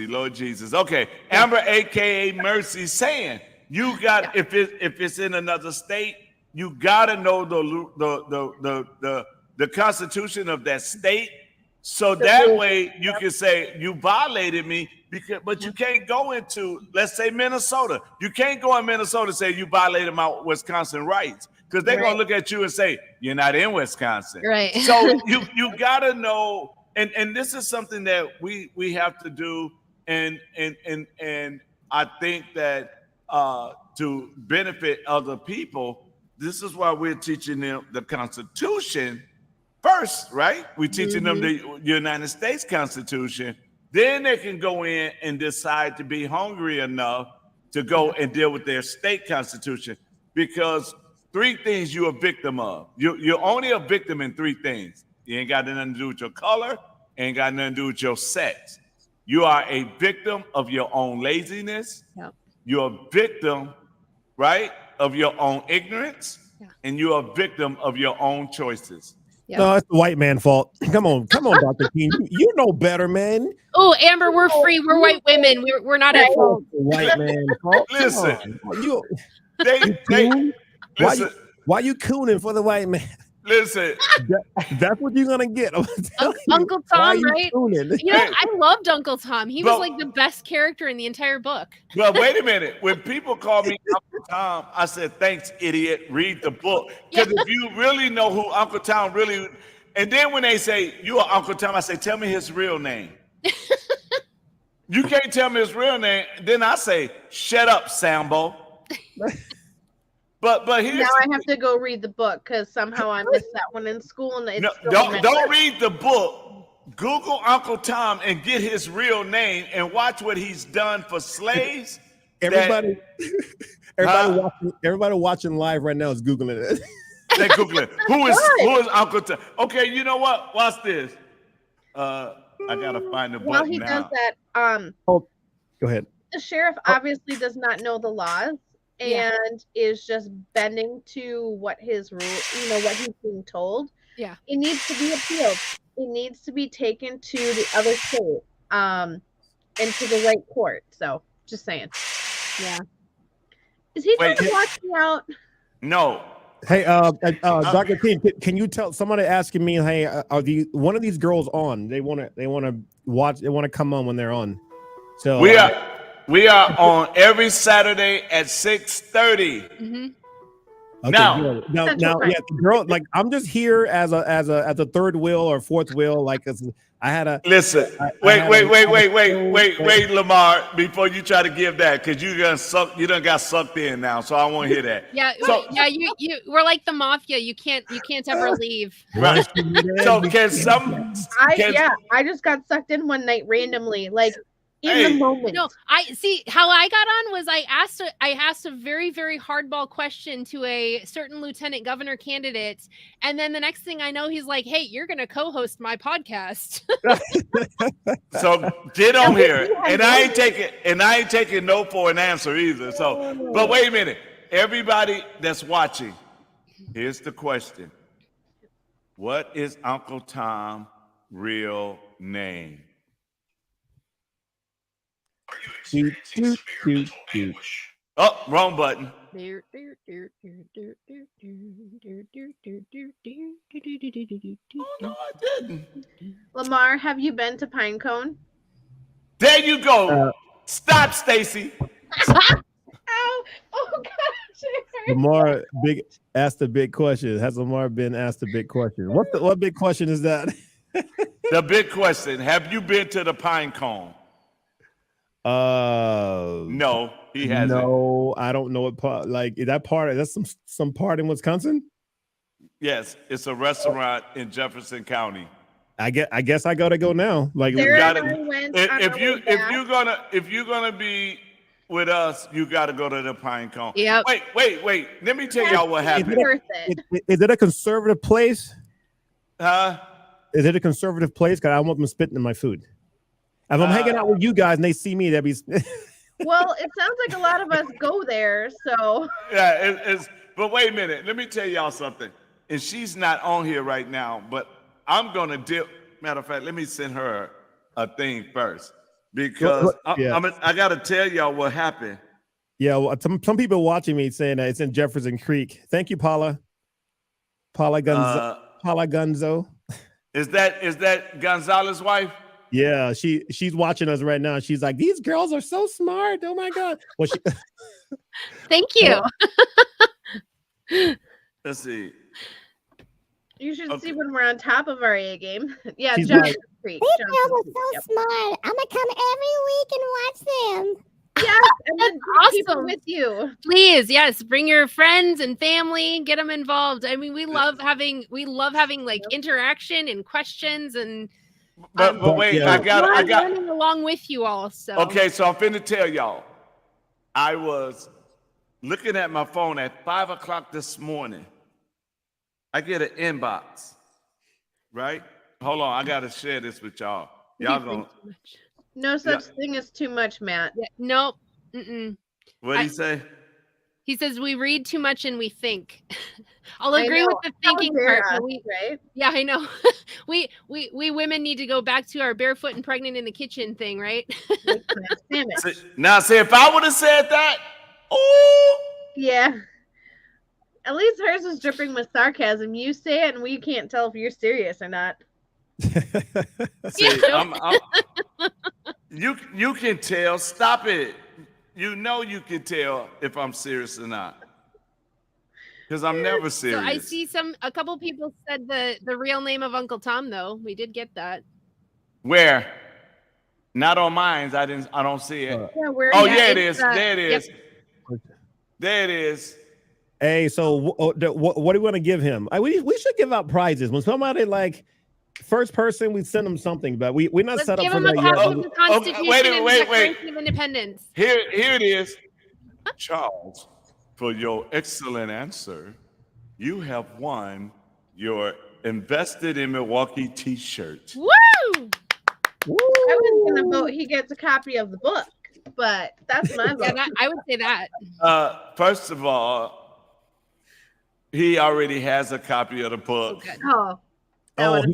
Lord Jesus. Okay, Amber, aka Mercy, saying you got if it's in another state, you gotta know the Constitution of that state So that way you can say you violated me, but you can't go into, let's say, Minnesota. You can't go in Minnesota and say you violated my Wisconsin rights, because they're gonna look at you and say you're not in Wisconsin. Right. So you gotta know, and this is something that we have to do, and I think that to benefit other people, this is why we're teaching them the Constitution first, right? We're teaching them the United States Constitution. Then they can go in and decide to be hungry enough to go and deal with their state constitution. Because 3 things you're a victim of. You're only a victim in 3 things. You ain't got nothing to do with your color, ain't got nothing to do with your sex. You are a victim of your own laziness. Yep. You're a victim, right, of your own ignorance. Yeah. And you're a victim of your own choices. Yep. No, it's the white man fault. Come on, Dr. King. You know better, man. Oh, Amber, we're free. We're white women. We're not at fault. White man fault. Listen, Why you cooning for the white man? Listen, that's what you're gonna get. Uncle Tom, right? Cooning? You know, I loved Uncle Tom. He was like the best character in the entire book. Well, wait a minute. When people call me Uncle Tom, I said, thanks, idiot. Read the book. Because if you really know who Uncle Tom really, and then when they say, you are Uncle Tom, I say, tell me his real name. You can't tell me his real name. Then I say, shut up, Sambo. But here's now I have to go read the book because somehow I missed that one in school. And it's don't read the book. Google Uncle Tom and get his real name and watch what he's done for slaves. Everybody watching live right now is Googling it. They Googling who is Uncle Tom. Okay, you know what? Watch this. I gotta find the button while he now. does that, go ahead. the sheriff obviously does not know the laws and is just bending to what his rule, what he's being told. Yeah. It needs to be appealed. It needs to be taken to the other state, and to the right court. So just saying. Yeah. Is he trying to watch me out? No. Hey, Dr. King, can you tell somebody asking me, hey, are one of these girls on? They want to watch, they want to come on when they're on. So we are on every Saturday at 6:30. Mm-hmm. Okay, now, yeah, the girl, like I'm just here as a third wheel or fourth wheel. Like I had a listen. Wait, Lamar, before you try to give that, because you done got sucked in now. So I want to hear that. Yeah, so, you we're like the mafia. You can't ever leave. Right. So I just got sucked in one night randomly, like in the moment. No, I see how I got on was I asked a very, very hardball question to a certain lieutenant governor candidate, and then the next thing I know, he's like, "Hey, you're gonna co-host my podcast." So get on here, and I ain't taking no for an answer either. So, but wait a minute, everybody that's watching, here's the question: what is Uncle Tom's real name? Oh, wrong button. Oh, No, I didn't. Lamar, have you been to Pinecone? There you go. Stop, Stacy. Ow! Oh gosh! Lamar asked a big question. Has Lamar been asked a big question? What big question is that? The big question: have you been to the Pinecone? No, he hasn't. No, I don't know what part. Like that part. That's some part in Wisconsin. Yes, it's a restaurant in Jefferson County. I guess I gotta go now. Like if you're gonna be with us, you gotta go to the Pinecone. Yep. Wait. Let me tell y'all what happened. Is it a conservative place? Huh? Is it a conservative place? Because I want them spitting in my food. If I'm hanging out with you guys and they see me, that'd be. Well, it sounds like a lot of us go there, so. Yeah, it's. But wait a minute. Let me tell y'all something. And she's not on here right now, but I'm gonna deal. Matter of fact, let me send her a thing first because I gotta tell y'all what happened. Yeah, well, some people watching me saying that it's in Jefferson Creek. Thank you, Paula. Paula Gunzo. Is that Gonzalez's wife? Yeah, she's watching us right now. She's like, these girls are so smart. Oh my God. Well, she Thank you. Let's see. You should Okay. see when we're on top of our A game. Yeah, She's Johnson's like, Creek. These Johnson's girls are Creek, so yep. smart. I'm gonna come every week and watch them. Yes, and then That's keep them awesome. with you. Please, yes, bring your friends and family, get them involved. I mean, we love having like interaction and questions, and But wait, yeah. I got. learning along with you all. So Okay, so I'm finna tell y'all. I was looking at my phone at 5 o'clock this morning. I get an inbox, right? Hold on, I gotta share this with y'all. Y'all gonna No such thing as too much, Matt. Yeah, nope. Mm-mm. what do you say? He says we read too much and we think. I'll I agree know. with the How thinking dare part. us, But right? yeah, I know. we women need to go back to our barefoot and pregnant in the kitchen thing, right? Like Matt Sandwich. Now, see, if I would have said that, oh, Yeah. At least hers is dripping with sarcasm. You say it, and we can't tell if you're serious or not. see, you can tell. Stop it. You know you can tell if I'm serious or not. Because I'm never serious. So I see a couple people said the real name of Uncle Tom, though. We did get that. Where? Not on mine. I don't see it. Yeah, where? Oh, yeah, yeah, it it's, is. There it is. There it is. Hey, so what do we want to give him? We should give out prizes when somebody like first person. We send them something, but we're not Let's set up give for him a that copy yet. of the Constitution and the Declaration of Independence. Here it is. Charles, for your excellent answer, you have won your Invested in Milwaukee t-shirt. Woo! I was gonna vote he gets a copy of the book, but that's my vote. Yeah, I would say that. First of all, he already has a copy of the book. Okay. Oh, that Oh, would've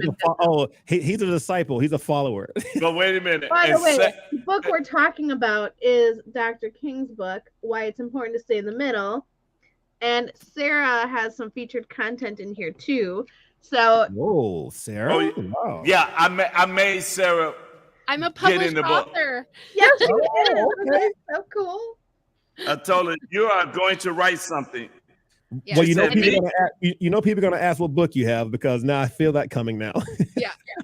been he's a disciple. He's a follower. But wait a minute. By the And way, the book we're talking about is Dr. King's book, Why It's Important to Stay in the Middle. And Sarah has some featured content in here too. So, Whoa, Sarah. Oh, Wow. yeah, I made Sarah. I'm a Get in published the book. author. yes, she Oh, is. okay. So cool. I told her you are going to write something. Yeah, Well, you know said people me. are gonna ask, you know people are gonna ask what book you have because now I feel that coming now.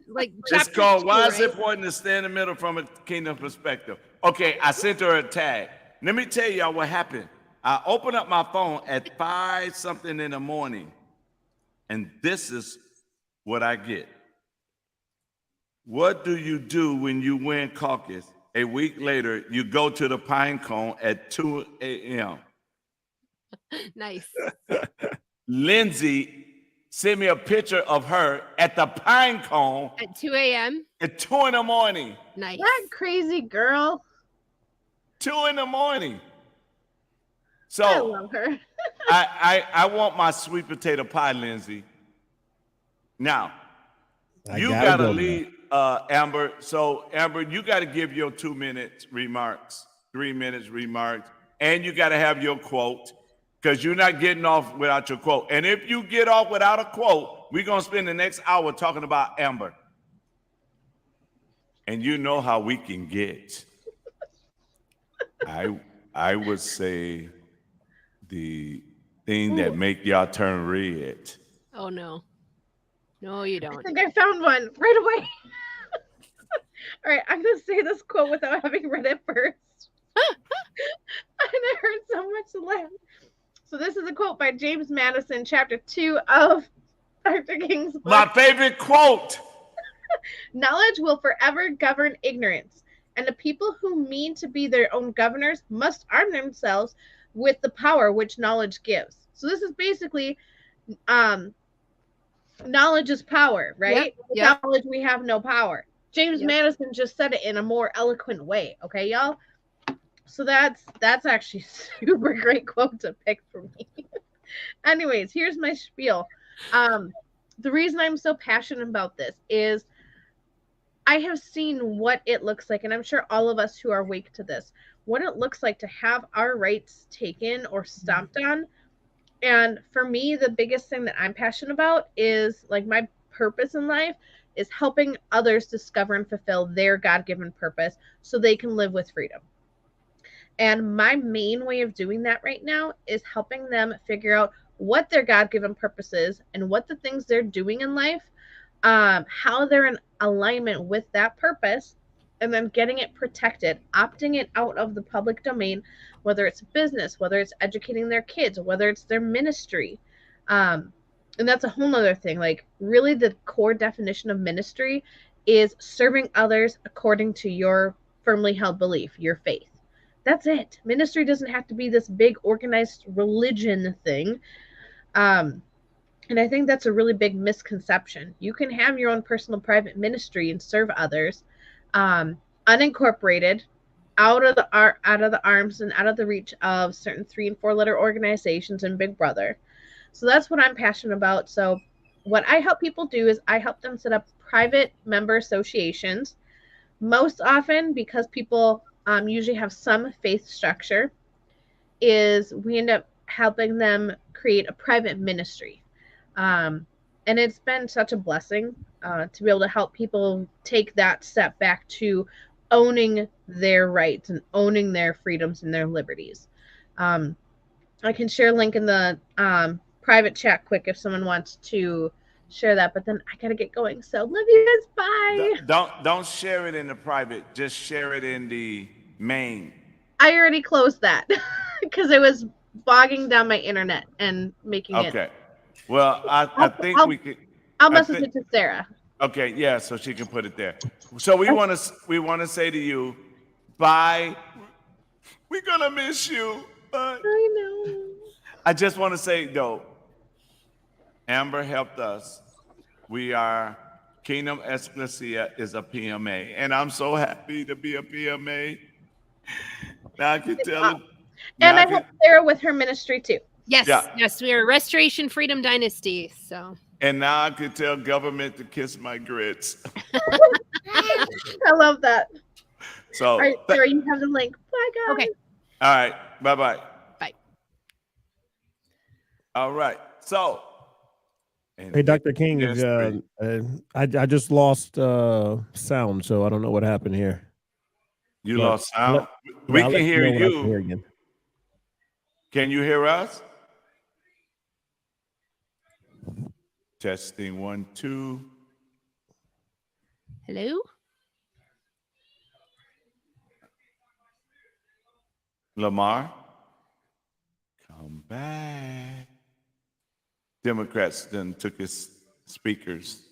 like It's chapter called 2, Why It's right? Important to Stay in the Middle from a Kingdom Perspective. Okay, I sent her a tag. Let me tell y'all what happened. I opened up my phone at 5 something in the morning, and this is what I get. What do you do when you win caucus? A week later, you go to the Pine Cone at 2 a.m. Nice. Lindsay sent me a picture of her at the Pine Cone At 2 a.m. at 2 in the morning. Nice. That crazy girl. 2 in the morning. I So love her. I want my sweet potato pie, Lindsay. Now, you gotta go leave, Amber. So Amber, you gotta give your 2 minutes remarks, 3 minutes remarks, and you gotta have your quote, because you're not getting off without your quote. And if you get off without a quote, we're gonna spend the next hour talking about Amber. And you know how we can get. I would say the thing that make y'all turn red. Oh no. No, you I don't. think I found one right away. All right, I'm gonna say this quote without having read it first. And it hurts so much to laugh. So this is a quote by James Madison, chapter 2 of Dr. King's book. My favorite quote. Knowledge will forever govern ignorance, and the people who mean to be their own governors must arm themselves with the power which knowledge gives. So this is basically knowledge is power, right? Yep. Without knowledge, we have no power. James Yep. Madison just said it in a more eloquent way. Okay, y'all? So that's actually super great quote to pick for me. Anyways, here's my spiel. The reason I'm so passionate about this is I have seen what it looks like, and I'm sure all of us who are awake to this, what it looks like to have our rights taken or stomped on. And for me, the biggest thing that I'm passionate about is like my purpose in life is helping others discover and fulfill their God-given purpose so they can live with freedom. And my main way of doing that right now is helping them figure out what their God-given purpose is and what the things they're doing in life, how they're in alignment with that purpose, and then getting it protected, opting it out of the public domain, whether it's business, whether it's educating their kids, whether it's their ministry. And that's a whole nother thing. Like, really, the core definition of ministry is serving others according to your firmly held belief, your faith. That's it. Ministry doesn't have to be this big organized religion thing. And I think that's a really big misconception. You can have your own personal private ministry and serve others, unincorporated, out of the arms and out of the reach of certain 3 and 4 letter organizations and Big Brother. So that's what I'm passionate about. So what I help people do is I help them set up private member associations. Most often, because people usually have some faith structure, is we end up helping them create a private ministry. And it's been such a blessing to be able to help people take that step back to owning their rights and owning their freedoms and their liberties. I can share a link in the private chat quick if someone wants to share that, but then I gotta get going. So love you guys. Bye. Don't share it in the private. Just share it in the main. I already closed that because it was bogging down my internet and making it. Okay. Well, I think we could. I'll message it to Sarah. Okay, yeah, so she can put it there. So we want to say to you, bye. We're gonna miss you. But I know. I just want to say though, Amber helped us. We are Kingdom Ecclesia is a PMA, and I'm so happy to be a PMA. Now I can tell it. And I help Sarah with her ministry too. Yes, Yeah. yes, we are Restoration Freedom Dynasty. So. And now I can tell government to kiss my grits. I love that. So, All right, Sarah, you have the link. Bye, guys. Okay. all right, bye-bye. Bye. All right, so. and Hey, Dr. King, Yes, I just lost sound, so I don't know what happened here. You But lost sound? let- We I'll can let hear know when I can you. hear again. Can you hear us? Testing 1, 2. Hello? Lamar, come back. Democrats then took his speakers.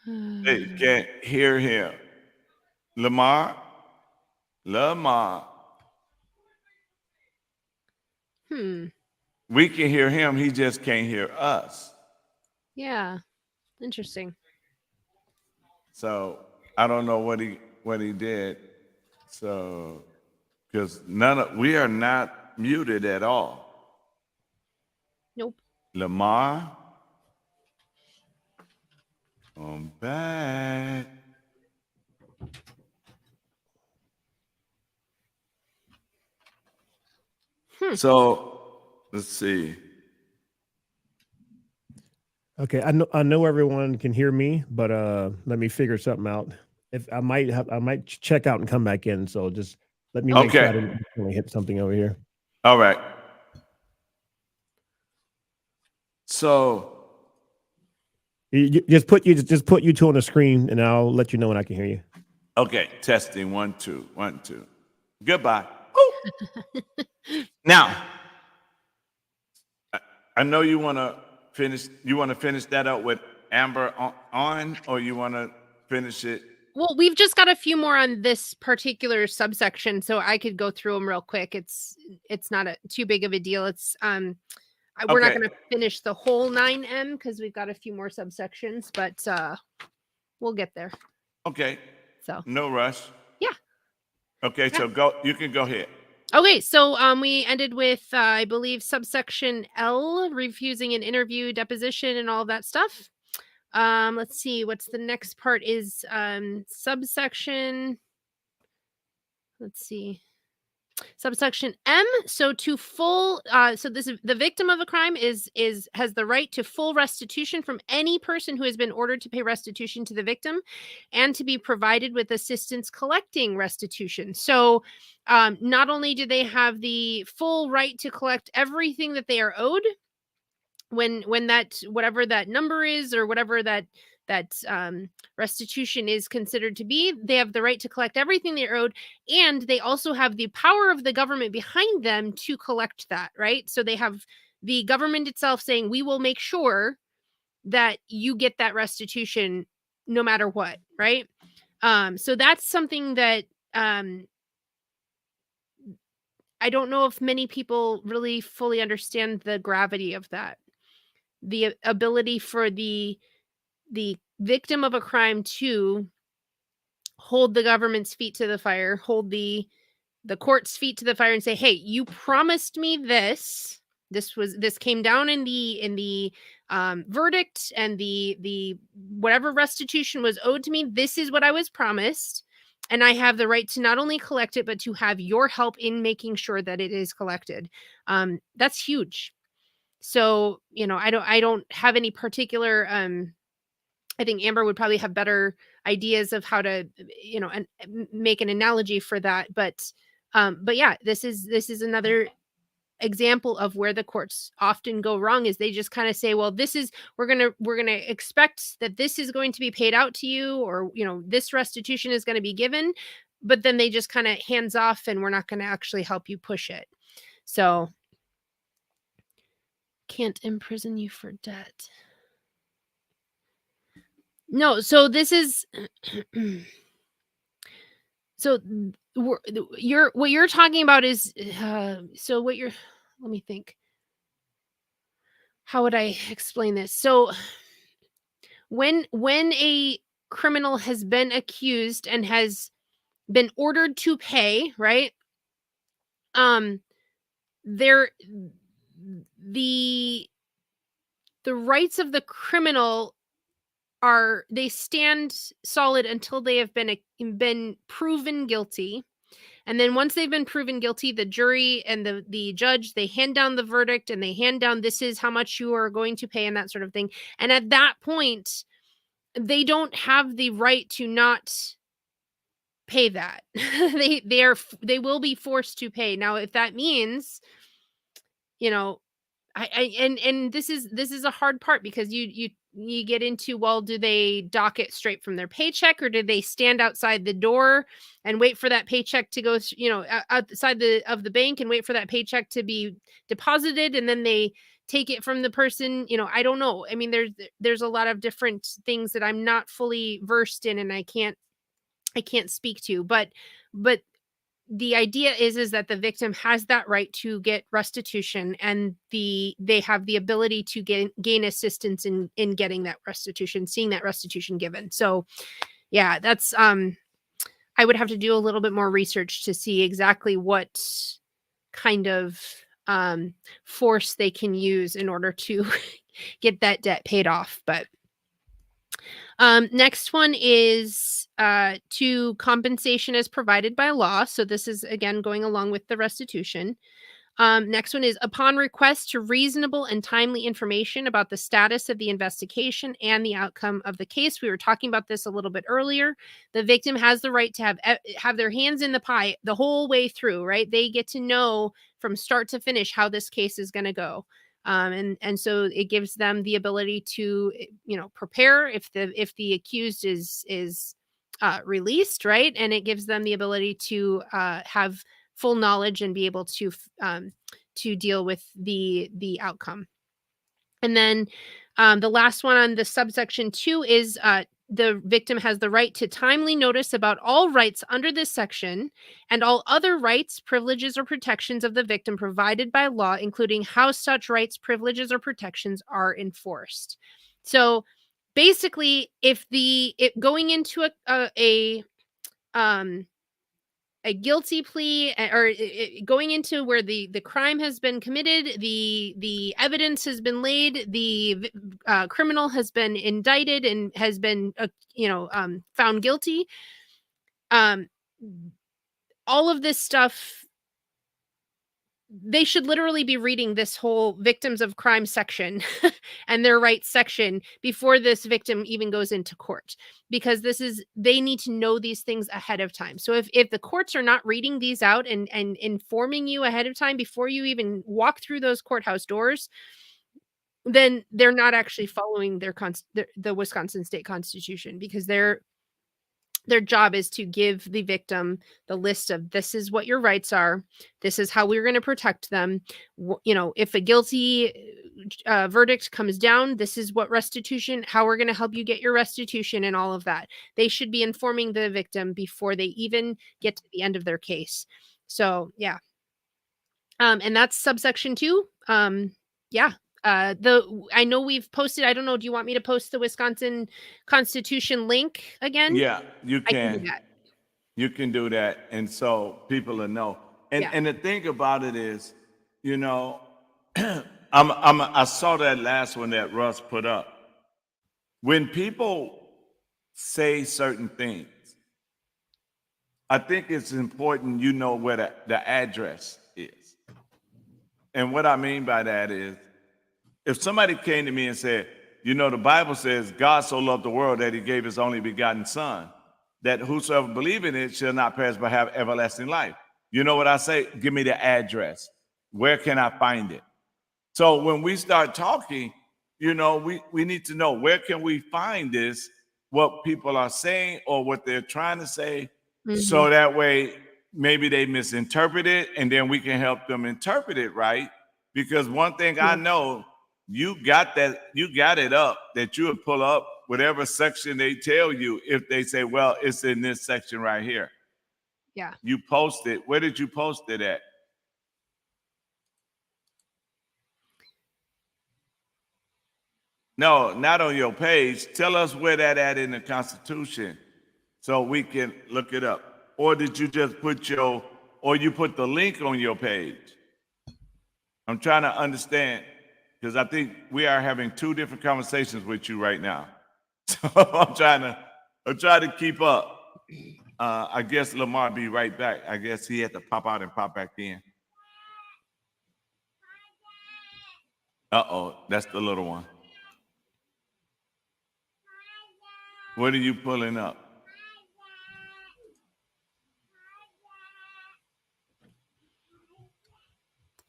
They can't hear him. Lamar. We can hear him. He just can't hear us. Yeah. Interesting. So I don't know what he did. So because we are not muted at all. Nope. Lamar, come back. So let's see. Okay, I know everyone can hear me, but let me figure something out. If I might check out and come back in. So just let me make sure I Okay. didn't really hit something over here. All right. So Just put you two on the screen, and I'll let you know when I can hear you. okay, testing 1, 2, 1, 2. Goodbye. Woo! Now, I know you want to finish. You want to finish that up with Amber on, or you want to finish it? Well, we've just got a few more on this particular subsection, so I could go through them real quick. It's not too big of a deal. It's we're not Okay. going to finish the whole 9M because we've got a few more subsections, but we'll get there. Okay, So no rush. Yeah. Okay, so go. You can go ahead. okay, so we ended with I believe subsection L, refusing an interview, deposition, and all of that stuff. Let's see, what's the next part is subsection. Let's see. Subsection M. So to full. So this the victim of a crime has the right to full restitution from any person who has been ordered to pay restitution to the victim, and to be provided with assistance collecting restitution. So not only do they have the full right to collect everything that they are owed, when that whatever that number is, or whatever that restitution is considered to be, they have the right to collect everything they're owed, and they also have the power of the government behind them to collect that, right? So they have the government itself saying, we will make sure that you get that restitution no matter what, right? So that's something that I don't know if many people really fully understand the gravity of that. The ability for the victim of a crime to hold the government's feet to the fire, hold the court's feet to the fire, and say, hey, you promised me this. This came down in the verdict, and the whatever restitution was owed to me. This is what I was promised, and I have the right to not only collect it, but to have your help in making sure that it is collected. That's huge. So, I don't have any particular, I think Amber would probably have better ideas of how to, make an analogy for that. But yeah, this is another example of where the courts often go wrong, is they just kind of say, well, we're going to expect that this is going to be paid out to you, or, this restitution is going to be given, but then they just kind of hands off, and we're not going to actually help you push it. So can't imprison you for debt. No, so this is so what you're talking about is so what you're let me think. How would I explain this? So when a criminal has been accused and has been ordered to pay, right? The rights of the criminal they stand solid until they have been proven guilty. And then once they've been proven guilty, the jury and the judge, they hand down the verdict, and they hand down, this is how much you are going to pay, and that sort of thing. And at that point, they don't have the right to not pay that. they will be forced to pay. Now, if that means, and this is a hard part, because you get into, well, do they dock it straight from their paycheck, or do they stand outside the door and wait for that paycheck to go, outside of the bank, and wait for that paycheck to be deposited, and then they take it from the person? I don't know. I mean, there's a lot of different things that I'm not fully versed in, and I can't speak to, but the idea is that the victim has that right to get restitution, and they have the ability to gain assistance in getting that restitution, seeing that restitution given. So yeah, that's I would have to do a little bit more research to see exactly what kind of force they can use in order to get that debt paid off. But next one is to compensation as provided by law. So this is, again, going along with the restitution. Next one is upon request to reasonable and timely information about the status of the investigation and the outcome of the case. We were talking about this a little bit earlier. The victim has the right to have their hands in the pie the whole way through, right? They get to know from start to finish how this case is going to go. And so it gives them the ability to, prepare if the accused is released, right? And it gives them the ability to have full knowledge and be able to deal with the outcome. And then the last one on the subsection 2 is the victim has the right to timely notice about all rights under this section and all other rights, privileges, or protections of the victim provided by law, including how such rights, privileges, or protections are enforced. So basically, if going into a guilty plea, or going into where the crime has been committed, the evidence has been laid, the criminal has been indicted and has been found guilty, all of this stuff they should literally be reading this whole victims of crime section and their rights section before this victim even goes into court, because they need to know these things ahead of time. So if the courts are not reading these out and informing you ahead of time before you even walk through those courthouse doors, then they're not actually following the Wisconsin state constitution, because their job is to give the victim the list of, this is what your rights are. This is how we're going to protect them. If a guilty verdict comes down, this is what restitution, how we're going to help you get your restitution and all of that. They should be informing the victim before they even get to the end of their case. So, yeah. And that's subsection 2. Yeah. I know we've posted, I don't know, do you want me to post the Wisconsin Constitution link again? Yeah, you I can do can. that. You can do that, and so people will know. And the thing about it is, I saw that last one that Russ put up. When people say certain things, I think it's important you know where the address is. And what I mean by that is, if somebody came to me and said, the Bible says God so loved the world that he gave his only begotten son, that whosoever believe in it shall not perish but have everlasting life. You know what I say? Give me the address. Where can I find it? So when we start talking, we need to know, where can we find this, what people are saying or what they're trying to say, so that way maybe they misinterpret it and then we can help them interpret it right. Because one thing I know, you got it up, that you would pull up whatever section they tell you. If they say, well, it's in this section right here. Yeah. You post it. Where did you post it at? No, not on your page. Tell us where that at in the Constitution so we can look it up. Or did you just or you put the link on your page? I'm trying to understand, because I think we are having 2 different conversations with you right now. So I'm trying to keep up. I guess Lamar be right back. I guess he had to pop out and pop back in. Uh-oh, that's the little one. What are you pulling up?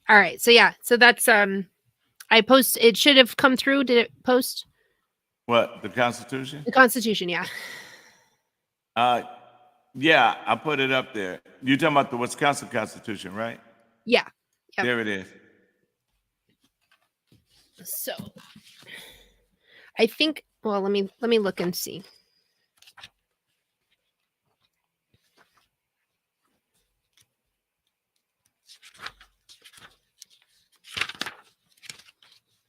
All right. So yeah. So that's I post. It should have come through. Did it post? What, the Constitution? The Constitution. Yeah. Yeah, I put it up there. You're talking about the Wisconsin Constitution, right? Yeah. Yep. There it is. So I think. Well, let me look and see.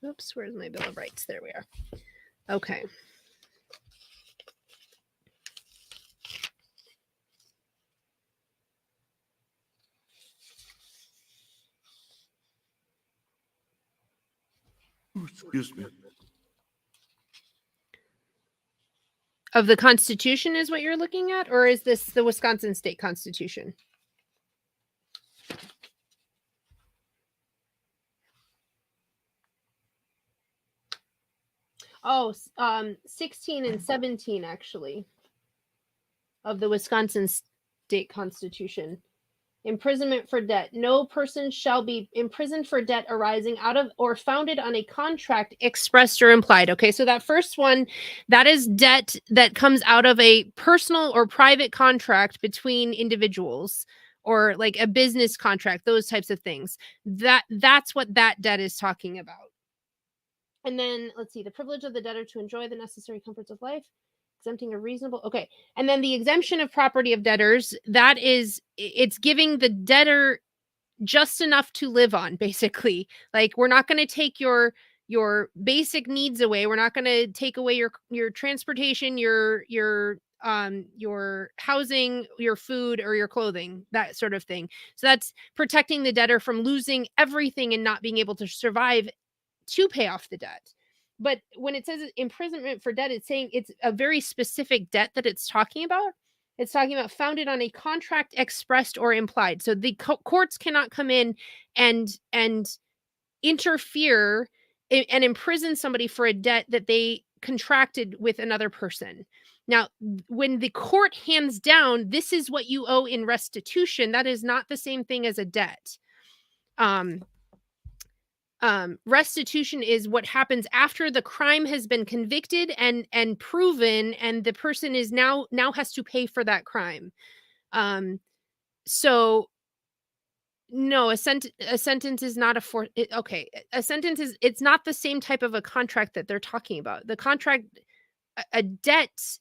Oops, where's my Bill of Rights? There we are. Okay. Excuse me. Of the Constitution is what you're looking at, or is this the Wisconsin State Constitution? Oh, 16 and 17 actually of the Wisconsin State Constitution. Imprisonment for debt. No person shall be imprisoned for debt arising out of or founded on a contract expressed or implied. Okay, so that first one, that is debt that comes out of a personal or private contract between individuals, or like a business contract, those types of things. That's what that debt is talking about. And then let's see, the privilege of the debtor to enjoy the necessary comforts of life, exempting a reasonable. Okay. And then the exemption of property of debtors, that is, it's giving the debtor just enough to live on, basically. Like, we're not going to take your basic needs away. We're not going to take away your transportation, your housing, your food, or your clothing, that sort of thing. So that's protecting the debtor from losing everything and not being able to survive to pay off the debt. But when it says imprisonment for debt, it's saying it's a very specific debt that it's talking about. It's talking about founded on a contract expressed or implied. So the courts cannot come in and interfere and imprison somebody for a debt that they contracted with another person. Now, when the court hands down, this is what you owe in restitution, that is not the same thing as a debt. Restitution is what happens after the crime has been convicted and proven, and the person is now has to pay for that crime. So no, a sentence is not a sentence is, it's not the same type of a contract that they're talking about. The contract, a debt.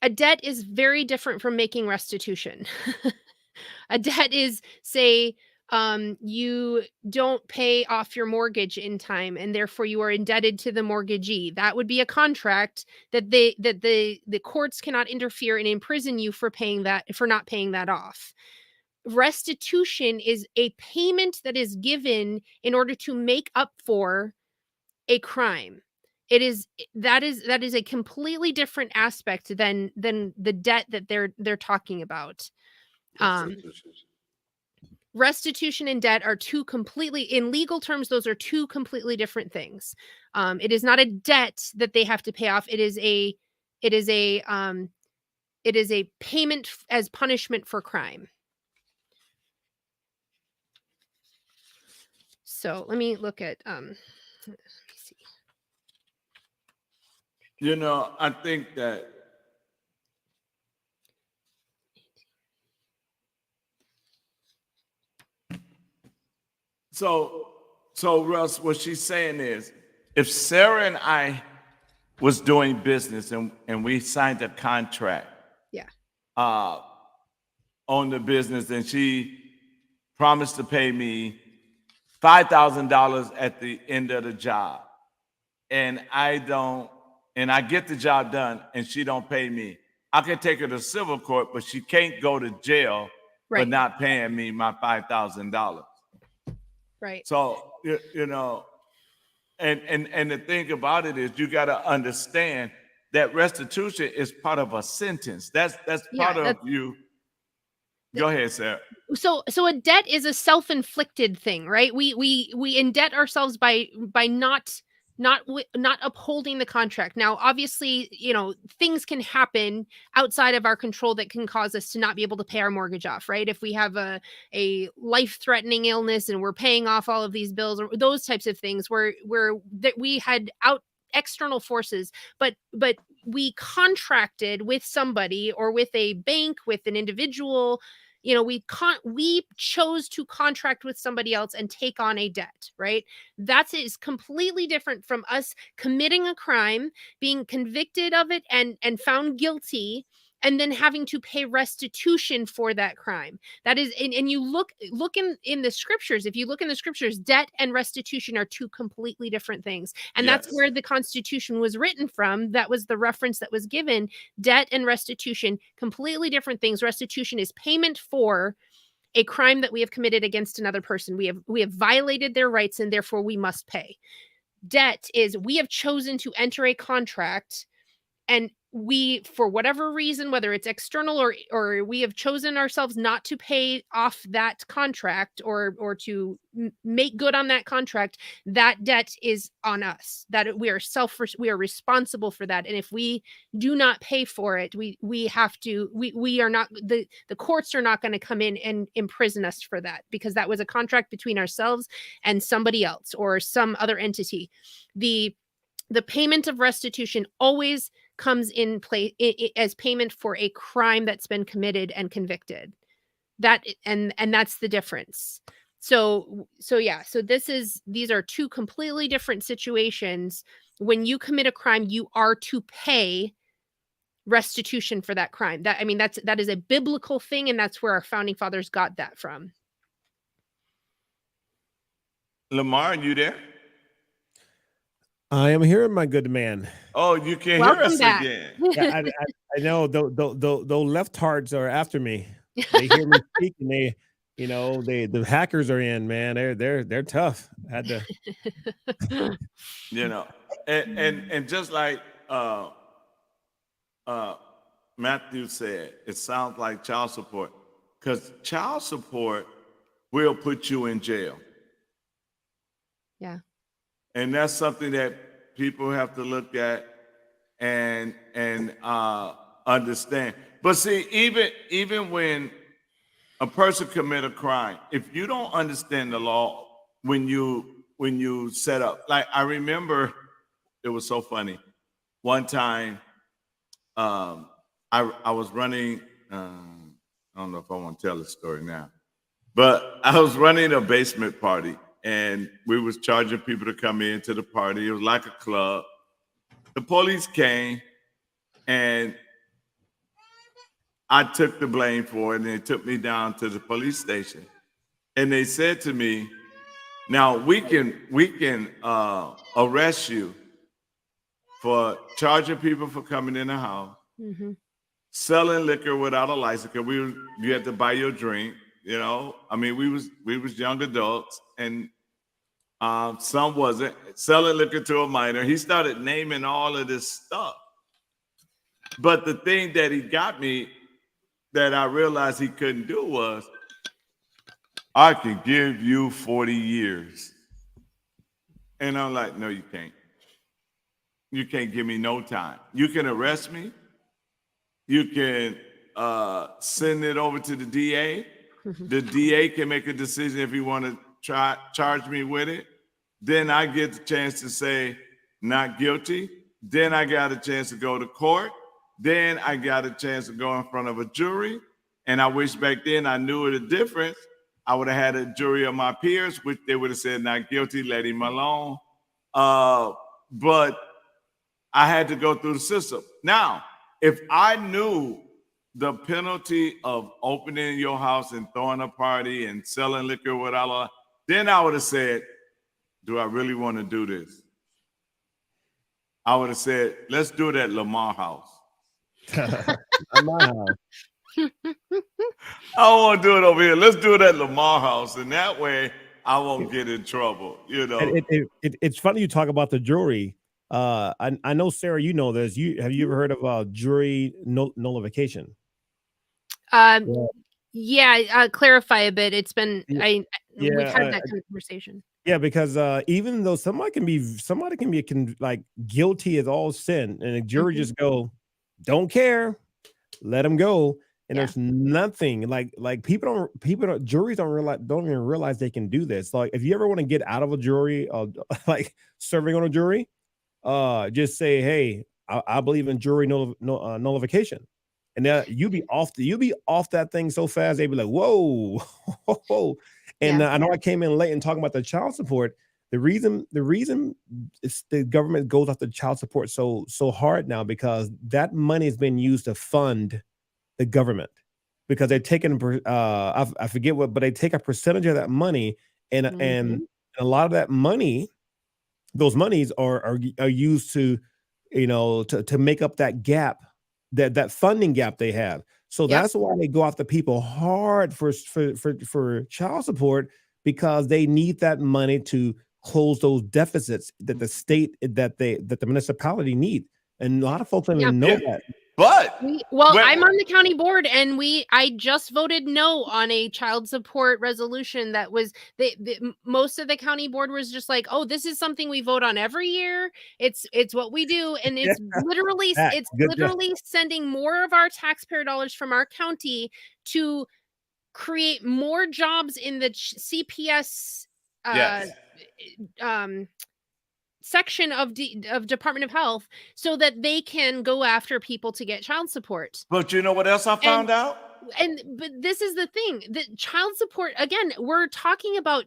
A debt is very different from making restitution. A debt is, say, you don't pay off your mortgage in time, and therefore you are indebted to the mortgagee. That would be a contract that the courts cannot interfere and imprison you for not paying that off. Restitution is a payment that is given in order to make up for a crime. That is a completely different aspect than the debt that they're talking about. Restitution and debt are two completely, in legal terms, those are two completely different things. It is not a debt that they have to pay off. It is a payment as punishment for crime. So let me look at let me see. You know, I think that so Russ, what she's saying is, if Sarah and I was doing business and we signed a contract, Yeah. on the business, and she promised to pay me $5,000 at the end of the job, and I get the job done and she don't pay me, I can take her to civil court, but she can't go to jail for Right. not paying me my $5,000. Right. So, you know, and the thing about it is, you got to understand that restitution is part of a sentence. That's part of you. Go ahead, Sarah. So a debt is a self-inflicted thing, right? We indebt ourselves by not upholding the contract. Now, obviously, you know, things can happen outside of our control that can cause us to not be able to pay our mortgage off, right? If we have a life-threatening illness and we're paying off all of these bills, or those types of things where that we had external forces, but we contracted with somebody or with a bank, with an individual. You know, we chose to contract with somebody else and take on a debt, right? That is completely different from us committing a crime, being convicted of it and found guilty, and then having to pay restitution for that crime. That is, and you look in the scriptures. If you look in the scriptures, debt and restitution are two completely different things. And Yes. that's where the Constitution was written from. That was the reference that was given. Debt and restitution, completely different things. Restitution is payment for a crime that we have committed against another person. We have violated their rights, and therefore we must pay. Debt is, we have chosen to enter a contract, and we, for whatever reason, whether it's external or we have chosen ourselves not to pay off that contract or to make good on that contract, that debt is on us. That we are responsible for that. And if we do not pay for it, we are not, the courts are not going to come in and imprison us for that, because that was a contract between ourselves and somebody else or some other entity. The payment of restitution always comes in play as payment for a crime that's been committed and convicted. That and that's the difference. So these are two completely different situations. When you commit a crime, you are to pay restitution for that crime. That is a biblical thing, and that's where our founding fathers got that from. Lamar, are you there? I am here, my good man. Oh, you can Welcome hear us back. again. Yeah, I know those leftards are after me. They hear me speak and You know, the hackers are in, man. They're tough. Had to. You know, and just like uh, Matthew said, it sounds like child support, because child support will put you in jail. Yeah. And that's something that people have to look at and understand. But see, even when a person commit a crime, if you don't understand the law when you set up, like I remember, it was so funny. One time, I was running. I don't know if I want to tell the story now, but I was running a basement party, and we was charging people to come into the party. It was like a club. The police came, and I took the blame for it, and they took me down to the police station. And they said to me, "Now we can arrest you for charging people for coming in the house, selling liquor without a license, because you had to buy your drink. You know, I mean, we was young adults, and some wasn't, selling liquor to a minor." He started naming all of this stuff. But the thing that he got me, that I realized he couldn't do, was, "I can give you 40 years. And I'm like, "No, you can't. You can't give me no time. You can arrest me. You can send it over to the DA. The DA can make a decision if he want to charge me with it. Then I get the chance to say not guilty. Then I got a chance to go to court. Then I got a chance to go in front of a jury. And I wish back then I knew the difference. I would have had a jury of my peers, which they would have said not guilty, let him alone. But I had to go through the system. Now, if I knew the penalty of opening your house and throwing a party and selling liquor without, then I would have said, do I really want to do this? I would have said, let's do it at LAMAR house. At my house. I don't want to do it over here. Let's do it at LAMAR house. And that way I won't get in trouble, you know. It's funny you talk about the jury. I know, Sarah, you know this. Have you ever heard of jury nullification? Yeah, clarify a bit. It's been we've had that conversation. Yeah, because even though somebody can be like guilty as all sin, and a jury just go, don't care, let them go, and there's nothing like people don't juries don't even realize they can do this. Like if you ever want to get out of a jury, like serving on a jury, just say, hey, I believe in jury nullification. And you be off that thing so fast, they'd be like, whoa. And I know I came in late and talking about the child support. The reason the government goes after child support so hard now, because that money has been used to fund the government, because they're taking I forget what, but they take a percentage of that money, and a lot of that money, those monies are used to, you know, to make up that gap, that funding gap they have. So that's why they go after people hard for child support, because they need that money to close those deficits that the state, that the municipality need. And a lot of folks don't even know that. But I'm on the county board, and I just voted no on a child support resolution that was most of the county board was just like, oh, this is something we vote on every year. It's what we do, and it's literally sending more of our taxpayer dollars from our county to create more jobs in the CPS section of Department of Health, so that they can go after people to get child support. But you know what else I found out? But this is the thing, that child support, again, we're talking about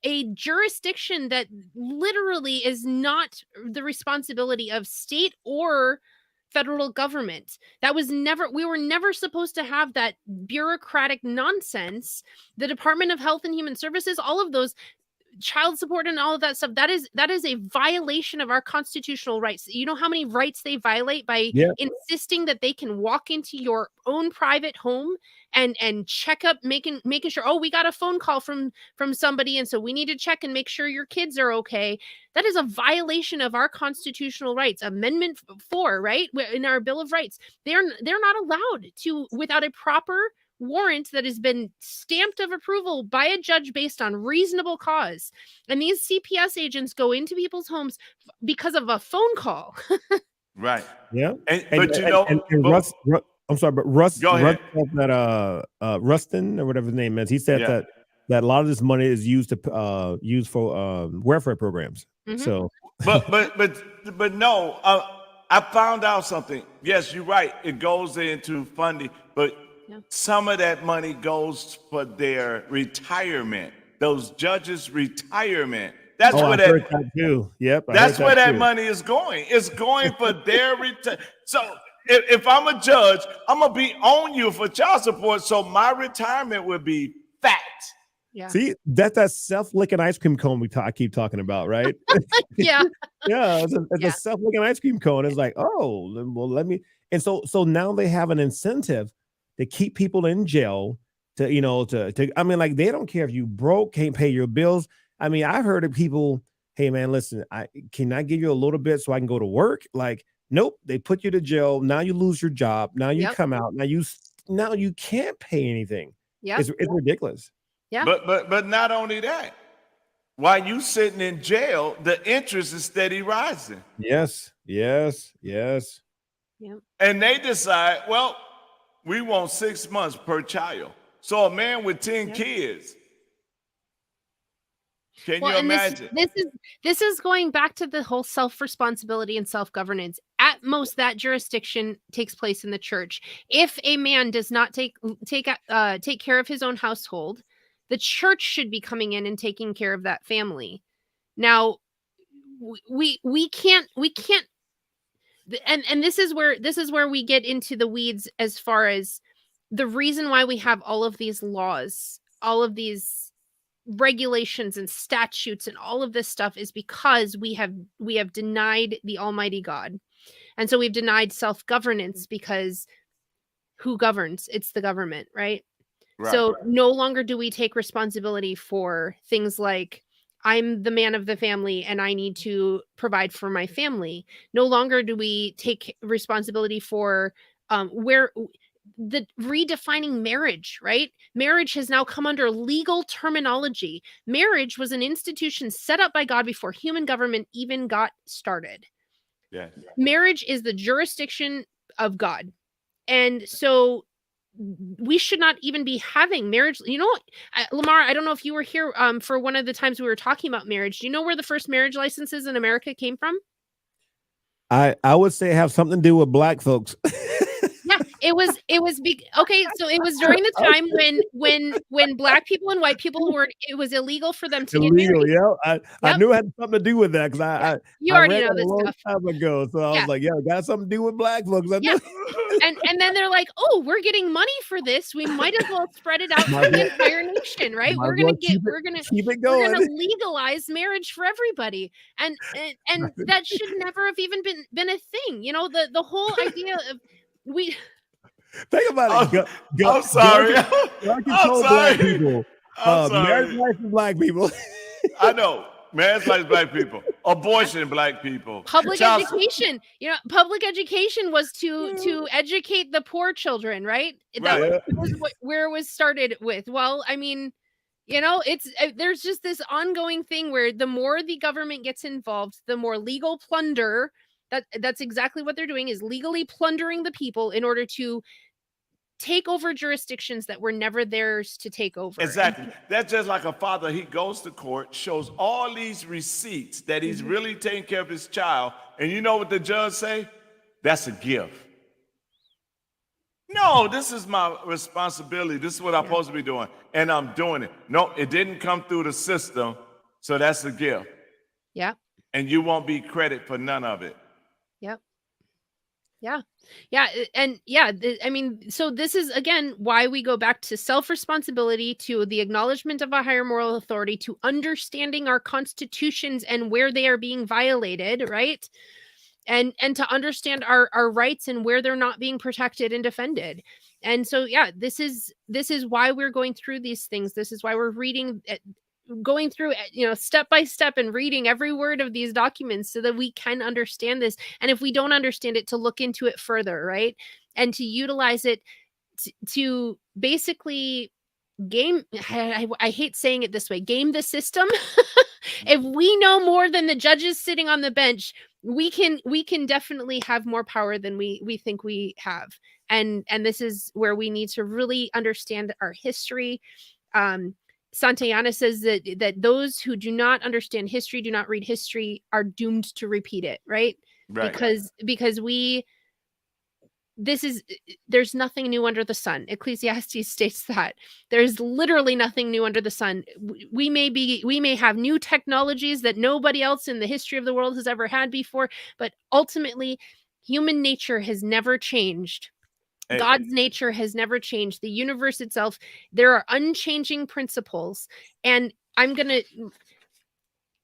a jurisdiction that literally is not the responsibility of state or federal government. We were never supposed to have that bureaucratic nonsense. The Department of Health and Human Services, all of those, child support and all of that stuff, that is a violation of our constitutional rights. You know how many rights they violate by Yeah. insisting that they can walk into your own private home and check up, making sure, oh, we got a phone call from somebody, and so we need to check and make sure your kids are okay. That is a violation of our constitutional rights. Amendment 4, right, in our Bill of Rights, they're not allowed to, without a proper warrant that has been stamped of approval by a judge based on reasonable cause. And these CPS agents go into people's homes because of a phone call. Right. Yeah. But you know, Russ, I'm sorry, but Russ Go said ahead. that Rustin or whatever his name is, he said Yeah. that a lot of this money is used to use for welfare programs. Mhm. So but no, I found out something. Yes, you're right. It goes into funding, but some of that money goes for their retirement. Those judges' retirement. That's I where heard that too. Yep. that's where that money is going. It's going for their retirement. So if I'm a judge, I'm gonna be on you for child support. So my retirement would be fat. Yeah. See, that's that self-licking ice cream cone I keep talking about, right? Yeah. Yeah, it's Yeah. a self-licking ice cream cone. It's like, oh, well, let me. And so now they have an incentive to keep people in jail. To I mean, like, they don't care if you broke, can't pay your bills. I mean, I've heard of people, hey man, listen, can I give you a little bit so I can go to work? Like, nope, they put you to jail. Now you lose your job. Now you come out. Now you can't pay anything. Yeah. It's ridiculous. Yeah. But not only that, while you sitting in jail, the interest is steady rising. Yes. Yeah. And they decide, well, we want 6 months per child. So a man with 10 kids. Can you and imagine? This is going back to the whole self-responsibility and self-governance. At most, that jurisdiction takes place in the church. If a man does not take care of his own household, the church should be coming in and taking care of that family. Now, we can't, and this is where we get into the weeds as far as the reason why we have all of these laws, all of these regulations and statutes and all of this stuff is because we have denied the Almighty God. And so we've denied self-governance, because who governs? It's the government, right? So no longer do we take responsibility for things like, I'm the man of the family and I need to provide for my family. No longer do we take responsibility for the redefining marriage, right? Marriage has now come under legal terminology. Marriage was an institution set up by God before human government even got started. Yes. Marriage is the jurisdiction of God. And so we should not even be having marriage. You know, Lamar, I don't know if you were here for one of the times we were talking about marriage. Do you know where the first marriage licenses in America came from? I would say have something to do with black folks. Yeah, it was okay. So it was during the time when black people and white people it was illegal for them to get married. Yeah, I knew it had something to do with that, because You I already read know it this a long stuff. time ago. So I was like, yeah, it got something to do with black folks. Yeah. And then they're like, oh, we're getting money for this. We might as well spread it out to the entire nation, right? We're gonna keep it going. we're gonna legalize marriage for everybody, and that should never have even been a thing. You know, the whole idea of think about it. I'm sorry. God control black people. I'm sorry. Marriage license black people. I know. Marriage license black people. Abortion black people. Public education. You know, public education was to educate the poor children, right? That was where it was started with. Well, I mean, you know, there's just this ongoing thing where the more the government gets involved, the more legal plunder. That's exactly what they're doing, is legally plundering the people in order to take over jurisdictions that were never theirs to take over. Exactly. That's just like a father. He goes to court, shows all these receipts that he's really taking care of his child. And you know what the judge say? That's a gift. No, this is my responsibility. This is what I'm supposed to be doing. And I'm doing it. No, it didn't come through the system. So that's a gift. Yeah. And you won't be credit for none of it. Yep. Yeah. I mean, so this is again why we go back to self-responsibility, to the acknowledgement of a higher moral authority, to understanding our constitutions and where they are being violated, right? And to understand our rights and where they're not being protected and defended. And so this is why we're going through these things. This is why we're going through step by step and reading every word of these documents so that we can understand this. And if we don't understand it, to look into it further, right? And to utilize it to basically game, I hate saying it this way, game the system. If we know more than the judges sitting on the bench, we can definitely have more power than we think we have. And this is where we need to really understand our history. Santayana says that those who do not understand history, do not read history, are doomed to repeat it, right? Because there's nothing new under the sun. Ecclesiastes states that there's literally nothing new under the sun. We may have new technologies that nobody else in the history of the world has ever had before, but ultimately human nature has never changed. God's nature has never changed. The universe itself, there are unchanging principles. And I'm going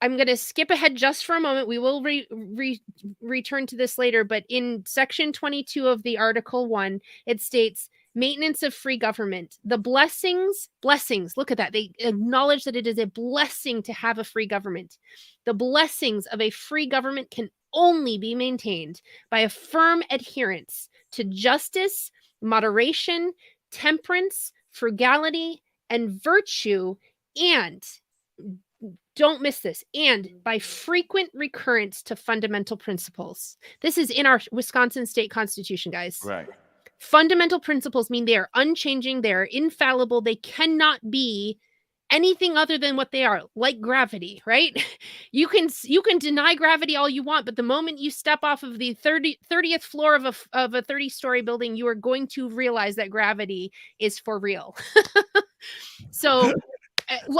to skip ahead just for a moment. We will return to this later, but in section 22 of the Article 1, it states maintenance of free government. The blessings, look at that. They acknowledge that it is a blessing to have a free government. The blessings of a free government can only be maintained by a firm adherence to justice, moderation, temperance, frugality, and virtue, and don't miss this, and by frequent recurrence to fundamental principles. This is in our Wisconsin state constitution, guys. Right. Fundamental principles mean they are unchanging, they are infallible, they cannot be anything other than what they are, like gravity, right? You can deny gravity all you want, but the moment you step off of the 30th floor of a 30-story building, you are going to realize that gravity is for real. So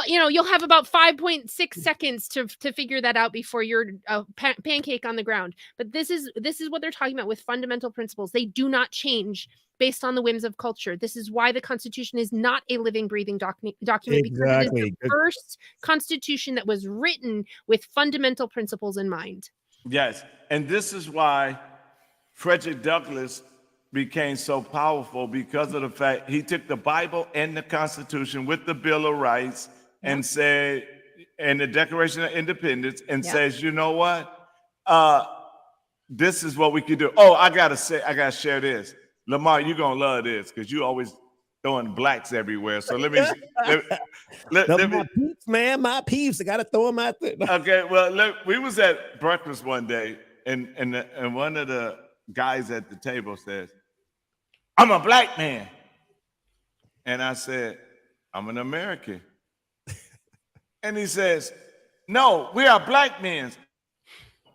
you'll have about 5.6 seconds to figure that out before you're a pancake on the ground. But this is what they're talking about with fundamental principles. They do not change based on the whims of culture. This is why the Constitution is not a living, breathing document. Exactly. Because it is the first Constitution that was written with fundamental principles in mind. Yes, and this is why Frederick Douglass became so powerful, because of the fact he took the Bible and the Constitution with the Bill of Rights and said, and the Declaration of Independence, and says, you know what? This is what we could do. Oh, I gotta share this. Lamar, you're gonna love this because you always throwing blacks everywhere. So let me my peeps, man, my peeps. I gotta throw them out there. Okay, well, look, we was at breakfast one day, and one of the guys at the table says, "I'm a black man," and I said, "I'm an American," and he says, "No, we are black men."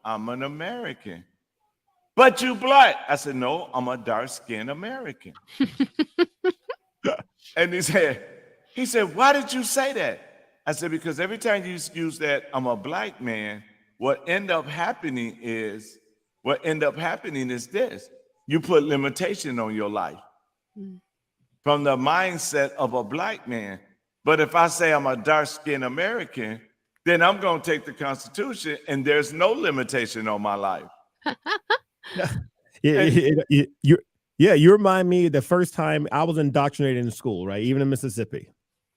"I'm an American." "But you black." I said, "No, I'm a dark-skinned American." And he said, "Why did you say that?" I said, "Because every time you use that, I'm a black man, what end up happening is this. You put limitation on your life from the mindset of a black man. But if I say I'm a dark-skinned American, then I'm going to take the Constitution and there's no limitation on my life." You remind me the first time I was indoctrinated in school, right? Even in Mississippi.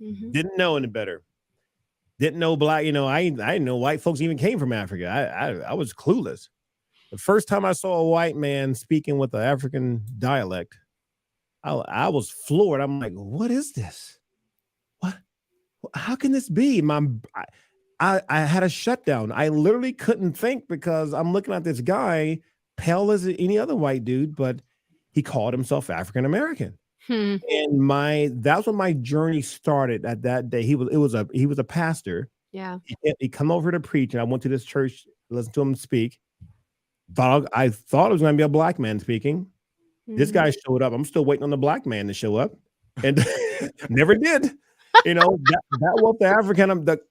Mm-hmm. Didn't know any better. Didn't know black, I didn't know white folks even came from Africa. I was clueless. The first time I saw a white man speaking with an African dialect, I was floored. I'm like, what is this? What? How can this be? I had a shutdown. I literally couldn't think because I'm looking at this guy, pale as any other white dude, but he called himself African American. And that's when my journey started. At that day, he was a pastor. Yeah, he come over to preach, and I went to this church, listened to him speak. I thought it was going to be a black man speaking. This guy showed up. I'm still waiting on the black man to show up, and never did. That was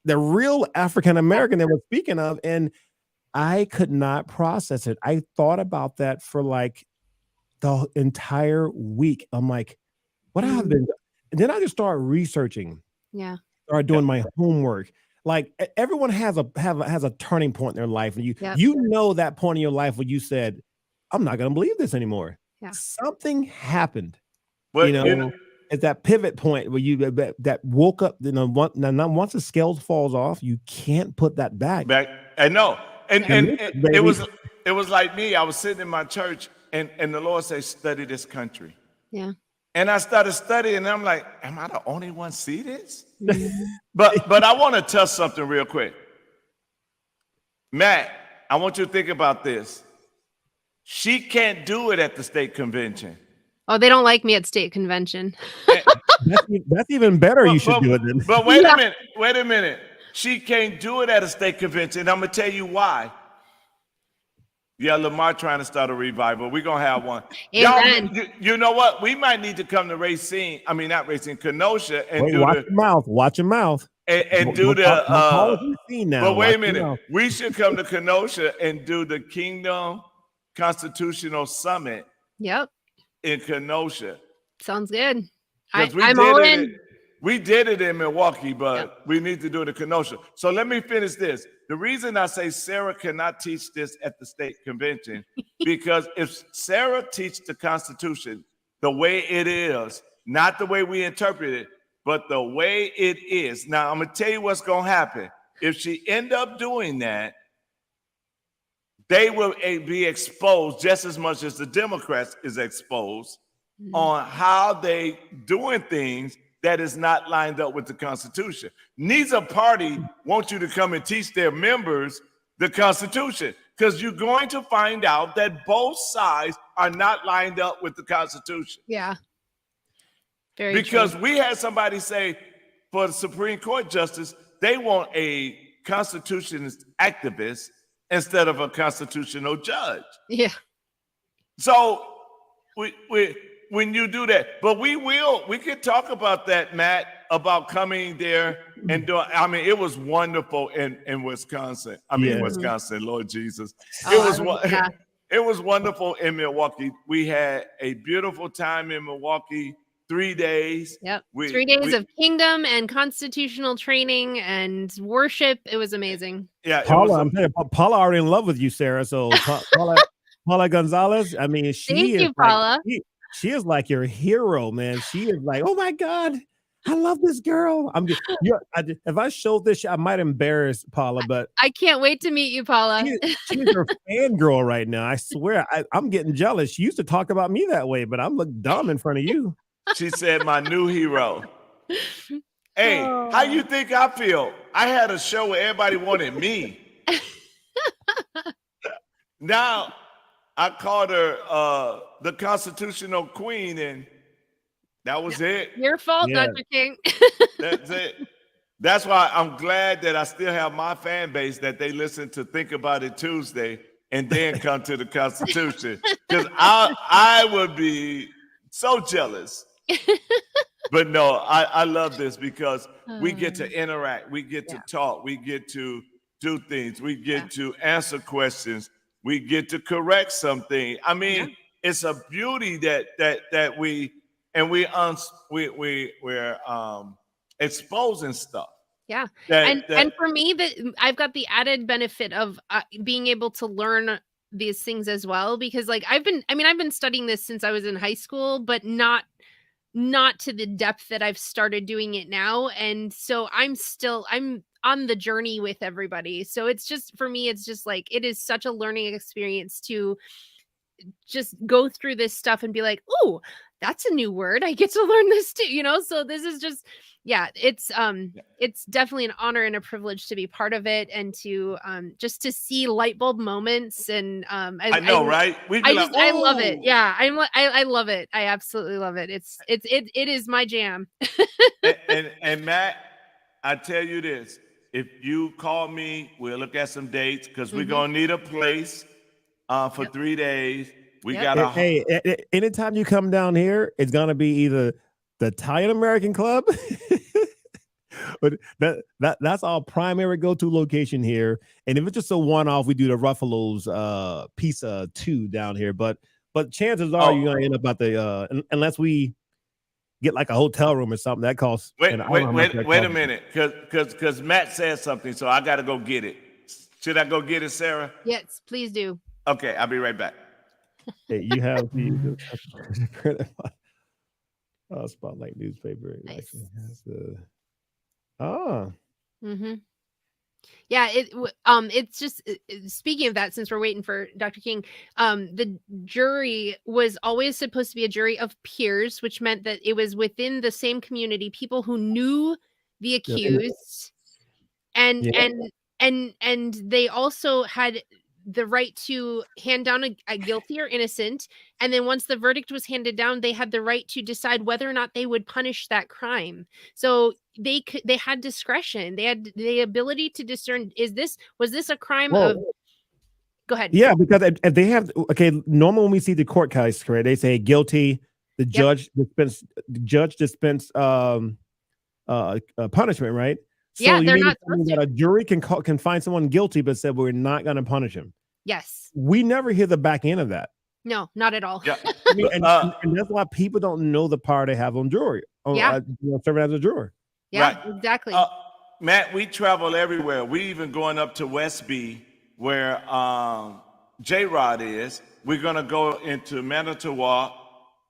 the real African American that we're speaking of, and I could not process it. I thought about that for like the entire week. I'm like, what have been? And then I just started researching. Yeah. Started doing my homework. Like everyone has a turning point in their life, and you know that point in your life where you said, "I'm not going to believe this anymore." Yeah. Something happened. But, at that pivot point where you that woke up. Once the scales falls off, you can't put that back. I know, and it was like me. I was sitting in my church, and the Lord said, "Study this country." Yeah. And I started studying, and I'm like, "Am I the only one see this?" But I want to touch something real quick, Matt. I want you to think about this. She can't do it at the state convention. Oh, they don't like me at state convention. That's even better. You should do it then. But wait a minute. She can't do it at a state convention. I'm gonna tell you why. Yeah, LAMAR trying to start a revival. We're gonna have one. Amen. You know what? We might need to come to Kenosha and watch your mouth. And do the but wait a minute. We should come to Kenosha and do the Kingdom Constitutional Summit. Yep. In Kenosha. Sounds good. I'm all in. We did it in Milwaukee, but we need to do it in Kenosha. So let me finish this. The reason I say Sarah cannot teach this at the state convention, because if Sarah teach the Constitution the way it is, not the way we interpret it, but the way it is. Now, I'm going to tell you what's going to happen. If she end up doing that, they will be exposed just as much as the Democrats is exposed on how they doing things that is not lined up with the Constitution. Neither party wants you to come and teach their members the Constitution, because you're going to find out that both sides are not lined up with the Constitution. Yeah. Because true. We had somebody say for the Supreme Court justice, they want a constitutionalist activist instead of a constitutional judge. Yeah. So when you do that, but we could talk about that, Matt, about coming there and doing. I mean, it was wonderful in Wisconsin. Wisconsin, Lord Jesus. It was wonderful in Milwaukee. We had a beautiful time in Milwaukee. 3 days. Yep. 3 days of kingdom and constitutional training and worship. It was amazing. Yeah. Paula, Paula already in love with you, Sarah. So Paula Gonzalez. I mean, Thank you, Paula. She is like your hero, man. She is like, oh my God, I love this girl. If I showed this, I might embarrass Paula, but I can't wait to meet you, Paula. She's her fangirl right now. I swear, I'm getting jealous. She used to talk about me that way, but I'm looking dumb in front of you. She said, my new hero. Hey, how you think I feel? I had a show where everybody wanted me. Now, I called her the constitutional queen, and that was it. Your fault, Dr. King. That's it. That's why I'm glad that I still have my fan base, that they listen to Think About It Tuesday and then come to the Constitution. Because I would be so jealous. But no, I love this because we get to interact, we get to talk, we get to do things, we get to answer questions, we get to correct something. I mean, it's a beauty that we're exposing stuff. Yeah. And for me, I've got the added benefit of being able to learn these things as well, because like I've been studying this since I was in high school, but not to the depth that I've started doing it now. And so I'm on the journey with everybody. So it's just, for me, it's just like, it is such a learning experience to just go through this stuff and be like, oh, that's a new word. I get to learn this too, So this is just, it's definitely an honor and a privilege to be part of it, and to just to see light bulb moments. And I know, right? I love it. Yeah, I love it. I absolutely love it. It is my jam. and Matt, I tell you this: if you call me, we'll look at some dates, because we're gonna need a place for 3 days. We got Hey, anytime you come down here, it's gonna be either the Italian American Club, but that's our primary go-to location here. And if it's just a one-off, we do the Ruffalo's Pizza 2 down here. But but chances are Oh. you're gonna end up at the unless we get like a hotel room or something that costs. Wait and I don't know how much that a costs. minute, because Matt said something, so I got to go get it. Should I go get it, Sarah? Yes, please do. Okay, I'll be right back. Hey, you have the Spotlight newspaper. It Nice. actually has the Mm-hmm. Yeah, it's just speaking of that, since we're waiting for Dr. King, the jury was always supposed to be a jury of peers, which meant that it was within the same community, people who knew the accused, and they also had the right to hand down a guilty or innocent, and then once the verdict was handed down, they had the right to decide whether or not they would punish that crime. So they had discretion. They had the ability to discern, was this a crime of go ahead. Yeah, because if they have normal when we see the court case, correct, they say guilty, the judge dispense punishment, right? So Yeah, you they're mean not that a jury can find someone guilty but said we're not going to punish him. Yes. We never hear the back end of that. No, not at all. Yeah. I mean, and that's why people don't know the power they have on jury. Serving as a juror. Yeah, Right. exactly. Matt, we travel everywhere. We even going up to Westby where J-Rod is. We're going to go into Manitowoc.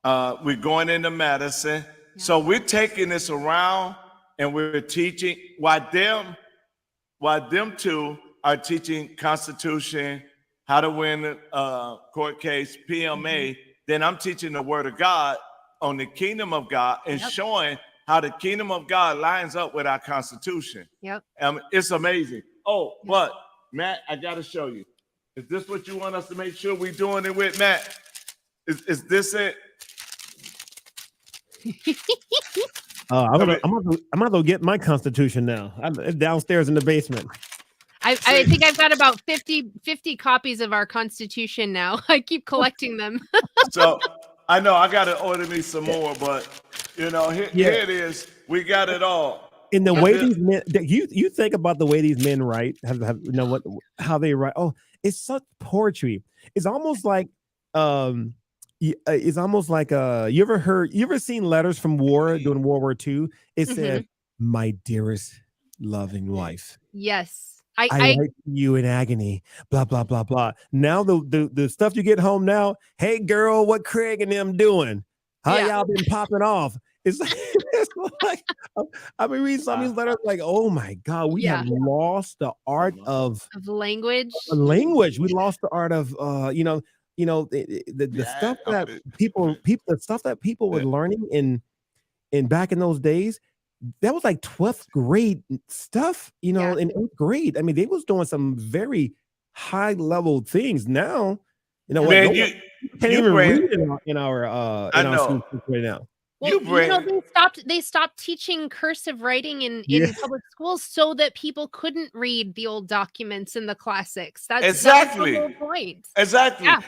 We're going into Madison. Yeah. So we're taking this around and we're teaching while them two are teaching Constitution, how to win a court case, PMA. Then I'm teaching the Word of God on the Kingdom of God and showing how the Kingdom of God lines up with our Constitution. Yep. It's amazing. Oh, but Matt, I got to show you. Is this what you want us to make sure we're doing it with, Matt? Is this it? I'm gonna go get my Constitution now. It's downstairs in the basement. I think I've got about 50 copies of our Constitution now. I keep collecting them. So I know I got to order me some more, but here it is. We got it all. In the way these men, you think about the way these men write, how they write. Oh, it's such poetry. It's almost like you ever seen letters from war during World War II? It said, "My dearest loving wife." Yes. I write to you in agony, blah, blah, blah, blah. Now the stuff you get home now, hey girl, what Craig and them doing? How y'all been popping off? It's like I mean, read some of these letters like, oh my God, we have lost the art of language. We lost the art of the stuff that people were learning in back in those days. That was like 12th grade stuff, in 8th grade. I mean, they was doing some very high level things. Now, Man, you can't even read it in our schools right now. Well, they stopped teaching cursive writing in public schools so that people couldn't read the old documents and the classics. That's the whole point. Exactly. Yeah.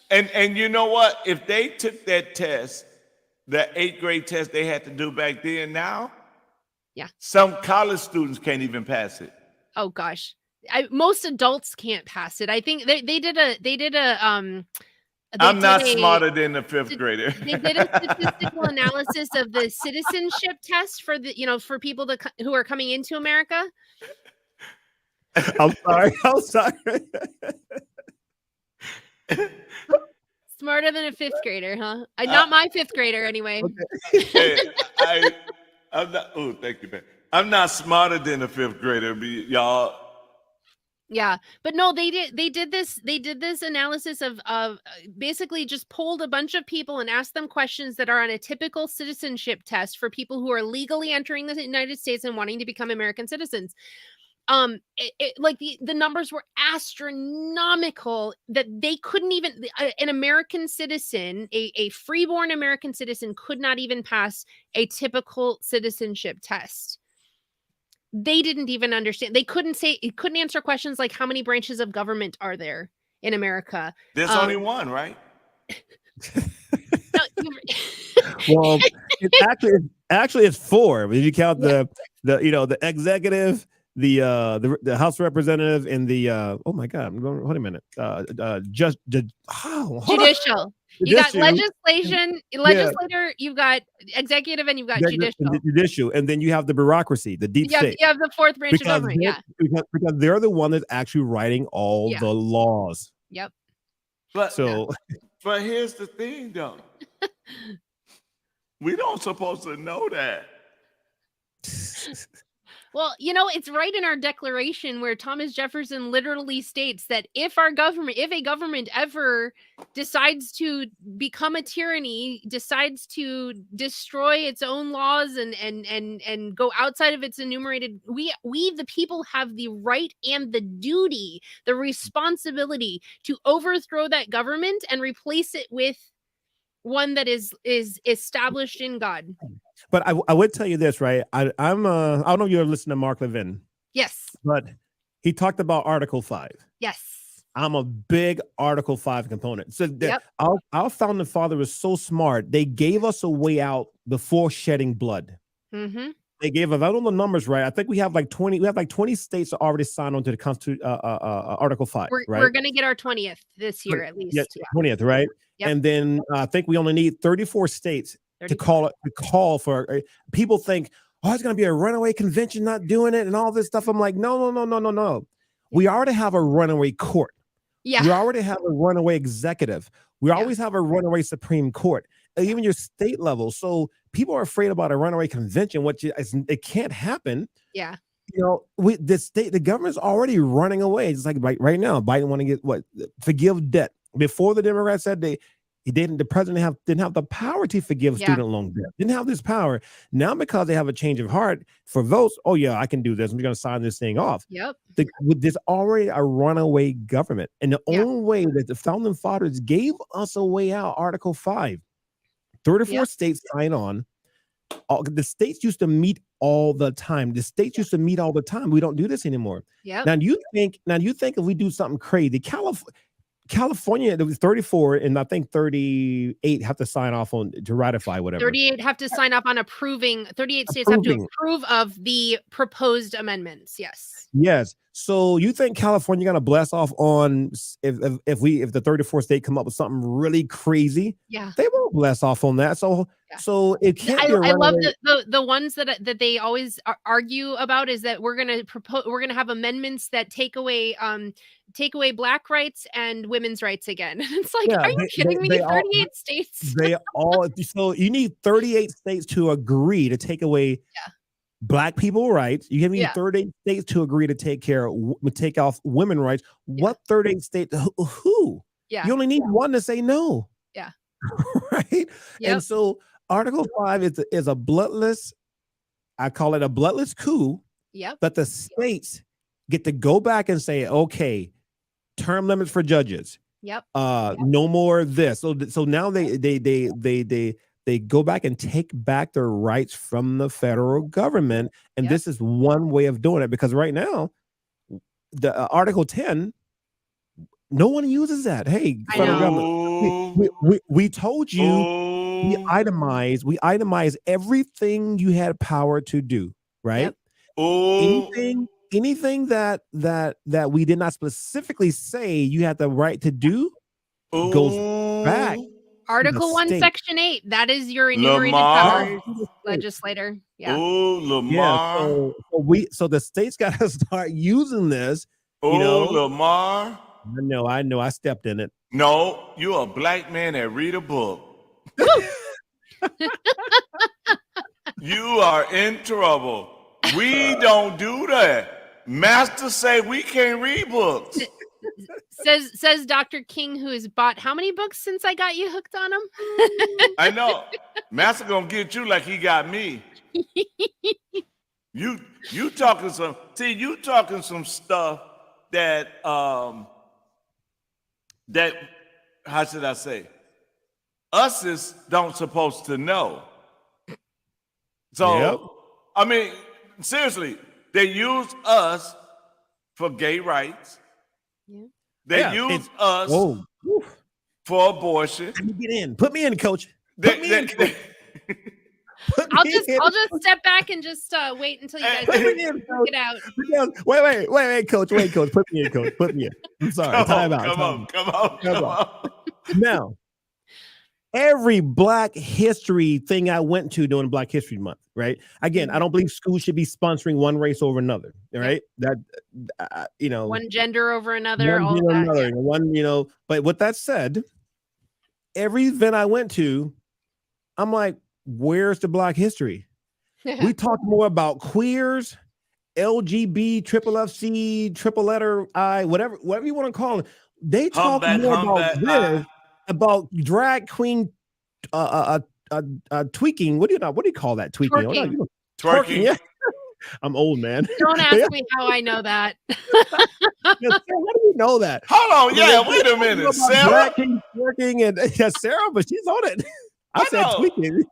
And you know what? If they took that test, that 8th grade test they had to do back then, now, some college students can't even pass it. Oh gosh, most adults can't pass it. I think they did a. I'm not smarter than the 5th grader. They did a statistical analysis of the citizenship test for for people who are coming into America. I'm sorry. Smarter than a 5th grader, huh? Not my 5th grader, anyway. Okay. I'm not. Oh, thank you, man. I'm not smarter than a 5th grader, y'all. Yeah, but no, they did this analysis of basically just polled a bunch of people and asked them questions that are on a typical citizenship test for people who are legally entering the United States and wanting to become American citizens. Like the numbers were astronomical that they couldn't even, an American citizen, a freeborn American citizen could not even pass a typical citizenship test. They didn't even understand. They couldn't answer questions like how many branches of government are there in America? There's only one, right? Well, it's 4. If you count the executive, the House representative, and the oh my God, wait a minute, judicial. You got Judicial, legislator, you've got executive, and you've got judicial. and then you have the bureaucracy, the deep state. You have the fourth branch of government. Because they're the one that's actually writing all the laws. Yep. But So, but here's the thing, though. We don't supposed to know that. Well, it's right in our Declaration where Thomas Jefferson literally states that if a government ever decides to become a tyranny, decides to destroy its own laws and go outside of its enumerated, we the people have the right and the duty, the responsibility to overthrow that government and replace it with one that is established in God. but I would tell you this, right? I don't know if you're listening to Mark Levin. Yes. But he talked about Article 5. Yes. I'm a big Article 5 component. So our founding father was so smart. They gave us a way out before shedding blood. Mm-hmm. They gave us, I don't know the numbers right. I think we have like 20. We have like 20 states that already signed on to the Constitution, Article 5. We're going to get our 20th this year at least. Yeah, 20th, right? Yep. And then I think we only need 34 states to call for. People think, oh, it's going to be a runaway convention, not doing it, and all this stuff. I'm like, no. We already have a runaway court. Yeah. We already have a runaway executive. We always have a runaway Supreme Court, even your state level. So people are afraid about a runaway convention, which it can't happen. Yeah. The government's already running away. It's like right now, Biden want to forgive debt. Before the Democrats said the president didn't have the power to forgive student loan debt. Didn't have this power. Now because they have a change of heart for votes, oh yeah, I can do this. I'm going to sign this thing off. Yep. There's already a runaway government. And the only way that the founding fathers gave us a way out, Article 5, 34 states sign on. The states used to meet all the time. The states used to meet all the time. We don't do this anymore. Yeah. Now you think if we do something crazy, California, there was 34, and I think 38 have to sign off on to ratify whatever. 38 have to sign off on 38 states have to approve of the proposed amendments. Yes. Yes. So you think California gonna blast off on if the 34 state come up with something really crazy? Yeah. They won't blast off on that. So it can't. I love the ones that they always argue about is that we're gonna have amendments that take away Black rights and women's rights again. It's like, are you kidding me? 38 states. So you need 38 states to agree to take away Black people rights. You need 38 states to agree to take off women rights. What 38 states? Who? Yeah. You only need one to say no. Yeah. Right. Yep. And so Article 5 is a bloodless. I call it a bloodless coup. Yep. That the states get to go back and say, okay, term limits for judges. Yep. No more of this. So now they go back and take back their rights from the federal government. And this is one way of doing it, because right now, the Article 10, no one uses that. Hey, federal government, we told you, we itemize everything you had power to do, right? Yep. Anything that we did not specifically say you had the right to do goes back. Article 1, Section 8. That is your enumerated powers, legislator. Yeah. Oh, Lamar. Yeah. So the states got to start using this. Lamar. I know. I stepped in it. No, you're a black man that read a book. You are in trouble. We don't do that. Master say we can't read books. Says Dr. King, who has bought how many books since I got you hooked on them? I know. Master gonna get you like he got me. You talking some stuff that that, how should I say, us don't supposed to know. So I mean, seriously, they use us for gay rights. Yeah. They use us for abortion. Let me get in. Put me in, coach. I'll just step back and just wait until you guys get out. Wait, coach. Wait, coach. Put me in, coach. Put me in. I'm sorry. Come on. Now, every Black History thing I went to during Black History Month, right? Again, I don't believe schools should be sponsoring one race over another, right? That One gender over another, one all over that. another, one. But with that said, every event I went to, I'm like, where's the Black history? We talk more about queers, LGB, triple FC, triple letter I, whatever you want to call it. They talk more about this, about drag queen tweaking. What do you call that? Tweaking. Twerking. Oh, no, Twerking. Yeah. I'm old, man. Don't ask me how I know that. How do you know that? Hold on, yeah, wait a minute, Sarah. Twerking and Sarah, but she's on it. I said tweaking.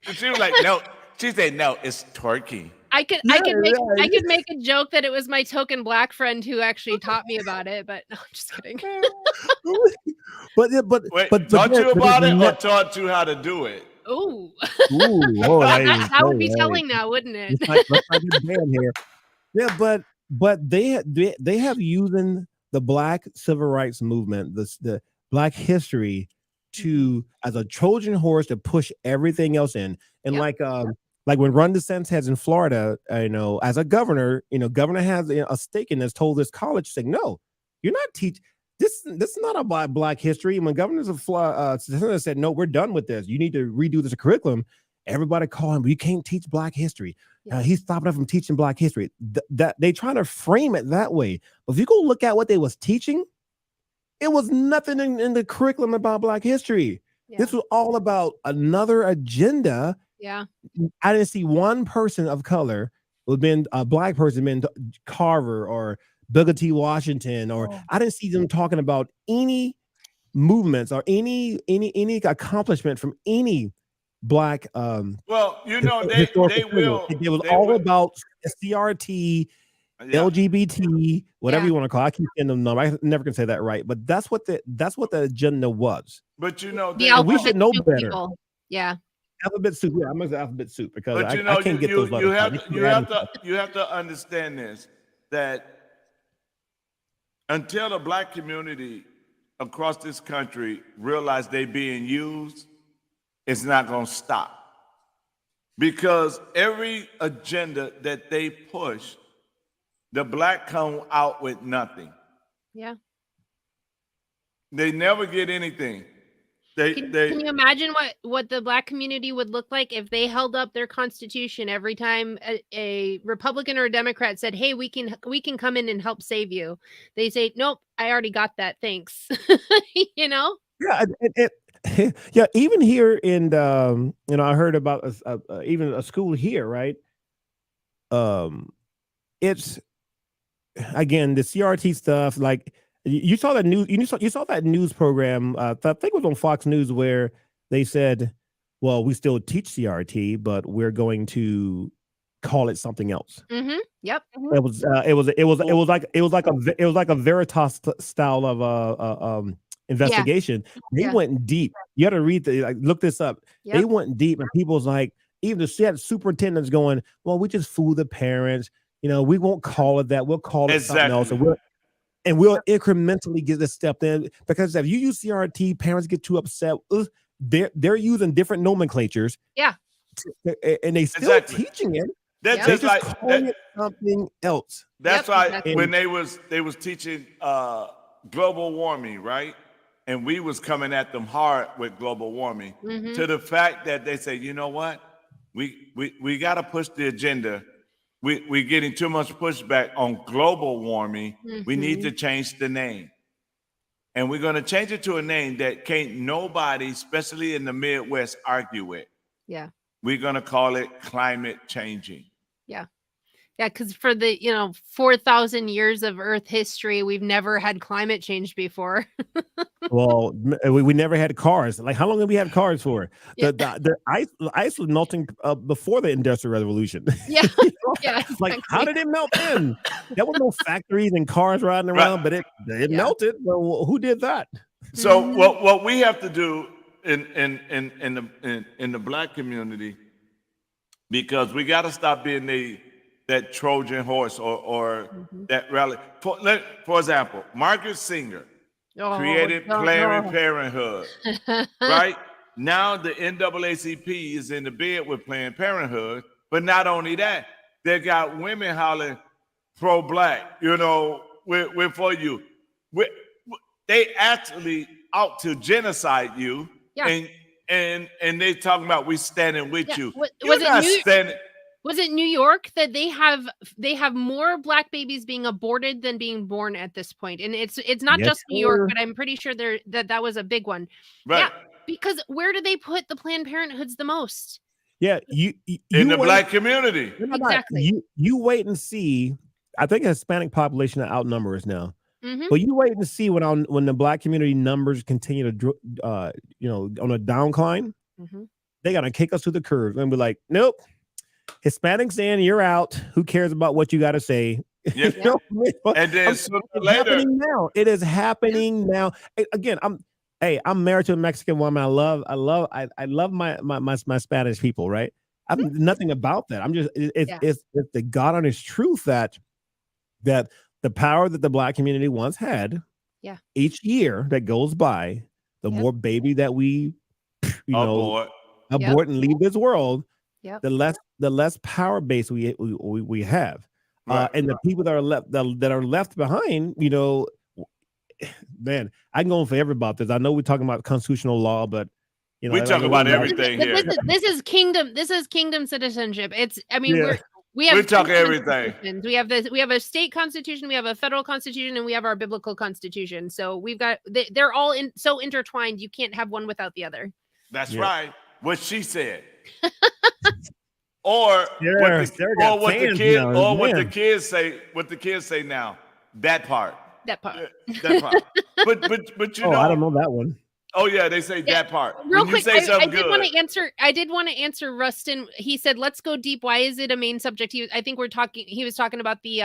She was like, no. She said, no, it's twerking. I could make a joke that it was my token Black friend who actually taught me about it, but no, I'm just kidding. but taught you about it or taught you how to do it? Ooh. That would be telling now, wouldn't it? Let's not get banned here. Yeah, but they have using the Black civil rights movement, the Black history as a Trojan horse to push everything else in. And like when Ron DeSantis has in Florida, as a governor, governor has a stake in this, told this college saying, no, you're not teaching. This is not about Black history. And when governors of Florida said, no, we're done with this. You need to redo this curriculum. Everybody called him, we can't teach Black history. He's stopping us from teaching Black history. That they trying to frame it that way. But if you go look at what they was teaching, it was nothing in the curriculum about Black history. Yeah. This was all about another agenda. Yeah. I didn't see one person of color who had been a Black person, been Carver or Booker T. Washington, or I didn't see them talking about any movements or any accomplishment from any Black. Well, they will. It was all about CRT, LGBT, whatever you want to call it. I keep getting them number. I never can say that right, but that's what the agenda was. But we should know better. People. Yeah. Alphabet soup. Yeah, I'm going to say alphabet soup because I can't get those. You have to understand this, that until the Black community across this country realize they being used, it's not going to stop. Because every agenda that they push, the Black come out with nothing. Yeah. They never get anything. Can you imagine what the Black community would look like if they held up their Constitution every time a Republican or a Democrat said, hey, we can come in and help save you? They say, nope, I already got that. Thanks. Yeah. Yeah. Even here in, I heard about even a school here, right? It's, again, the CRT stuff, like, you saw that news. You saw that news program. I think it was on Fox News where they said, "Well, we still teach CRT, but we're going to call it something else." Mm-hmm. Yep. It was like a Veritas style of investigation. They went deep. You got to read look this up. Yep. They went deep, and people was like, even the superintendents going, "Well, we just fool the parents. We won't call it that. We'll call it something else." And we'll incrementally get this step in, because if you use CRT, parents get too upset. They're using different nomenclatures. Yeah. And they still teaching it. That's just like calling it something else. That's why when they was teaching global warming, right? And we was coming at them hard with global warming, to the fact that they say, you know what? We got to push the agenda. We're getting too much pushback on global warming. We need to change the name. And we're going to change it to a name that can't nobody, especially in the Midwest, argue with. Yeah. We're going to call it climate changing. Yeah. Yeah, because for the 4,000 years of Earth history, we've never had climate change before. Well, we never had cars. Like, how long have we had cars for? Yeah. The ice was melting before the Industrial Revolution. Yeah, yeah. Exactly. Like, how did it melt then? There were no factories and cars riding around, but it melted. Well, who did that? So what we have to do in the Black community, because we got to stop being that Trojan horse or that rally. For example, Margaret Singer created Planned Parenthood, right? Now the NAACP is in the bed with Planned Parenthood, but not only that, they got women hollering pro-black. You know, we're for you. They actually out to genocide you, Yeah. and they talking about we standing with Yeah. you. Was You're it not New- standing. Was it New York that they have more black babies being aborted than being born at this point? And it's not Yes, just New York, sir. but I'm pretty sure that was a big one. Right. Yeah, because where do they put the Planned Parenthoods the most? Yeah, In the wait. black community. No. Exactly. You wait and see. I think the Hispanic population outnumber us now. Mhm. But you wait and see when the black community numbers continue to on a downcline, Mhm. they gotta kick us to the curb and be like, nope, Hispanics in, you're out. Who cares about what you got to say? Yeah. You know? And then sooner or It's later, happening now. It is happening now. Again, I'm married to a Mexican woman. I love my Spanish people, right? I'm nothing about that. I'm just it's the God honest truth that the power that the black community once had, each year that goes by, the more baby that we abort and leave this world, the less power base we have. Right. And the people that are left behind, man, I can go on forever about this. I know we're talking about constitutional law, but we talk about everything here. This is kingdom citizenship. We're talking everything. We have a state constitution, we have a federal constitution, and we have our biblical constitution. So we've got they're all so intertwined. You can't have one without the other. That's right. What she said. What the kids say. What the kids say now. That part. That part. But you know. I don't know that one. Oh yeah, they say that part. Real when quick, you say something I did want to answer Rustin. He said, "Let's go deep. Why is it a main subject?" He was talking about the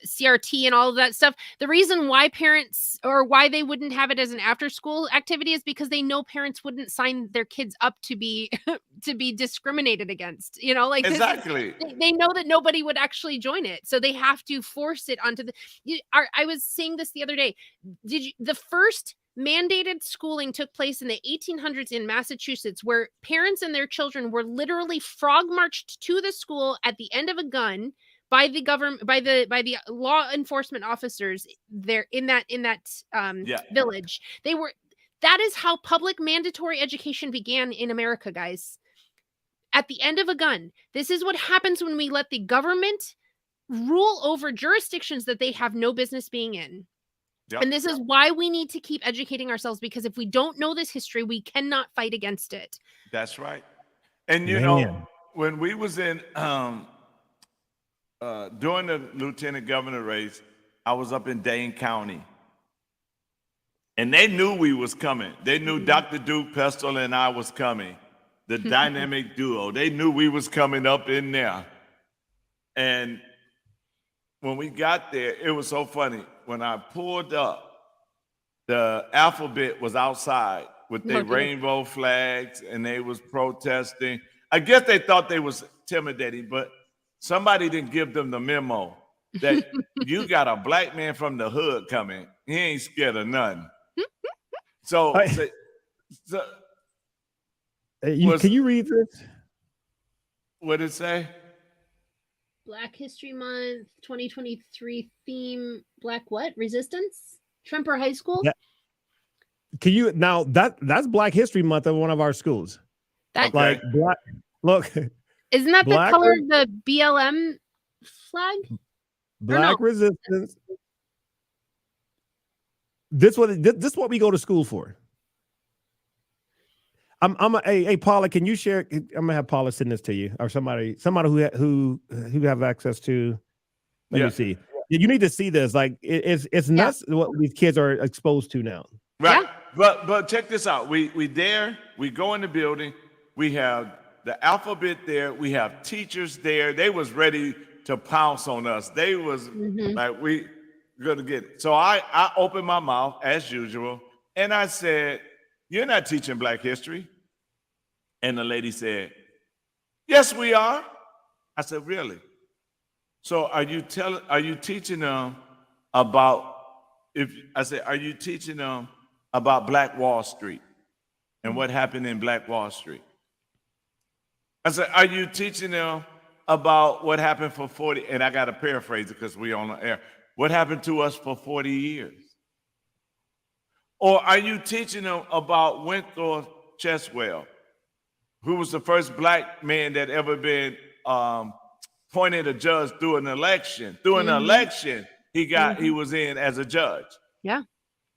CRT and all of that stuff. The reason why parents or why they wouldn't have it as an after school activity is because they know parents wouldn't sign their kids up to be discriminated against. Exactly. They know that nobody would actually join it, so they have to force it onto the. I was saying this the other day. The first mandated schooling took place in the 1800s in Massachusetts, where parents and their children were literally frog marched to the school at the end of a gun by the government, by the law enforcement officers there in that village. That is how public mandatory education began in America, guys. At the end of a gun. This is what happens when we let the government rule over jurisdictions that they have no business being in. Yep. And this is why we need to keep educating ourselves, because if we don't know this history, we cannot fight against it. That's right. And you know, when we was in during the lieutenant governor race, I was up in Dane County. And they knew we was coming. They knew Dr. Duke Pestle and I was coming. The dynamic duo. They knew we was coming up in there. And when we got there, it was so funny. When I pulled up, the alphabet was outside with their rainbow flags, and they was protesting. I guess they thought they was intimidating, but somebody didn't give them the memo that you got a black man from the hood coming. He ain't scared of nothing. Can you read this? What did it say? Black History Month 2023 theme. Black what? Resistance? Tremper High School? Yeah. Can you now that's Black History Month at one of our schools. That's like black. Look. Isn't that the color of the BLM flag? Black resistance. This what we go to school for. Hey Paula, can you share? I'm gonna have Paula send this to you, or somebody who have access to. Let me see. You need to see this. Like it's nuts what these kids are exposed to now. Right. Yeah. But check this out. We go in the building. We have the alphabet there. We have teachers there. They was ready to pounce on us. They was like, we gonna get it. So I opened my mouth as usual, and I said, "You're not teaching Black history." And the lady said, "Yes, we are." I said, "Really? So are you teaching them about are you teaching them about Black Wall Street and what happened in Black Wall Street. I said, are you teaching them about what happened for 40, and I got to paraphrase it because we're on the air, what happened to us for 40 years? Or are you teaching them about Winthrop Cheswell, who was the first black man that ever been appointed a judge through an election? Through an election, he was in as a judge. Yeah.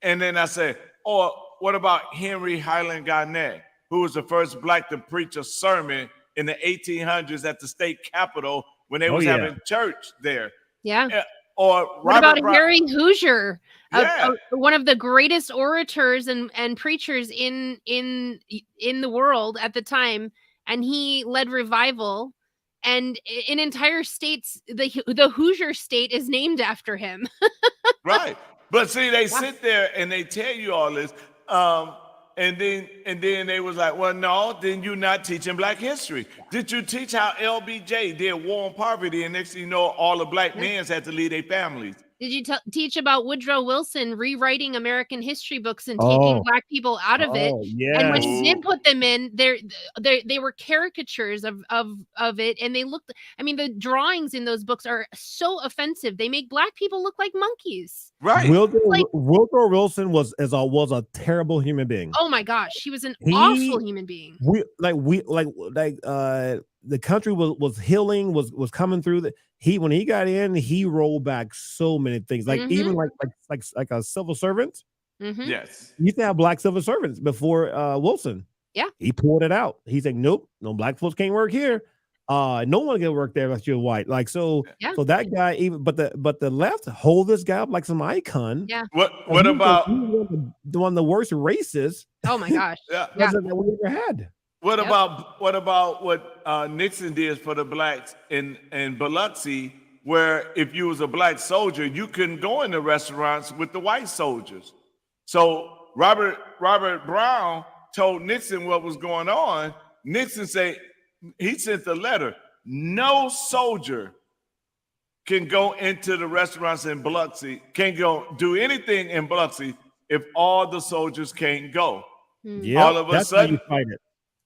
And then I said, or what about Henry Highland Garnett, who was the first black to preach a sermon in the 1800s at the state capitol when they was having church there? Yeah. Or what Robert about Brown? Harry Hoosier, Yeah. one of the greatest orators and preachers in the world at the time, and he led revival, and in entire states, the Hoosier state is named after him. Right. But see, they sit there and they tell you all this, and then they was like, well, no, then you're not teaching black history. Did you teach how LBJ did war on poverty, and next thing you know, all the black men had to leave their families? Did you teach about Woodrow Wilson rewriting American history books and taking black people out of it? Yeah. And when he did put them in, they were caricatures of it, and they looked. I mean, the drawings in those books are so offensive. They make black people look like monkeys. Right. Woodrow Wilson was a terrible human being. Oh my gosh, he was an awful human being. The country was healing, was coming through. When he got in, he rolled back so many things. Like even like a civil servant. Yes. You used to have black civil servants before Wilson. Yeah. He pulled it out. He's like, nope, no black folks can't work here. No one can work there unless you're white. Like so that guy, even but the left hold this guy up like some icon. Yeah. What about one of the worst racists? Oh my gosh. Yeah. That we ever had. What about what Nixon did for the blacks in Biloxi, where if you was a black soldier, you couldn't go in the restaurants with the white soldiers. So Robert Brown told Nixon what was going on. Nixon said, he sent a letter, no soldier can go into the restaurants in Biloxi, can't go do anything in Biloxi if all the soldiers can't go. Yeah, all of a sudden, you fight it.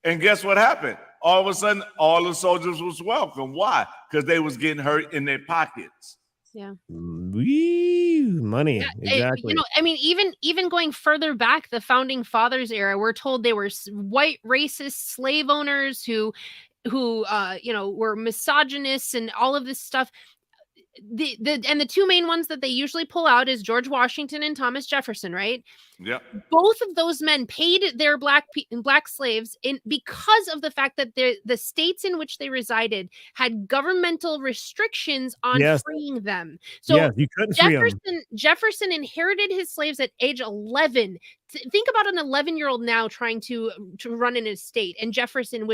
And guess what happened? All of a sudden, all the soldiers was welcome. Why? Because they was getting hurt in their pockets. Yeah. Money. Yeah, exactly. I mean, even going further back, the founding fathers era, we're told they were white racist slave owners who were misogynists and all of this stuff. The two main ones that they usually pull out is George Washington and Thomas Jefferson, right? Yep. Both of those men paid their black slaves because of the fact that the states in which they resided had governmental restrictions on freeing them. So you couldn't free them. Jefferson inherited his slaves at age 11. Think about an 11-year-old now trying to run an estate, and Jefferson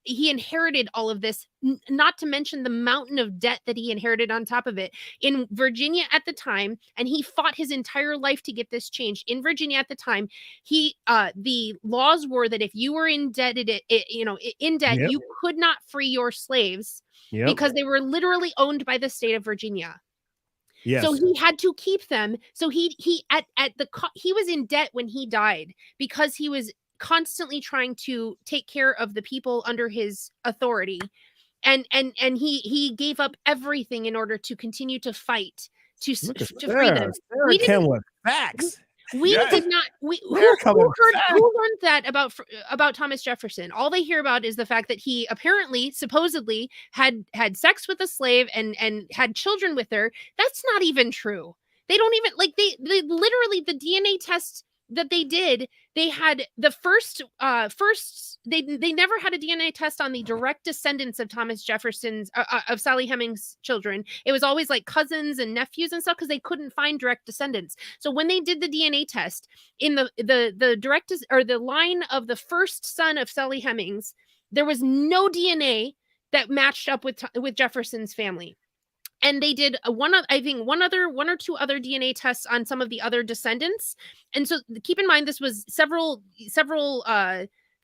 he inherited all of this, not to mention the mountain of debt that he inherited on top of it. In Virginia at the time, and he fought his entire life to get this changed. In Virginia at the time, the laws were that if you were indebted, you could not free your slaves because they were literally owned by the state of Virginia. Yes. So he had to keep them. So he was in debt when he died because he was constantly trying to take care of the people under his authority, and he gave up everything in order to continue to fight to free them. We came with facts. We did not. Who learned that about Thomas Jefferson? All they hear about is the fact that he supposedly had sex with a slave and had children with her. That's not even true. They don't even they literally, the DNA test that they did, they had the first they never had a DNA test on the direct descendants of Thomas Jefferson's of Sally Hemings' children. It was always like cousins and nephews and stuff because they couldn't find direct descendants. So when they did the DNA test in the direct or the line of the first son of Sally Hemings, there was no DNA that matched up with Jefferson's family. And they did one or two other DNA tests on some of the other descendants. And so keep in mind, this was several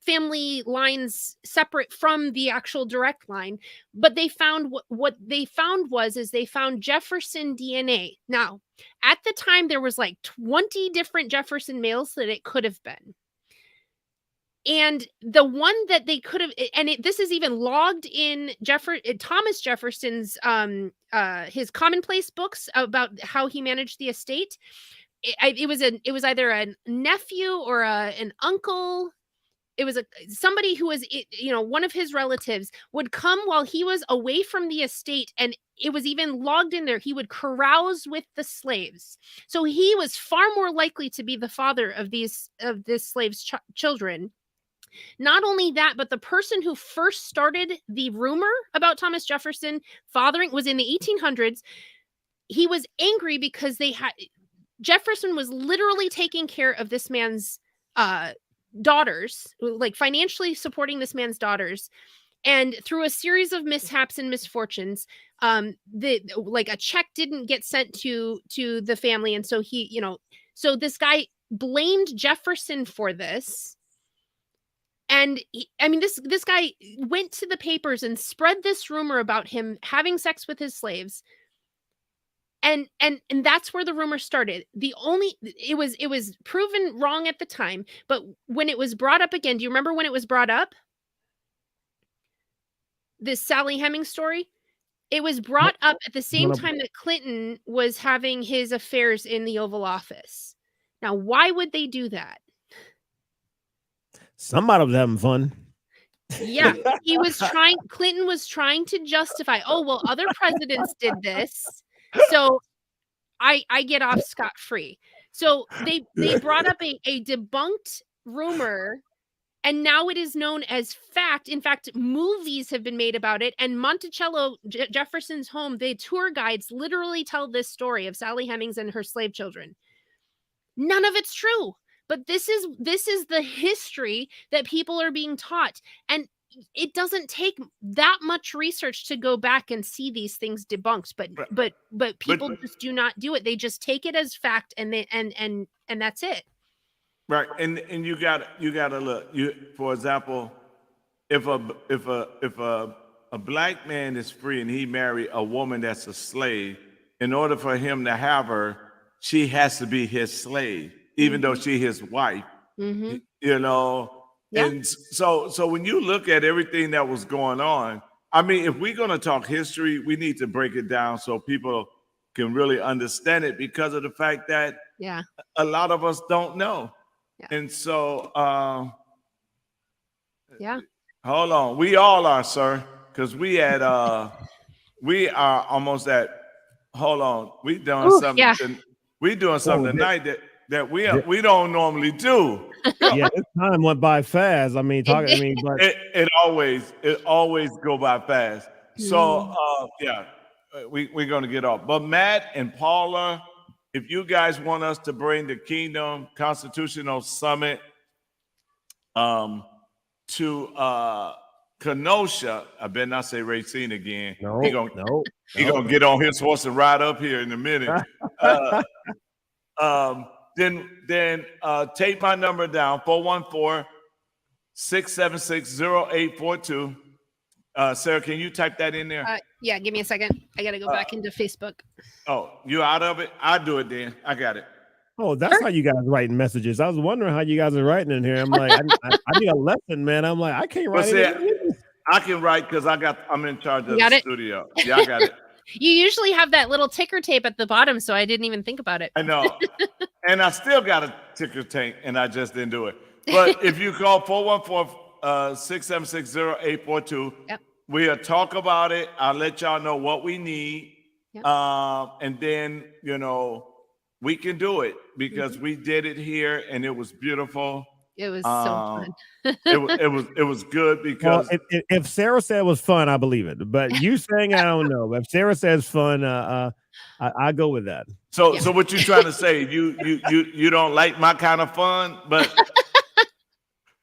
family lines separate from the actual direct line, but they found what they found is they found Jefferson DNA. Now, at the time, there was like 20 different Jefferson males that it could have been. And the one that they could have, and this is even logged in Thomas Jefferson's his commonplace books about how he managed the estate. It was either a nephew or an uncle. It was somebody who was, one of his relatives would come while he was away from the estate, and it was even logged in there. He would carouse with the slaves, so he was far more likely to be the father of this slave's children. Not only that, but the person who first started the rumor about Thomas Jefferson fathering was in the 1800s. He was angry because Jefferson was literally taking care of this man's daughters, like financially supporting this man's daughters. And through a series of mishaps and misfortunes, a check didn't get sent to the family. And so so this guy blamed Jefferson for this. And this guy went to the papers and spread this rumor about him having sex with his slaves. And that's where the rumor started. It was proven wrong at the time, but when it was brought up again, do you remember when it was brought up? This Sally Hemings story? It was brought up at the same time that Clinton was having his affairs in the Oval Office. Now, why would they do that? Somebody was having fun. Yeah, Clinton was trying to justify, oh, well, other presidents did this, so I get off scot-free. So they brought up a debunked rumor, and now it is known as fact. In fact, movies have been made about it, and Monticello, Jefferson's home, the tour guides literally tell this story of Sally Hemings and her slave children. None of it's true. But this is the history that people are being taught. And it doesn't take that much research to go back and see these things debunked. But people just do not do it. They just take it as fact, and that's it. Right. And you gotta look. For example, if a black man is free and he marry a woman that's a slave, in order for him to have her, she has to be his slave, even though she his wife. Mm-hmm. Yeah. And so when you look at everything that was going on, I mean, if we're going to talk history, we need to break it down so people can really understand it, because of the fact that a lot of us don't know. Yeah. And so hold on, we all are, sir, because we are almost at, hold on, we doing something. Yeah. We doing something tonight that we don't normally do. Yeah, this time went by fast. I mean, but it always go by fast. So we're gonna get off. But Matt and Paula, if you guys want us to bring the Kingdom Constitutional Summit to Kenosha, I better not say Racine again. No, He's gonna get on his horse and ride up here in a minute. Then take my number down, 414-676-0842. Sarah, can you type that in there? Yeah, give me a second. I got to go back into Facebook. Oh, you out of it? I'll do it then. I got it. Oh, that's how you guys writing messages. I was wondering how you guys are writing in here. I'm like, I need a lesson, man. I'm like, I can't write it. I can write because I'm in charge of the studio. Yeah, I got it. You usually have that little ticker tape at the bottom, so I didn't even think about it. I know. And I still got a ticker tape, and I just didn't do it. But if you call 414-676-0842, we'll talk about it. I'll let y'all know what we need. Yep. And then, we can do it, because we did it here, and it was beautiful. It was so fun. it was good, because if Sarah said it was fun, I believe it. But you saying I don't know. If Sarah says fun, I go with that. So what you trying to say? You don't like my kind of fun, but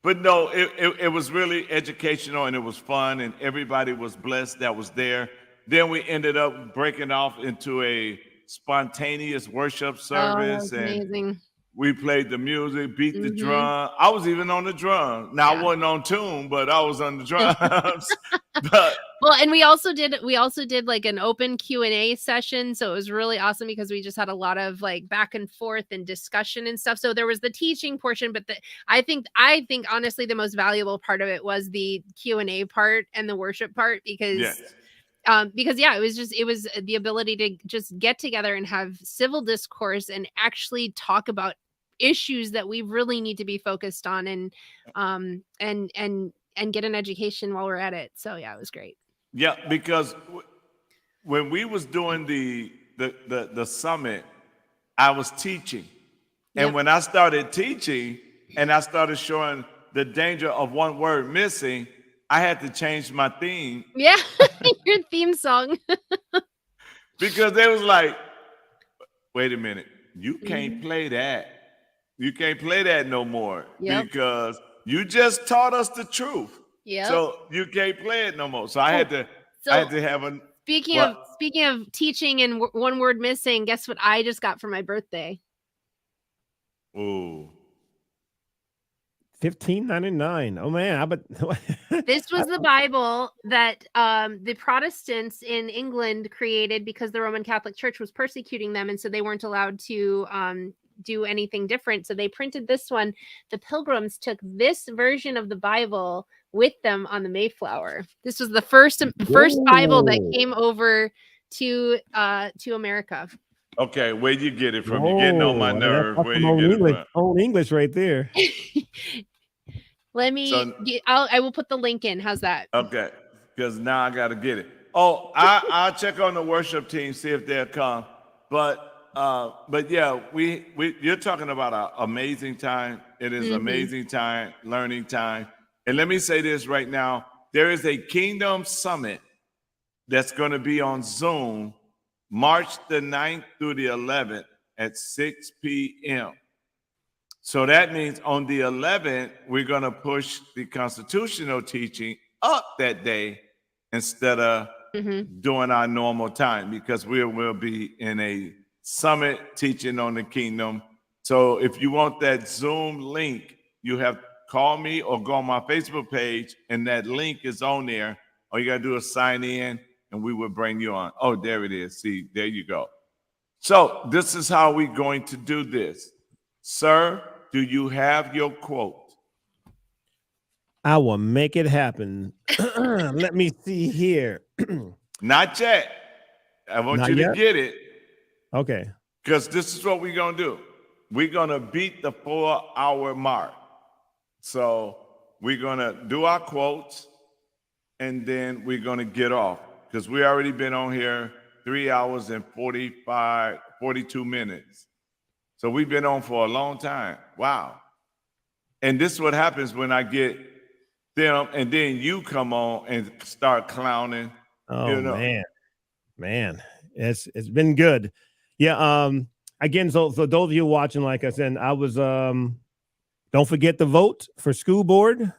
no, it was really educational, and it was fun, and everybody was blessed that was there. Then we ended up breaking off into a spontaneous worship service, amazing. We played the music, beat the Mhm. drum. I was even on the drum. Now I Yeah. wasn't on tune, but I was on the drums. But Well, and we also did like an open Q&A session, so it was really awesome because we just had a lot of like back and forth and discussion and stuff. So there was the teaching portion, but I think honestly the most valuable part of it was the Q&A part and the worship part because yes, yeah, it was the ability to just get together and have civil discourse and actually talk about issues that we really need to be focused on and get an education while we're at it. So yeah, it was great. yeah, because when we was doing the summit, I was teaching. And Yep. when I started teaching and I started showing the danger of one word missing, I had to change my theme Yeah, your theme song. because they was like, wait a minute, you can't Mhm. play that. You can't play that no more Yep. because you just taught us the truth. Yep. So you can't play it no more. So I had to have a Speaking what? of teaching and one word missing, guess what I just got for my birthday? Ooh. $15.99. Oh man, This was the Bible that the Protestants in England created because the Roman Catholic Church was persecuting them, and so they weren't allowed to do anything different. So they printed this one. The Pilgrims took this version of the Bible with them on the Mayflower. This was the first Bible that came over to America. Okay, where'd you get it from? You're getting on my nerve. That's Where some you get it English, from? old English right there. Let me So- I will put the link in. How's that? Okay, because now I got to get it. Oh, I'll check on the worship team, see if they'll come. But yeah, you're talking about an amazing time. It is Mhm. amazing time, learning time. And let me say this right now: there is a Kingdom Summit that's going to be on Zoom, March the 9th through the 11th at 6 p.m. So that means on the 11th, we're going to push the constitutional teaching up that day instead of Mhm. doing our normal time because we will be in a summit teaching on the kingdom. So if you want that Zoom link, you have to call me or go on my Facebook page, and that link is on there. All you got to do is sign in, and we will bring you on. Oh, there it is. See, there you go. So this is how we're going to do this. Sir, do you have your quote? I will make it happen. Let me see here. Not yet. I want Not you to yet? get it Okay. because this is what we're going to do. We're going to beat the 4-hour mark. So we're going to do our quotes and then we're going to get off because we already been on here 3 hours and 42 minutes. So we've been on for a long time. Wow. And this is what happens when I get them and then you come on and start clowning. Oh You know. man, it's been good. Yeah. Again, so those of you watching, like I said, I was don't forget to vote for school board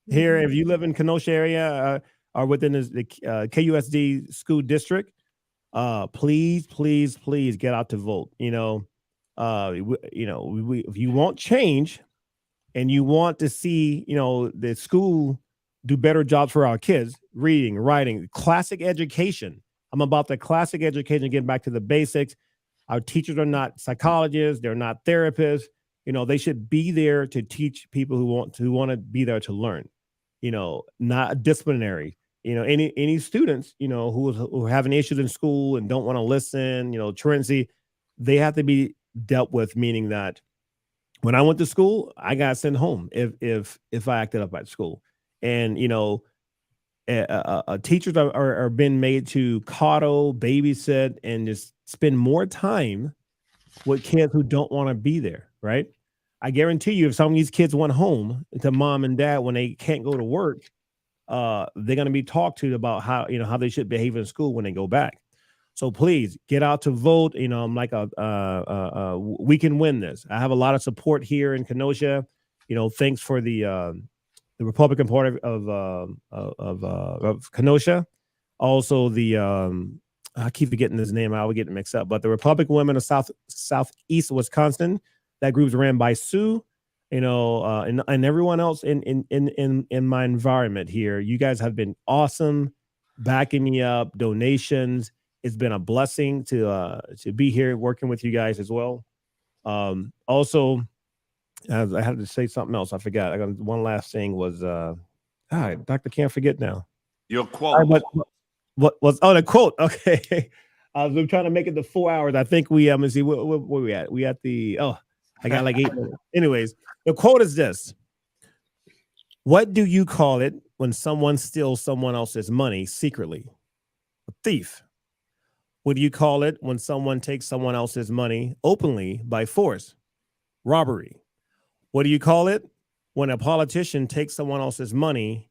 here. If you live in Kenosha area or within the KUSD school district, please get out to vote. If you want change and you want to see, the school do better jobs for our kids, reading, writing, classic education. I'm about the classic education, getting back to the basics. Our teachers are not psychologists. They're not therapists. They should be there to teach people who want to be there to learn, not disciplinary. Any students, who are having issues in school and don't want to listen, truancy, they have to be dealt with, meaning that when I went to school, I got sent home if I acted up at school. And teachers are being made to coddle, babysit, and just spend more time with kids who don't want to be there, right? I guarantee you, if some of these kids went home to mom and dad when they can't go to work, they're going to be talked to about how they should behave in school when they go back. So please get out to vote. I'm like we can win this. I have a lot of support here in Kenosha. Thanks for the Republican Party of Kenosha. Also I keep forgetting his name. I would get it mixed up. But the Republican women of Southeast Wisconsin That group's ran by Sue, and everyone else in my environment here. You guys have been awesome, backing me up, donations. It's been a blessing to be here working with you guys as well. Also, I had to say something else. I forgot. I got one last thing was Doctor can't forget now. Your quote. What was the quote? Okay. I'm trying to make it the 4 hours. I think we let's see where we at. We at the I got like 8 minutes. Anyways, the quote is this: what do you call it when someone steals someone else's money secretly? A thief. What do you call it when someone takes someone else's money openly by force? Robbery. What do you call it when a politician takes someone else's money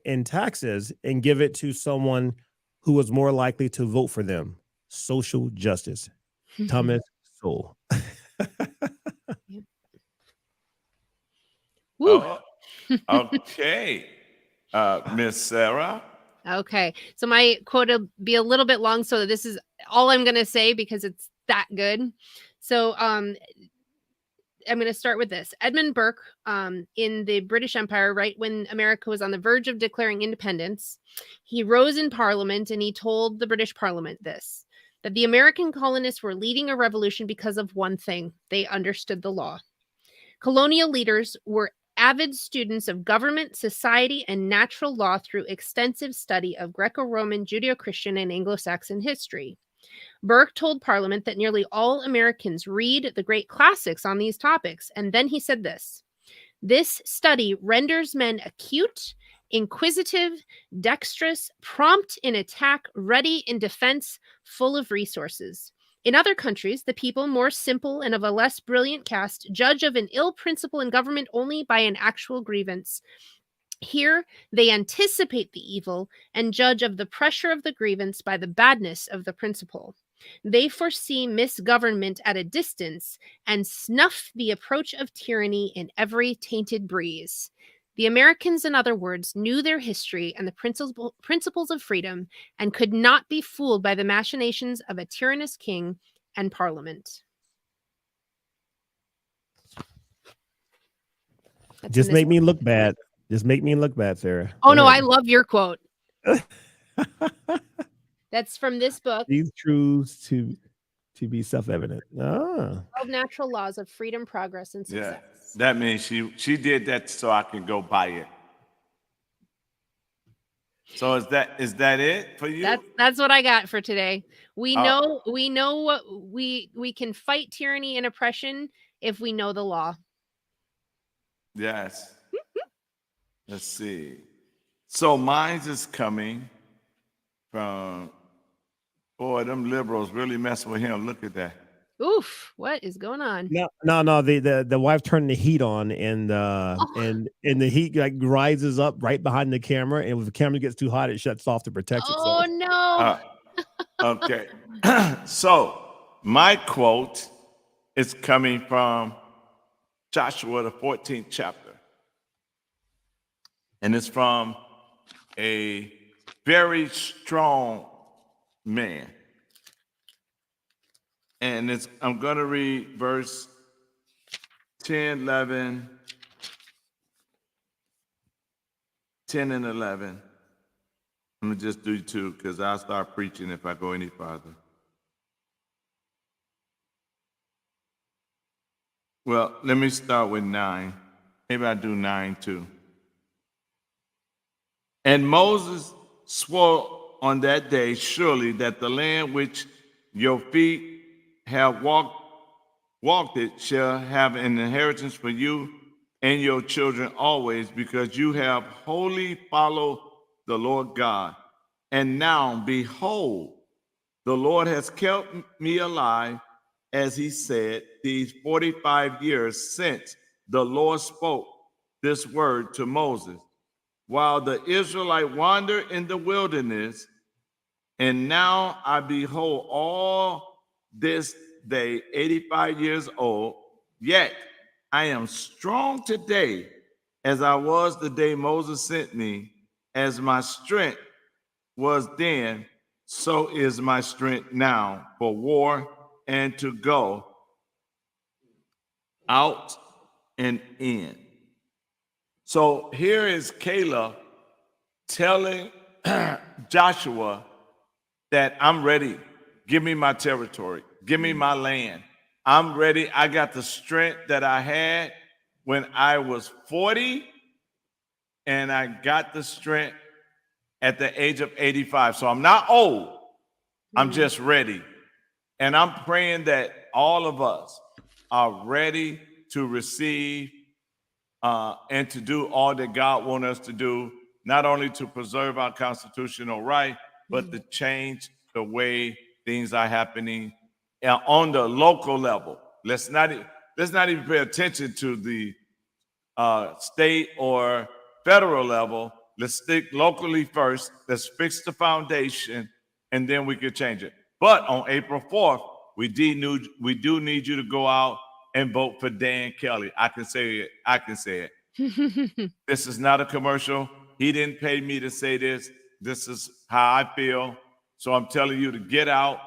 in taxes and give it to someone who was more likely to vote for them? Social justice. Thomas Sowell. Oh, okay. Miss Sarah. Okay. So my quote will be a little bit long. So this is all I'm going to say because it's that good. So I'm going to start with this. Edmund Burke, in the British Empire, right when America was on the verge of declaring independence, he rose in Parliament and he told the British Parliament this, that the American colonists were leading a revolution because of one thing: they understood the law. Colonial leaders were avid students of government, society, and natural law through extensive study of Greco-Roman, Judeo-Christian, and Anglo-Saxon history. Burke told Parliament that nearly all Americans read the great classics on these topics, and then he said this: this study renders men acute, inquisitive, dexterous, prompt in attack, ready in defense, full of resources. In other countries, the people, more simple and of a less brilliant cast, judge of an ill principle in government only by an actual grievance. Here, they anticipate the evil and judge of the pressure of the grievance by the badness of the principle. They foresee misgovernment at a distance and snuff the approach of tyranny in every tainted breeze. The Americans, in other words, knew their history and the principles of freedom and could not be fooled by the machinations of a tyrannous king and parliament. Just make me look bad. Just make me look bad, Sarah. Oh, no, I love your quote. That's from this book. These truths to be self-evident. 12 Natural Laws of Freedom, Progress, and Success. Yeah, that means she did that so I can go buy it. So is that it for you? That's what I got for today. We know what we can fight tyranny and oppression if we know the law. Yes. Let's see. So mine's is coming from, boy, them liberals really mess with him. Look at that. Oof, what is going on? No. The wife turned the heat on, and the heat like rises up right behind the camera, and if the camera gets too hot, it shuts off to protect itself. Oh no. Okay. So my quote is coming from Joshua, the 14th chapter. And it's from a very strong man. And I'm going to read verse 10, 11, 10 and 11. I'm going to just do 2 because I'll start preaching if I go any farther. Well, let me start with 9. Maybe I'll do 9 too. And Moses swore on that day, surely that the land which your feet have walked it shall have an inheritance for you and your children always, because you have wholly followed the Lord God. And now, behold, the Lord has kept me alive, as he said, these 45 years since the Lord spoke this word to Moses, while the Israelite wandered in the wilderness. And now I behold all this day, 85 years old, yet I am strong today as I was the day Moses sent me. As my strength was then, so is my strength now for war and to go out and in. So here is Caleb telling Joshua that I'm ready. Give me my territory. Give me my land. I'm ready. I got the strength that I had when I was 40, and I got the strength at the age of 85. So I'm not old. I'm just ready. And I'm praying that all of us are ready to receive and to do all that God wants us to do, not only to preserve our constitutional right, but to change the way things are happening on the local level. Let's not even pay attention to the state or federal level. Let's stick locally first. Let's fix the foundation, and then we can change it. But on April 4th, we do need you to go out and vote for Dan Kelly. I can say it. I can say it. This is not a commercial. He didn't pay me to say this. This is how I feel. So I'm telling you to get out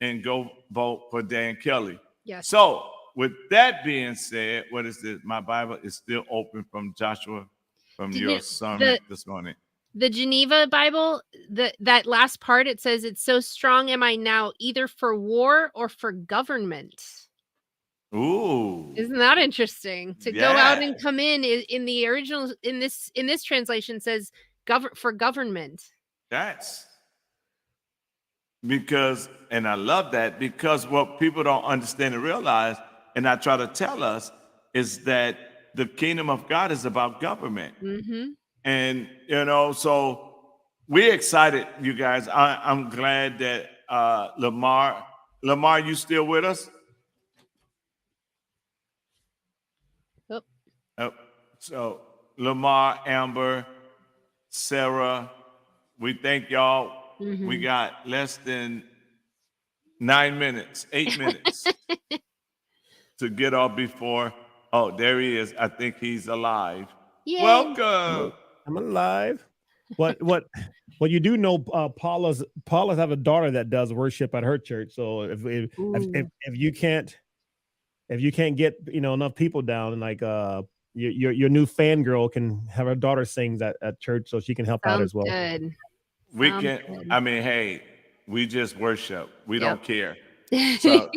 and go vote for Dan Kelly. Yes. So with that being said, what is this? My Bible is still open from Joshua, from your sermon this morning. The Geneva Bible, that last part, it says, "It's so strong am I now, either for war or for government." Ooh. Isn't that interesting? To go out and come in the original, in this translation says for government. That's because, and I love that, because what people don't understand and realize, and I try to tell us, is that the kingdom of God is about government. And, so we're excited, you guys. I'm glad that Lamar, you still with us? Oh. So Lamar, Amber, Sarah, we thank y'all. We got less than 8 minutes to get off before. Oh, there he is. I think he's alive. Yay. Welcome. I'm alive. What you do know, Paula's have a daughter that does worship at her church. So if you can't get enough people down, and like your new fangirl can have her daughter sings at church, so she can help out as well. Good. We can. I mean, hey, we just worship. We don't care. So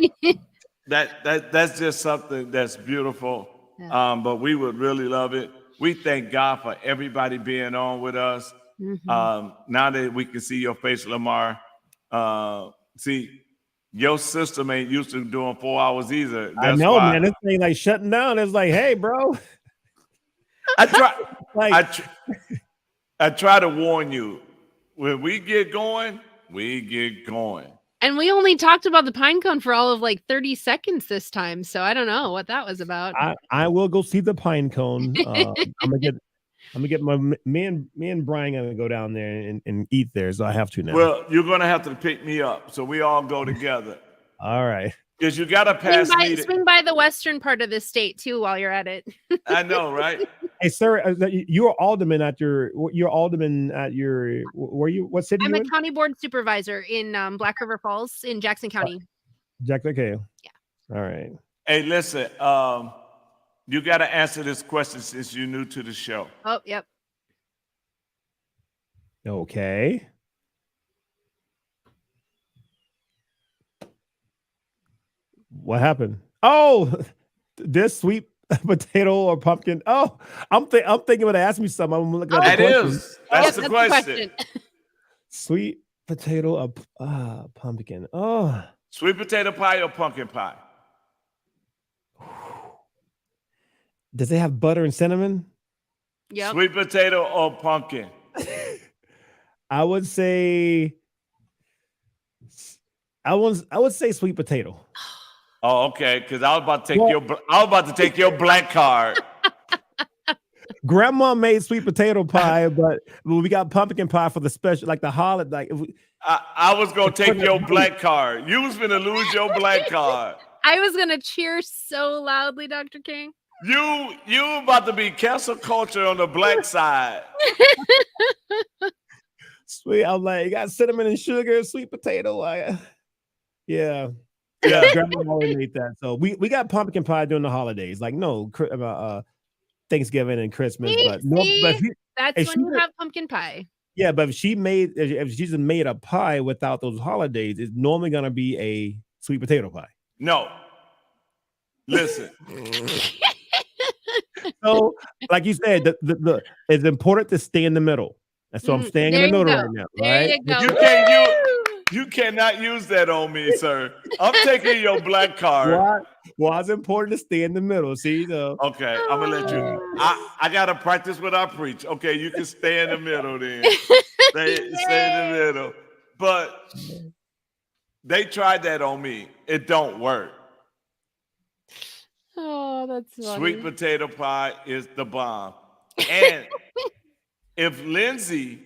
that's just something that's beautiful. But we would really love it. We thank God for everybody being on with us. Now that we can see your face, Lamar, see, your system ain't used to doing 4 hours either. That's I know, why. man. This thing like shutting down. It's like, hey, bro. I try to warn you. When we get going, we get going. And we only talked about the pine cone for all of like 30 seconds this time. So I don't know what that was about. I will go see the pine cone. I'm gonna get me and Brian gonna go down there and eat there. So I have to now. Well, you're gonna have to pick me up, so we all go together. All right. Because you gotta pass me. Swing by the western part of the state too while you're at it. I know, right? Hey, sir, you're alderman at your. What city? I'm a county board supervisor in Black River Falls in Jackson County. Okay. Yeah. All right. Hey, listen. You got to answer this question since you're new to the show. Oh, yep. Okay. What happened? Oh, this sweet potato or pumpkin. Oh, I'm thinking about to ask me something. I'm looking at the question. That's the question. Sweet potato or pumpkin. Oh, sweet potato pie or pumpkin pie? Does it have butter and cinnamon? Yeah. Sweet potato or pumpkin? I would say sweet potato. Oh, okay. Because I was about to take your black card. Grandma made sweet potato pie, but we got pumpkin pie for the special, like the holiday. Like I was gonna take your black card. You was gonna lose your black card. I was gonna cheer so loudly, Dr. King. You about to be cancel culture on the black side. Sweet, I'm like, you got cinnamon and sugar, sweet potato. Yeah. Yeah, grandma always made that. So we got pumpkin pie during the holidays. Like no, Thanksgiving and Christmas, See? but no, but See? That's if when she you did- have pumpkin pie. yeah, but if she just made a pie without those holidays, it's normally gonna be a sweet potato pie. No. Listen. So, like you said, it's important to stay in the middle. And so I'm staying in There the you middle go. right now. There Right? you go. You cannot use that on me, sir. I'm taking your black card. Why is it important to stay in the middle? See, so Okay, I'm gonna let you. I gotta practice what I preach. Okay, you can stay in the middle then. Stay in the middle. But they tried that on me. It don't work. Oh, that's funny. Sweet potato pie is the bomb. And if Lindsay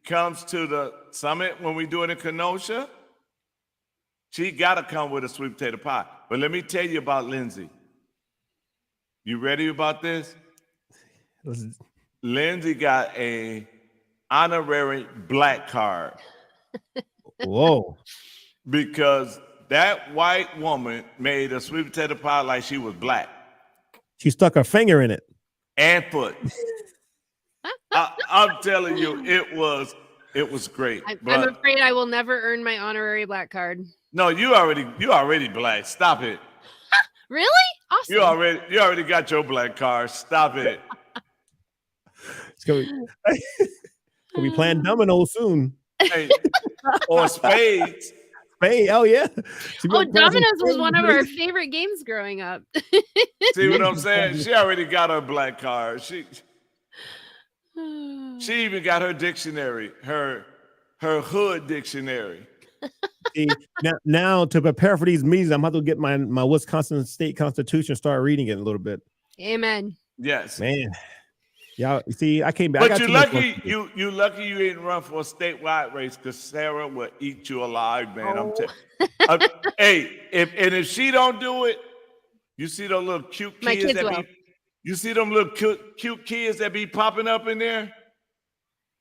comes to the summit when we do it in Kenosha, she gotta come with a sweet potato pie. But let me tell you about Lindsay. You ready about this? Lindsay got a honorary black card whoa. because that white woman made a sweet potato pie like she was black She stuck her finger in it. and foot. I'm telling you, it was great. I'm afraid I will never earn my honorary black card. No, you already black. Stop it. Really? Awesome. You already got your black card. Stop it. It's gonna be playing dominoes soon. Hey, or spades. Hey, oh yeah. Oh, dominoes was one of our favorite games growing up. See what I'm saying? She already got her black card. She even got her dictionary, her hood dictionary. See, now to prepare for these meetings, I'm about to get my Wisconsin State Constitution, start reading it a little bit. Amen. Yes. Man. Y'all, see, I came back. But you're lucky you didn't run for a statewide race because Sarah will eat you alive, man. Oh. Hey, if she don't do it, you see those little cute My kids kids will. you see them little cute kids that be popping up in there?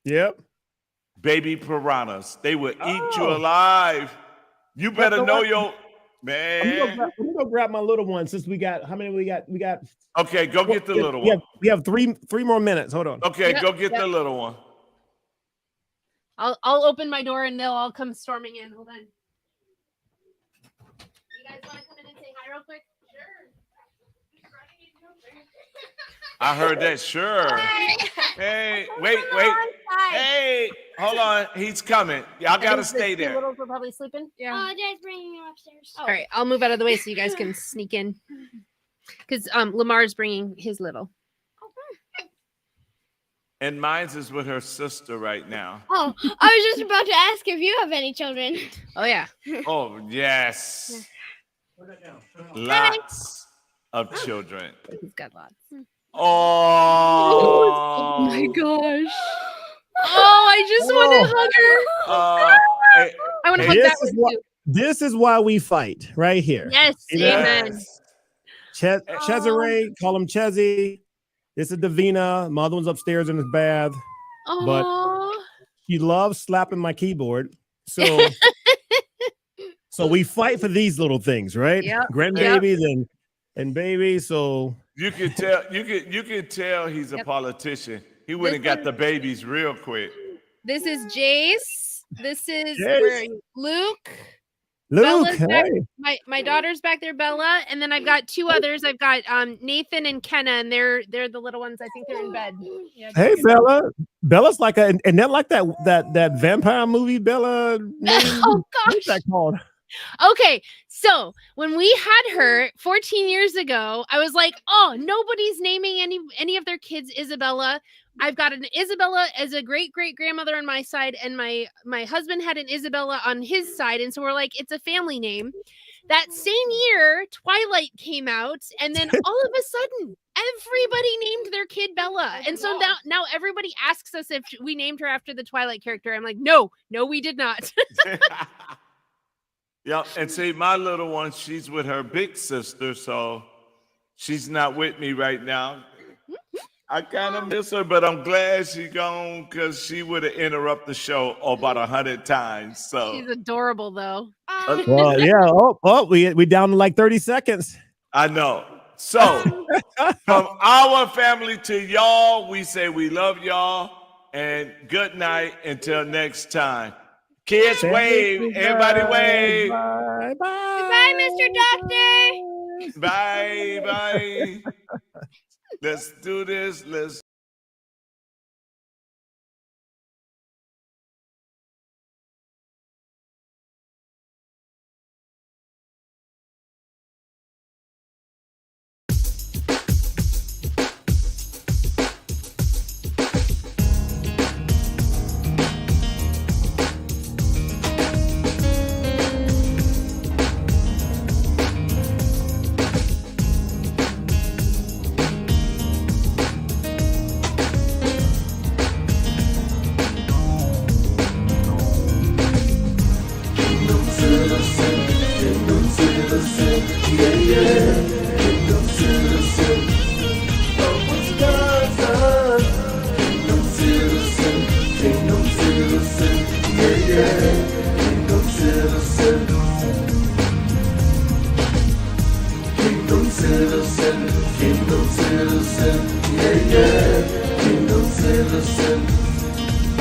Yep. Baby piranhas. They will eat you Oh. alive. You better know your I'm man. gonna go grab my little one since we got how many we got? We got Okay, go get the little one. We have three more minutes. Hold on. Okay, Yep, go get yep. the little one. I'll open my door and they'll all come storming in. Hold on. You guys want to come in and say hi real quick? Sure. I heard that. Sure. Hey, wait. Hey, hold on. He's coming. Y'all gotta stay there. Littles were probably sleeping. Yeah. Dad's bringing you upstairs. All right, I'll move out of the way so you guys can sneak in. Because Lamar's bringing his little. And mine's is with her sister right now. Oh, I was just about to ask if you have any children. Oh yeah. Oh, yes. Lots of children. He's got lots. Oh. Oh my gosh. Oh, I just want to hug her. Hey, I want to hey, hug this that is one too. This is why we fight right here. Yes, amen. yes. Cesare, call him Chezzy. This is Davina. My other one's upstairs in his bath. Oh, She loves slapping my keyboard. So so we fight for these little things, right? Yep. Grandbabies and babies. So You can tell he's a politician. He went and got the babies real quick. this is Jace. This is Jace. Luke. Luke, Bella's back. hey. My daughter's back there, Bella, and then I've got two others. I've got Nathan and Kenna, and they're the little ones. I think they're in bed. Yeah, Hey Bella. Bella's like and they're like that vampire movie, Bella. Oh What's gosh. that called? Okay, so when we had her 14 years ago, I was like, oh, nobody's naming any of their kids Isabella. I've got an Isabella as a great grandmother on my side, and my husband had an Isabella on his side, and so we're like, it's a family name. That same year, Twilight came out, and then all of a sudden, everybody named their kid Bella, and so now everybody asks us if we named her after the Twilight character. I'm like, no, we did not. Yeah, and see, my little one, she's with her big sister, so she's not with me right now. I kind of miss her, but I'm glad she's gone because she would have interrupted the show about 100 times. So She's adorable, though. Well, yeah. We down to like 30 seconds. I know. So, from our family to y'all, we say we love y'all and good night until next time. Kids, wave. Everybody wave. Bye. Bye. Goodbye, Mr. Doctor. Bye. Bye. Let's do this. Let's. Kingdom citizen, yeah, yeah, kingdom citizen.